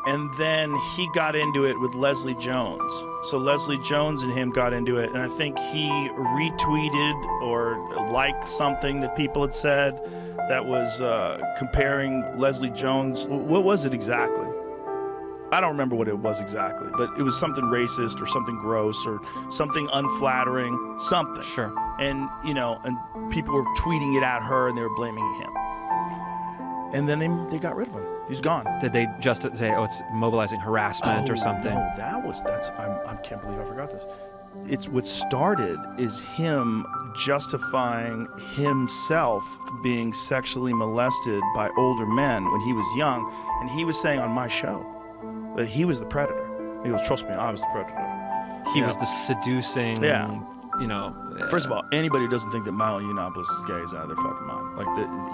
And then he got into it with Leslie Jones. So Leslie Jones and him got into it, and I think he retweeted or liked something that people had said that was comparing Leslie Jones. What was it exactly? I don't remember what it was exactly, but it was something racist or something gross or something unflattering, something. Sure. And, and people were tweeting it at her and they were blaming him. And then they got rid of him. He's gone. Did they just say, it's mobilizing harassment or something? No, I can't believe I forgot this. It's what started is him justifying himself being sexually molested by older men when he was young. And he was saying on my show that he was the predator. He goes, trust me, I was the predator. He was the seducing, First of all, anybody who doesn't think that Milo Yiannopoulos is gay is out of their fucking mind. Like,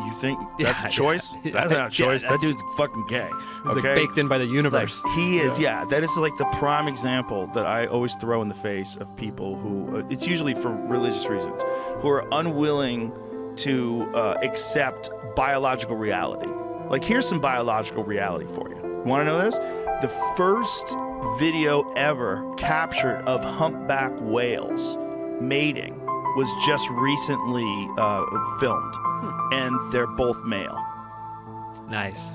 you think that's a choice? That's not a choice. That dude's fucking gay. He's like baked in by the universe. Like, he is, that is like the prime example that I always throw in the face of people who, it's usually for religious reasons, who are unwilling to accept biological reality. Like, here's some biological reality for you. You want to know this? The first video ever captured of humpback whales mating was just recently filmed, and they're both male. Nice.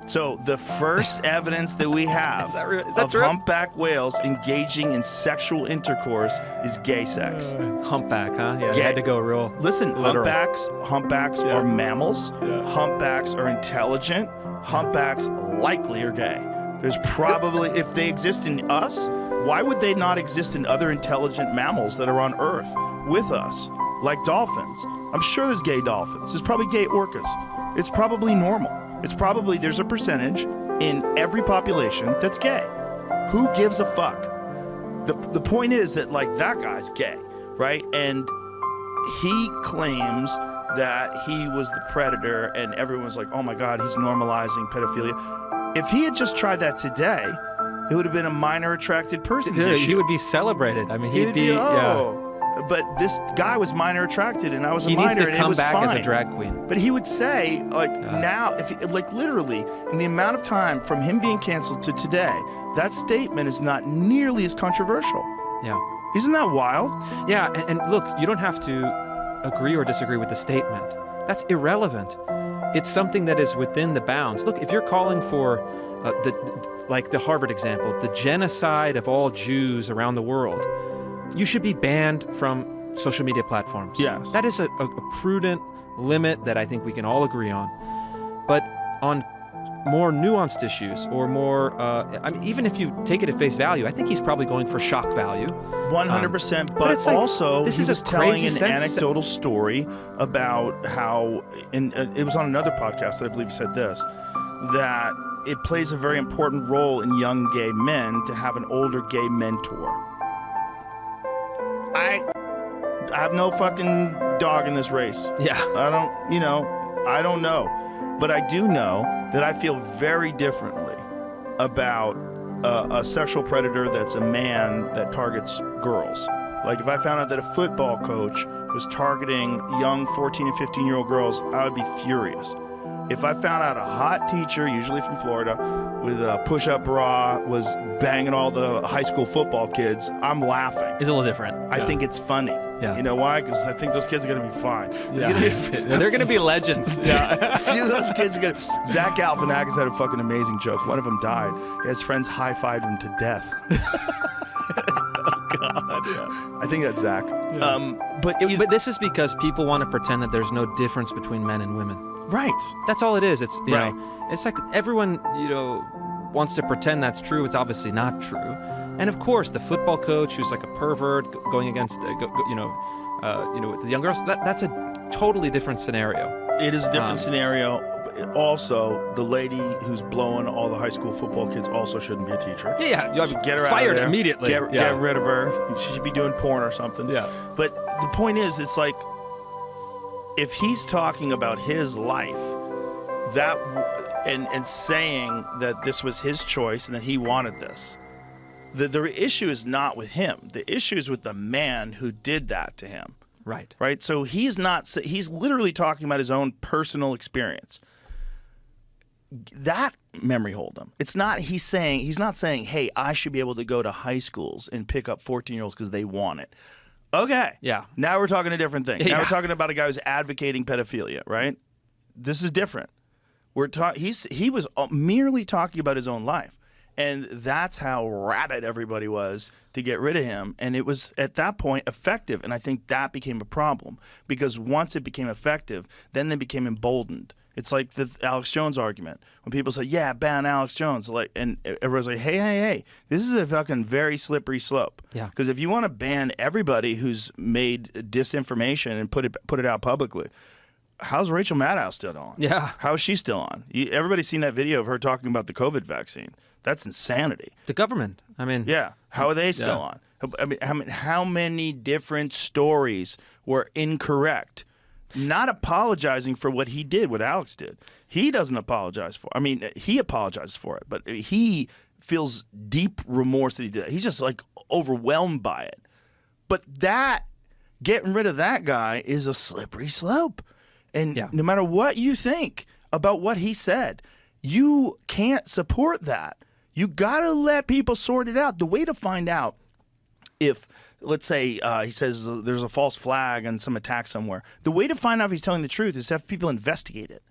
So the first evidence that we have is that of true? Humpback whales engaging in sexual intercourse is gay sex. Humpback, huh? Yeah, Gay. you had to go real. Listen, literal. humpbacks are mammals. Yeah. Humpbacks are intelligent. Humpbacks likely are gay. There's probably, if they exist in us, why would they not exist in other intelligent mammals that are on Earth with us, like dolphins? I'm sure there's gay dolphins. There's probably gay orcas. It's probably normal. It's probably, there's a percentage in every population that's gay. Who gives a fuck? The point is that, like, that guy's gay, right? And he claims that he was the predator, and everyone's like, oh my God, he's normalizing pedophilia. If he had just tried that today, it would have been a minor attracted persons issue. He would be celebrated. I mean, he'd be But this guy was minor attracted, and I was a minor, and it was fine. He needs to come back as a drag queen. But he would say, now, if literally, in the amount of time from him being canceled to today, that statement is not nearly as controversial. Yeah. Isn't that wild? Yeah, and look, you don't have to agree or disagree with the statement. That's irrelevant. It's something that is within the bounds. Look, if you're calling for like the Harvard example, the genocide of all Jews around the world, you should be banned from social media platforms. Yes. That is a prudent limit that I think we can all agree on. But on more nuanced issues or more, I mean, even if you take it at face value, I think he's probably going for shock value. 100%. But it's like, also, this he is was a telling crazy an anecdotal story about how, and it was on another podcast that I believe he said this, that it plays a very important role in young gay men to have an older gay mentor. I have no fucking dog in this race. Yeah. I don't know. But I do know that I feel very differently about a sexual predator that's a man that targets girls. Like if I found out that a football coach was targeting young 14 and 15-year-old girls, I would be furious. If I found out a hot teacher, usually from Florida, with a push-up bra was banging all the high school football kids, I'm laughing. It's a little different. I think it's funny. Yeah. You know why? Because I think those kids are going to be fine. They're going to be legends. Yeah, a few of those kids are going to... Zach Galifianakis had a fucking amazing joke. One of them died. His friends high-fived him to death. God, yeah. I think that's Zach. Yeah. But this is because people want to pretend that there's no difference between men and women. Right. That's all it is. It's you Right. know, it's like everyone wants to pretend that's true. It's obviously not true. And of course, the football coach who's like a pervert going against with the young girls. That's a totally different scenario. It is a different scenario. But also, the lady who's blowing all the high school football kids also shouldn't be a teacher. Yeah, you have to Get her fired out of there. immediately. Get rid of her. She should be doing porn or something. Yeah. But the point is, it's like, if he's talking about his life, that and saying that this was his choice and that he wanted this, the issue is not with him. The issue is with the man who did that to him. Right. Right. So he's literally talking about his own personal experience. That memory hold him. He's not saying, hey, I should be able to go to high schools and pick up 14-year-olds because they want it. Okay. Yeah. Now we're talking a different thing. Yeah. Now we're talking about a guy who's advocating pedophilia, right? This is different. He was merely talking about his own life. And that's how rabid everybody was to get rid of him. And it was, at that point, effective. And I think that became a problem. Because once it became effective, then they became emboldened. It's like the Alex Jones argument. When people say, yeah, ban Alex Jones. And everyone's like, hey, this is a fucking very slippery slope. Yeah. Because if you want to ban everybody who's made disinformation and put it out publicly, how's Rachel Maddow still on? Yeah. How is she still on? Everybody's seen that video of her talking about the COVID vaccine. That's insanity. The government. I mean. Yeah. How are they still on? I mean, how many different stories were incorrect? Not apologizing for what he did, what Alex did. He doesn't apologize for it. I mean, he apologizes for it, but he feels deep remorse that he did it. He's just like overwhelmed by it. But getting rid of that guy is a slippery slope. And no matter what you think about what he said, you can't support that. You got to let people sort it out. The way to find out if, let's say, he says there's a false flag and some attack somewhere, the way to find out if he's telling the truth is to have people investigate it.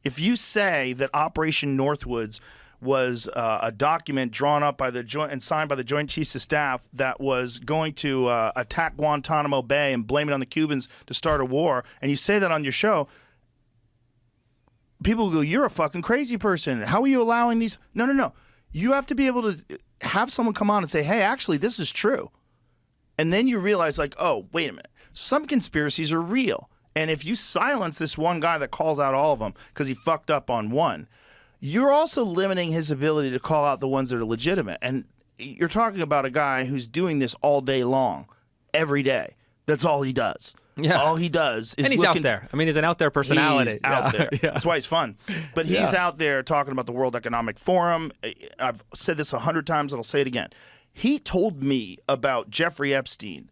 If you say that Operation Northwoods was a document drawn up by the joint and signed by the Joint Chiefs of Staff that was going to attack Guantanamo Bay and blame it on the Cubans to start a war, and you say that on your show, people go, you're a fucking crazy person. How are you allowing these? No. You have to be able to have someone come on and say, hey, actually, this is true. And then you realize, like, oh, wait a minute. Some conspiracies are real. And if you silence this one guy that calls out all of them because he fucked up on one, you're also limiting his ability to call out the ones that are legitimate. And you're talking about a guy who's doing this all day long, every day. That's all he does. Yeah. All he does is And he's out there. I mean, he's an out there personality. He's out there. Yeah. That's why he's fun. But he's out there talking about the World Economic Forum. I've said this 100 times, and I'll say it again. He told me about Jeffrey Epstein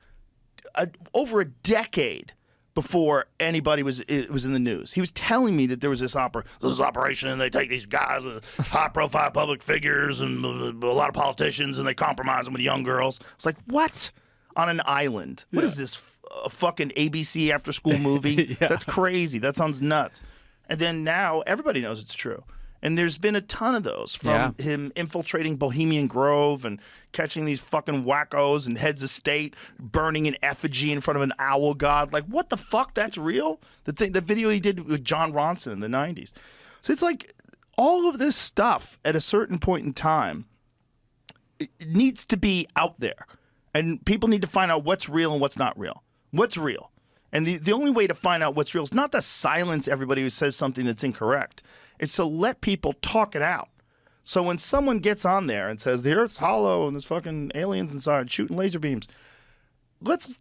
over a decade before anybody was in the news. He was telling me that there was this operation, and they take these guys, high-profile public figures, and a lot of politicians, and they compromise them with young girls. It's like, what? On an island? What is this? A fucking ABC after-school movie? That's crazy. That sounds nuts. And then now everybody knows it's true. And there's been a ton of those from him infiltrating Bohemian Grove and catching these fucking wackos and heads of state, burning an effigy in front of an owl god. Like, what the fuck? That's real? The video he did with John Ronson in the 90s. So it's like all of this stuff at a certain point in time it needs to be out there. And people need to find out what's real and what's not real. What's real? And the only way to find out what's real is not to silence everybody who says something that's incorrect. It's to let people talk it out. So when someone gets on there and says the Earth's hollow and there's fucking aliens inside shooting laser beams, let's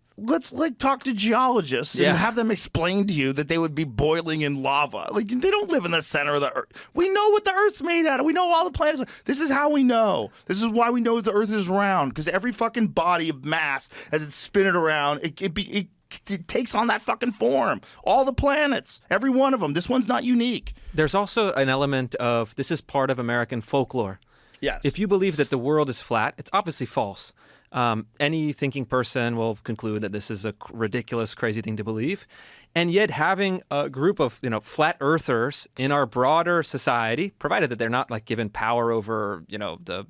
like talk to geologists and have them explain to you that they would be boiling in lava. Like, they don't live in the center of the Earth. We know what the Earth's made out of. We know all the planets. This is how we know. This is why we know the Earth is round, because every fucking body of mass, as it's spinning around, it takes on that fucking form. All the planets, every one of them. This one's not unique. There's also an element of, this is part of American folklore. Yes. If you believe that the world is flat, it's obviously false. Any thinking person will conclude that this is a ridiculous, crazy thing to believe. And yet having a group of, flat earthers in our broader society, provided that they're not like given power over, the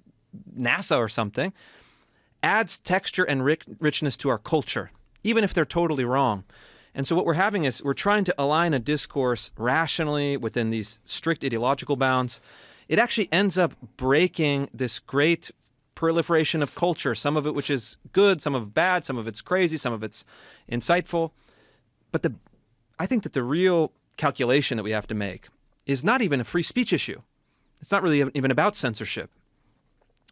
NASA or something, adds texture and richness to our culture, even if they're totally wrong. And so what we're having is we're trying to align a discourse rationally within these strict ideological bounds. It actually ends up breaking this great proliferation of culture, some of it which is good, some of it bad, some of it's crazy, some of it's insightful. But I think that the real calculation that we have to make is not even a free speech issue. It's not really even about censorship.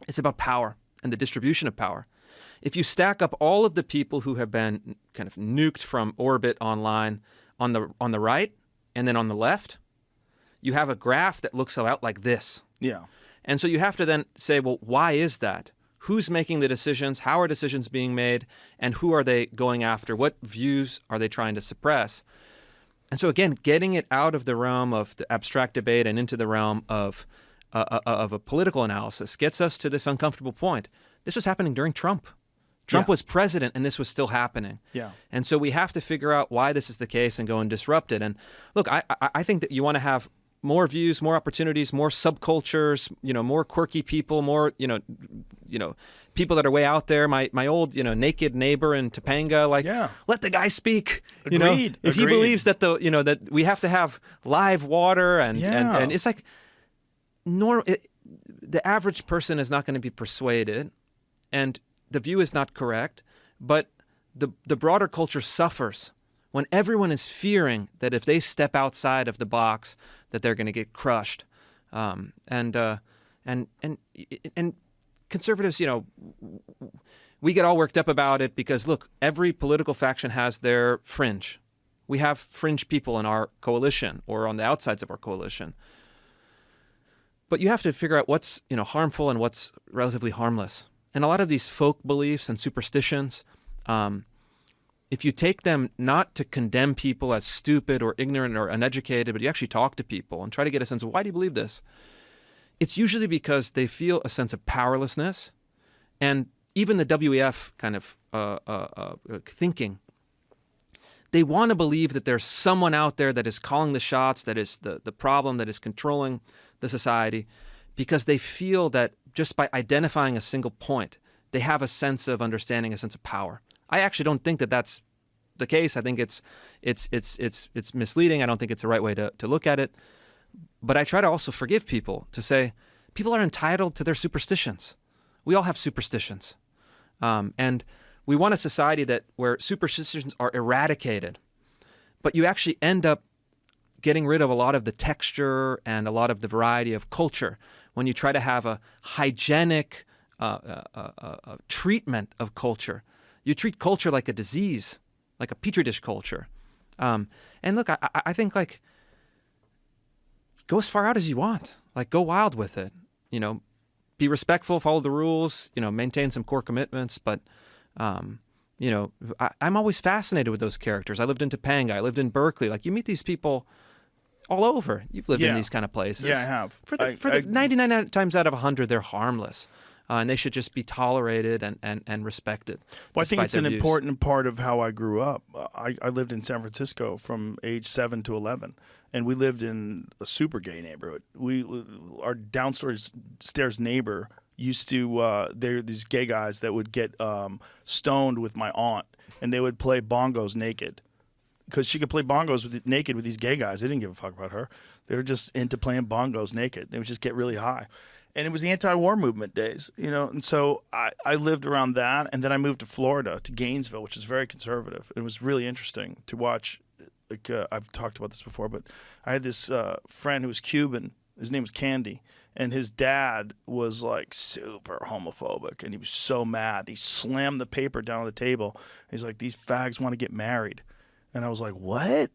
It's about power and the distribution of power. If you stack up all of the people who have been kind of nuked from orbit online on the right and then on the left, you have a graph that looks out like this. Yeah. And so you have to then say, well, why is that? Who's making the decisions? How are decisions being made? And who are they going after? What views are they trying to suppress? And so again, getting it out of the realm of the abstract debate and into the realm of a political analysis gets us to this uncomfortable point. This was happening during Trump. Trump was president, and this was still happening. Yeah. And so we have to figure out why this is the case and go and disrupt it. And look, I think that you want to have more views, more opportunities, more subcultures, more quirky people, more, people that are way out there. My old, naked neighbor in Topanga, let the guy speak. Agreed. If he believes that that we have to have live water and it's like the average person is not going to be persuaded, and the view is not correct, but the broader culture suffers when everyone is fearing that if they step outside of the box, that they're going to get crushed. And conservatives, we get all worked up about it because, look, every political faction has their fringe. We have fringe people in our coalition or on the outsides of our coalition. But you have to figure out what's, harmful and what's relatively harmless. And a lot of these folk beliefs and superstitions, if you take them not to condemn people as stupid or ignorant or uneducated, but you actually talk to people and try to get a sense of why do you believe this? It's usually because they feel a sense of powerlessness. And even the WEF kind of thinking, they want to believe that there's someone out there that is calling the shots, that is the problem, that is controlling the society, because they feel that just by identifying a single point, they have a sense of understanding, a sense of power. I actually don't think that that's the case. I think it's misleading. I don't think it's the right way to look at it. But I try to also forgive people, to say people are entitled to their superstitions. We all have superstitions. And we want a society where superstitions are eradicated. But you actually end up getting rid of a lot of the texture and a lot of the variety of culture when you try to have a hygienic treatment of culture. You treat culture like a disease, like a petri dish culture. And look, I think go as far out as you want. Go wild with it. Be respectful, follow the rules. Maintain some core commitments. But I'm always fascinated with those characters. I lived in Topanga. I lived in Berkeley. You meet these people all over. You've lived in these kind of places. Yeah, I have. For the 99 times out of 100, they're harmless. And they should just be tolerated and respected. Well, I think it's an views. important part of how I grew up. I lived in San Francisco from age 7 to 11, and we lived in a super gay neighborhood. Our downstairs neighbor used to, they're these gay guys that would get stoned with my aunt, and they would play bongos naked. because she could play bongos naked with these gay guys. They didn't give a fuck about her. They were just into playing bongos naked. They would just get really high. And it was the anti-war movement days, and so I lived around that, and then I moved to Florida, to Gainesville, which is very conservative. It was really interesting to watch. Like I've talked about this before, but I had this friend who was Cuban. His name was Candy, and his dad was like super homophobic, and he was so mad. He slammed the paper down on the table. He's like, "These fags want to get married," and I was like, "What?"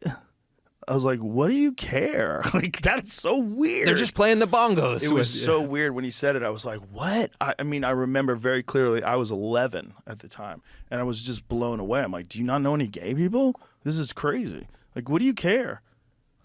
I was like, "What do you care?" Like, that's so weird. They're just playing the bongos. It was so weird when he said it. I was like, "What?" I mean, I remember very clearly. I was 11 at the time, and I was just blown away. I'm like, "Do you not know any gay people? This is crazy. Like, what do you care?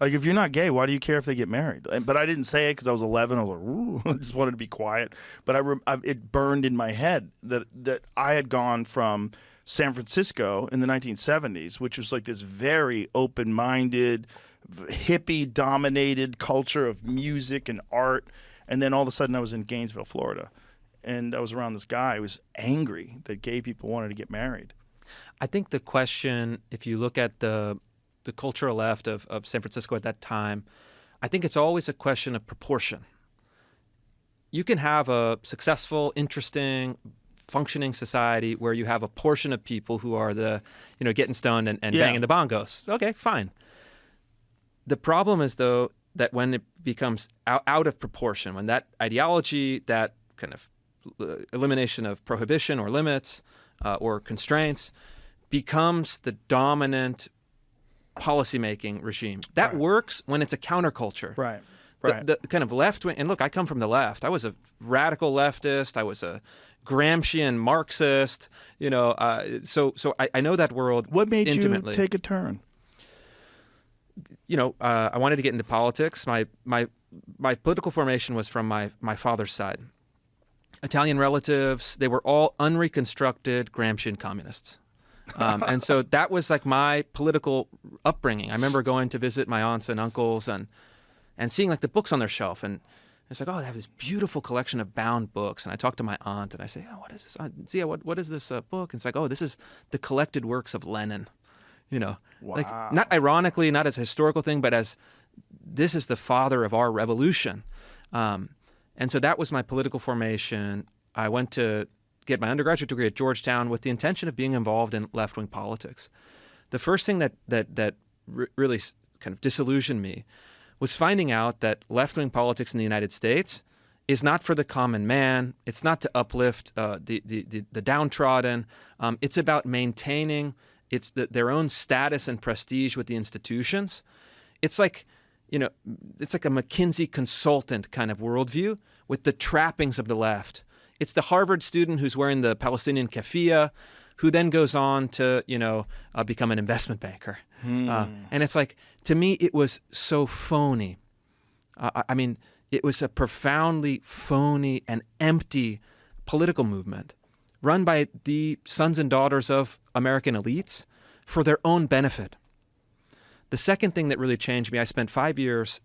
Like, if you're not gay, why do you care if they get married?" But I didn't say it because I was 11. I was like, "Ooh," I just wanted to be quiet. But it burned in my head that I had gone from San Francisco in the 1970s, which was like this very open-minded, hippie-dominated culture of music and art. And then all of a sudden I was in Gainesville, Florida. And I was around this guy who was angry that gay people wanted to get married. I think the question, if you look at the cultural left of San Francisco at that time, I think it's always a question of proportion. You can have a successful, interesting, functioning society where you have a portion of people who are getting stoned and banging the bongos. Okay, fine. The problem is, though, that when it becomes out of proportion, when that ideology, that kind of elimination of prohibition or limits or constraints becomes the dominant policymaking regime. That works when it's a counterculture. Right. The kind of left wing, and look, I come from the left. I was a radical leftist. I was a Gramscian Marxist. So I know that world. What made intimately. you take a turn? I wanted to get into politics. My political formation was from my father's side. Italian relatives, they were all unreconstructed Gramscian communists. And so that was like my political upbringing. I remember going to visit my aunts and uncles and seeing like the books on their shelf, and it's like, oh, they have this beautiful collection of bound books. And I talked to my aunt and I say, oh, what is this? Zia, what is this book? And it's like, oh, this is the collected works of Lenin. Wow. Like not ironically, not as a historical thing, but as this is the father of our revolution. And so that was my political formation. I went to get my undergraduate degree at Georgetown with the intention of being involved in left-wing politics. The first thing that really kind of disillusioned me was finding out that left-wing politics in the United States is not for the common man. It's not to uplift the downtrodden. It's about maintaining their own status and prestige with the institutions. It's like, it's like a McKinsey consultant kind of worldview with the trappings of the left. It's the Harvard student who's wearing the Palestinian keffiyeh, who then goes on to, become an investment banker. And it's like, to me, it was so phony. I mean, it was a profoundly phony and empty political movement run by the sons and daughters of American elites for their own benefit. The second thing that really changed me, I spent 5 years,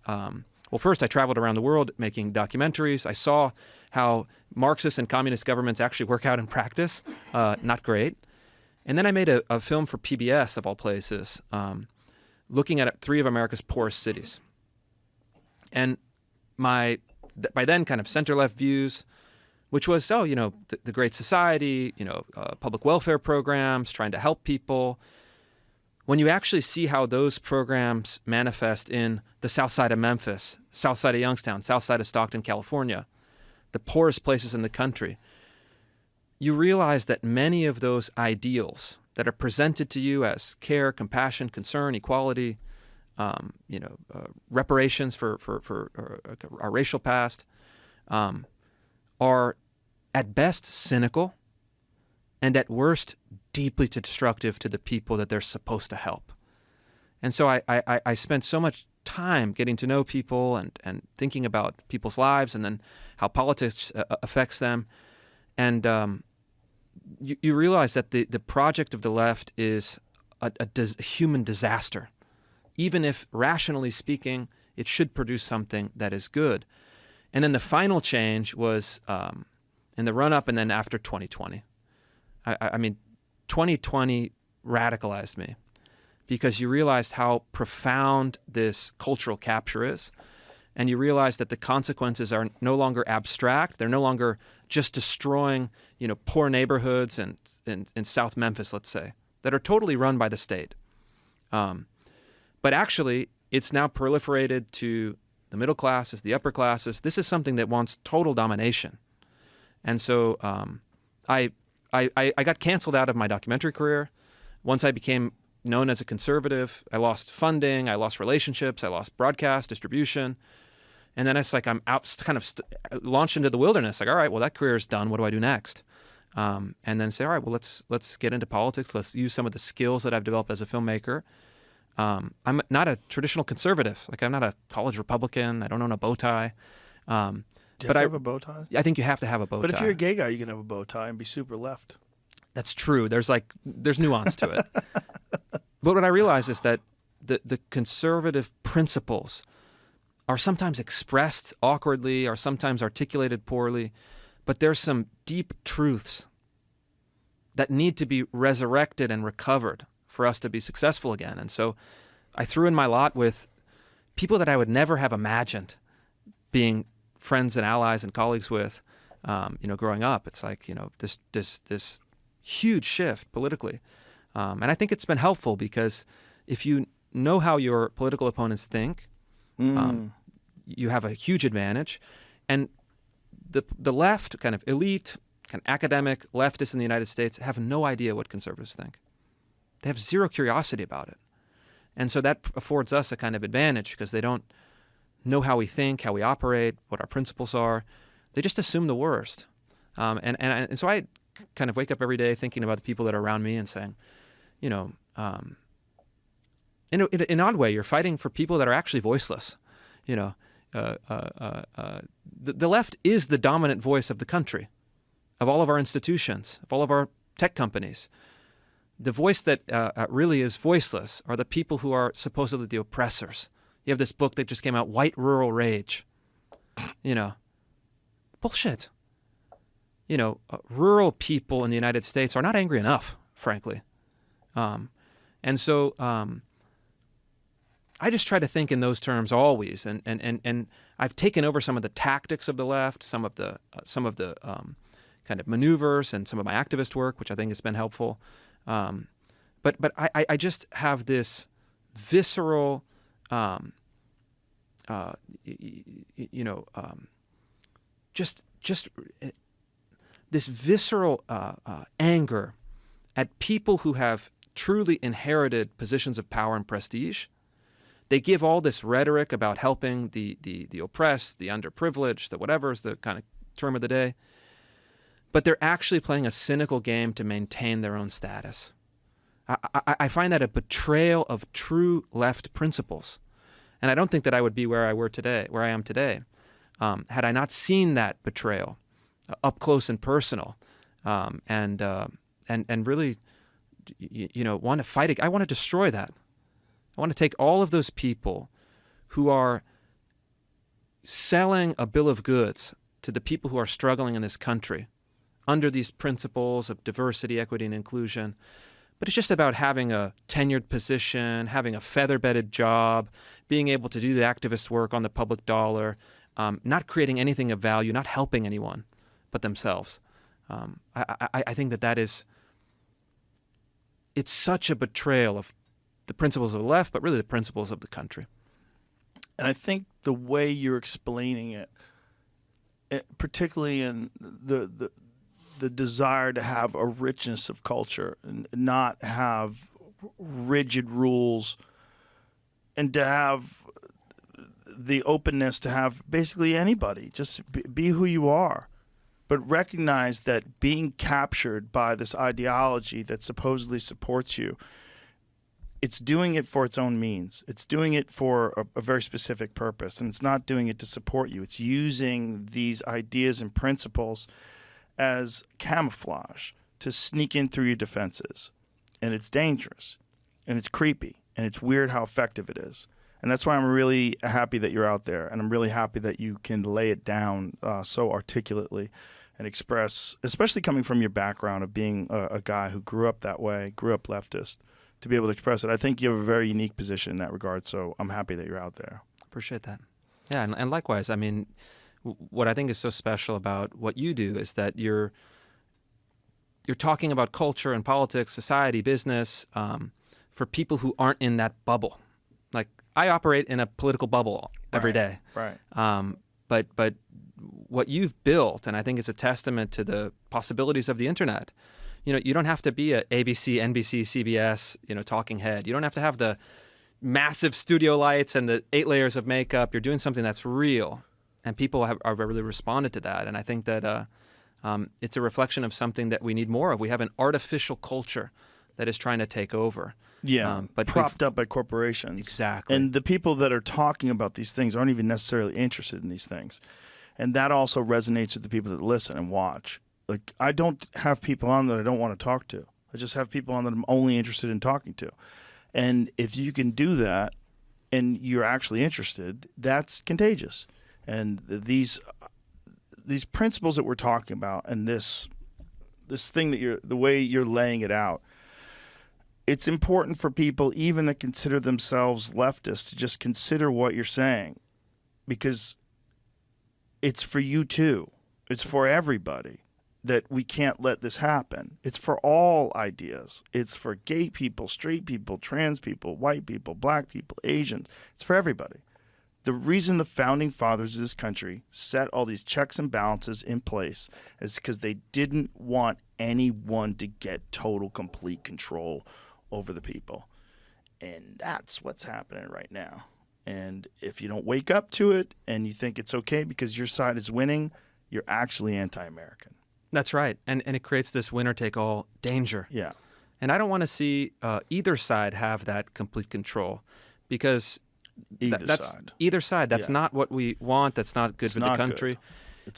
first I traveled around the world making documentaries. I saw how Marxist and communist governments actually work out in practice. Not great. And then I made a film for PBS, of all places, looking at 3 of America's poorest cities. And by then kind of center-left views, which was, the Great Society, public welfare programs, trying to help people. When you actually see how those programs manifest in the south side of Memphis, south side of Youngstown, south side of Stockton, California, the poorest places in the country, you realize that many of those ideals that are presented to you as care, compassion, concern, equality, reparations for our racial past, are at best cynical and at worst deeply destructive to the people that they're supposed to help. And so I spent so much time getting to know people and thinking about people's lives and then how politics affects them. And you realize that the project of the left is a human disaster. Even if, rationally speaking, it should produce something that is good. And then the final change was in the run-up and then after 2020. I mean, 2020 radicalized me because you realized how profound this cultural capture is. And you realize that the consequences are no longer abstract. They're no longer just destroying, poor neighborhoods in South Memphis, let's say, that are totally run by the state. But actually, it's now proliferated to the middle classes, the upper classes. This is something that wants total domination. And so I got canceled out of my documentary career. Once I became known as a conservative, I lost funding, I lost relationships, I lost broadcast distribution. And then it's like I'm out, launched into the wilderness. Like, all right, well, that career is done. What do I do next? And then say, all right, well, let's get into politics. Let's use some of the skills that I've developed as a filmmaker. I'm not a traditional conservative. Like, I'm not a college Republican. I don't own a bow tie. Do you have to have a bow tie? I think you have to have a bow tie. But if you're a gay guy, you can have a bow tie and be super left. That's true. There's nuance to it. But what I realize is that the conservative principles are sometimes expressed awkwardly, are sometimes articulated poorly, but there's some deep truths that need to be resurrected and recovered for us to be successful again. And so I threw in my lot with people that I would never have imagined being friends and allies and colleagues with, growing up. It's like, this huge shift politically. And I think it's been helpful because if you know how your political opponents think, you have a huge advantage. And the left, kind of elite, kind of academic leftists in the United States have no idea what conservatives think. They have zero curiosity about it. And so that affords us a kind of advantage because they don't know how we think, how we operate, what our principles are. They just assume the worst. And so I kind of wake up every day thinking about the people that are around me and saying, in an odd way, you're fighting for people that are actually voiceless. The left is the dominant voice of the country, of all of our institutions, of all of our tech companies. The voice that really is voiceless are the people who are supposedly the oppressors. You have this book that just came out, White Rural Rage. Bullshit. Rural people in the United States are not angry enough, frankly. And so I just try to think in those terms always. And I've taken over some of the tactics of the left, some of the kind of maneuvers and some of my activist work, which I think has been helpful. But I just have this visceral, this visceral anger at people who have truly inherited positions of power and prestige. They give all this rhetoric about helping the oppressed, the underprivileged, the whatever is the kind of term of the day. But they're actually playing a cynical game to maintain their own status. I find that a betrayal of true left principles. And I don't think that I would be where I am today, had I not seen that betrayal up close and personal, and really, want to fight it. I want to destroy that. I want to take all of those people who are selling a bill of goods to the people who are struggling in this country under these principles of diversity, equity, and inclusion. But it's just about having a tenured position, having a feather-bedded job, being able to do the activist work on the public dollar, not creating anything of value, not helping anyone but themselves. I think that is, it's such a betrayal of the principles of the left, but really the principles of the country. And I think the way you're explaining it particularly in the desire to have a richness of culture and not have rigid rules, and to have the openness to have basically anybody just be who you are, but recognize that being captured by this ideology that supposedly supports you, it's doing it for its own means. It's doing it for a very specific purpose, and it's not doing it to support you. It's using these ideas and principles as camouflage to sneak in through your defenses. And it's dangerous, and it's creepy, and it's weird how effective it is. And that's why I'm really happy that you're out there, and I'm really happy that you can lay it down so articulately and express, especially coming from your background of being a guy who grew up that way, grew up leftist, to be able to express it. I think you have a very unique position in that regard, so I'm happy that you're out there. Appreciate that. Yeah, and likewise. I mean, what I think is so special about what you do is that you're talking about culture and politics, society, business, for people who aren't in that bubble. Like, I operate in a political bubble every day. Right. But what you've built, and I think it's a testament to the possibilities of the internet. You know, you don't have to be a ABC, NBC, CBS, talking head. You don't have to have the massive studio lights and the 8 layers of makeup. You're doing something that's real, and people have really responded to that. And I think that it's a reflection of something that we need more of. We have an artificial culture that is trying to take over. Yeah, but propped up by corporations. Exactly. And the people that are talking about these things aren't even necessarily interested in these things. And that also resonates with the people that listen and watch. Like, I don't have people on that I don't want to talk to. I just have people on that I'm only interested in talking to. And if you can do that and you're actually interested, that's contagious. And these principles that we're talking about, and this thing that the way you're laying it out, it's important for people even that consider themselves leftists to just consider what you're saying, because it's for you too. It's for everybody that we can't let this happen. It's for all ideas. It's for gay people, straight people, trans people, white people, black people, Asians. It's for everybody. The reason the founding fathers of this country set all these checks and balances in place is because they didn't want anyone to get total, complete control over the people. And that's what's happening right now. And if you don't wake up to it and you think it's okay because your side is winning, you're actually anti-American. That's right. And it creates this winner-take-all danger. Yeah. And I don't want to see either side have that complete control, because either side. That's not what we want. That's not good for the country.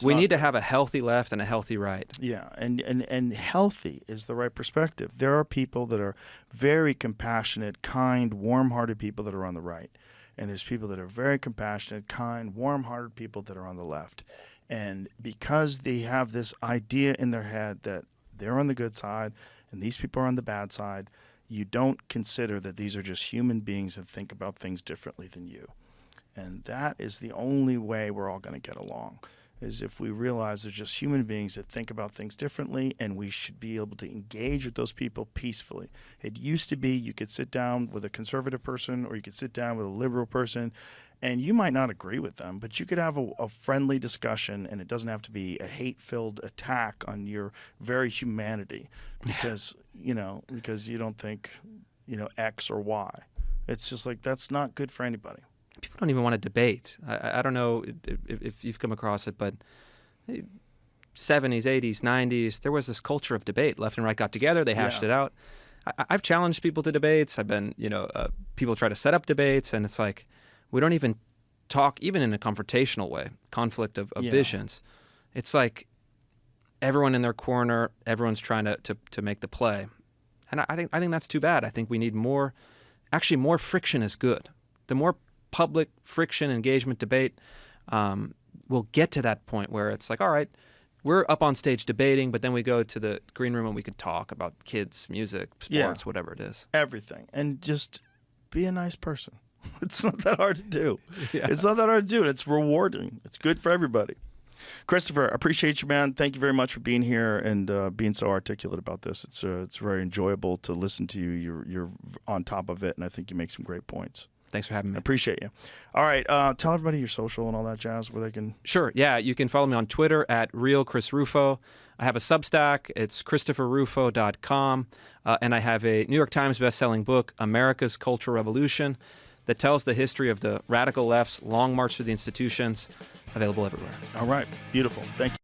We need to have a healthy left and a healthy right. Yeah, and healthy is the right perspective. There are people that are very compassionate, kind, warm-hearted people that are on the right. And there's people that are very compassionate, kind, warm-hearted people that are on the left. And because they have this idea in their head that they're on the good side and these people are on the bad side, you don't consider that these are just human beings that think about things differently than you. And that is the only way we're all going to get along, is if we realize they're just human beings that think about things differently, and we should be able to engage with those people peacefully. It used to be you could sit down with a conservative person or you could sit down with a liberal person, and you might not agree with them, but you could have a friendly discussion, and it doesn't have to be a hate-filled attack on your very humanity because you don't think, X or Y. It's just like, that's not good for anybody. People don't even want to debate. I don't know if you've come across it, but 70s, 80s, 90s, there was this culture of debate. Left and right got together, they hashed it out. I've challenged people to debates. I've been, people try to set up debates, and it's like, we don't even talk, even in a confrontational way, conflict of visions. It's like everyone in their corner, everyone's trying to make the play. And I think that's too bad. I think we need more friction is good. The more public friction, engagement, debate, we'll get to that point where it's like, all right, we're up on stage debating, but then we go to the green room and we could talk about kids, music, sports, whatever it is. Everything. And just be a nice person. It's not that hard to do. Yeah. It's not that hard to do. It's rewarding. It's good for everybody. Christopher, I appreciate you, man. Thank you very much for being here and being so articulate about this. It's very enjoyable to listen to you. You're on top of it, and I think you make some great points. Thanks for having me. I appreciate you. All right, tell everybody your social and all that jazz where they can. Sure. Yeah, you can follow me on Twitter at RealChrisRufo. I have a Substack. It's ChristopherRufo.com. And I have a New York Times bestselling book, America's Cultural Revolution, that tells the history of the radical left's long march through the institutions, available everywhere. All right. Beautiful. Thank you.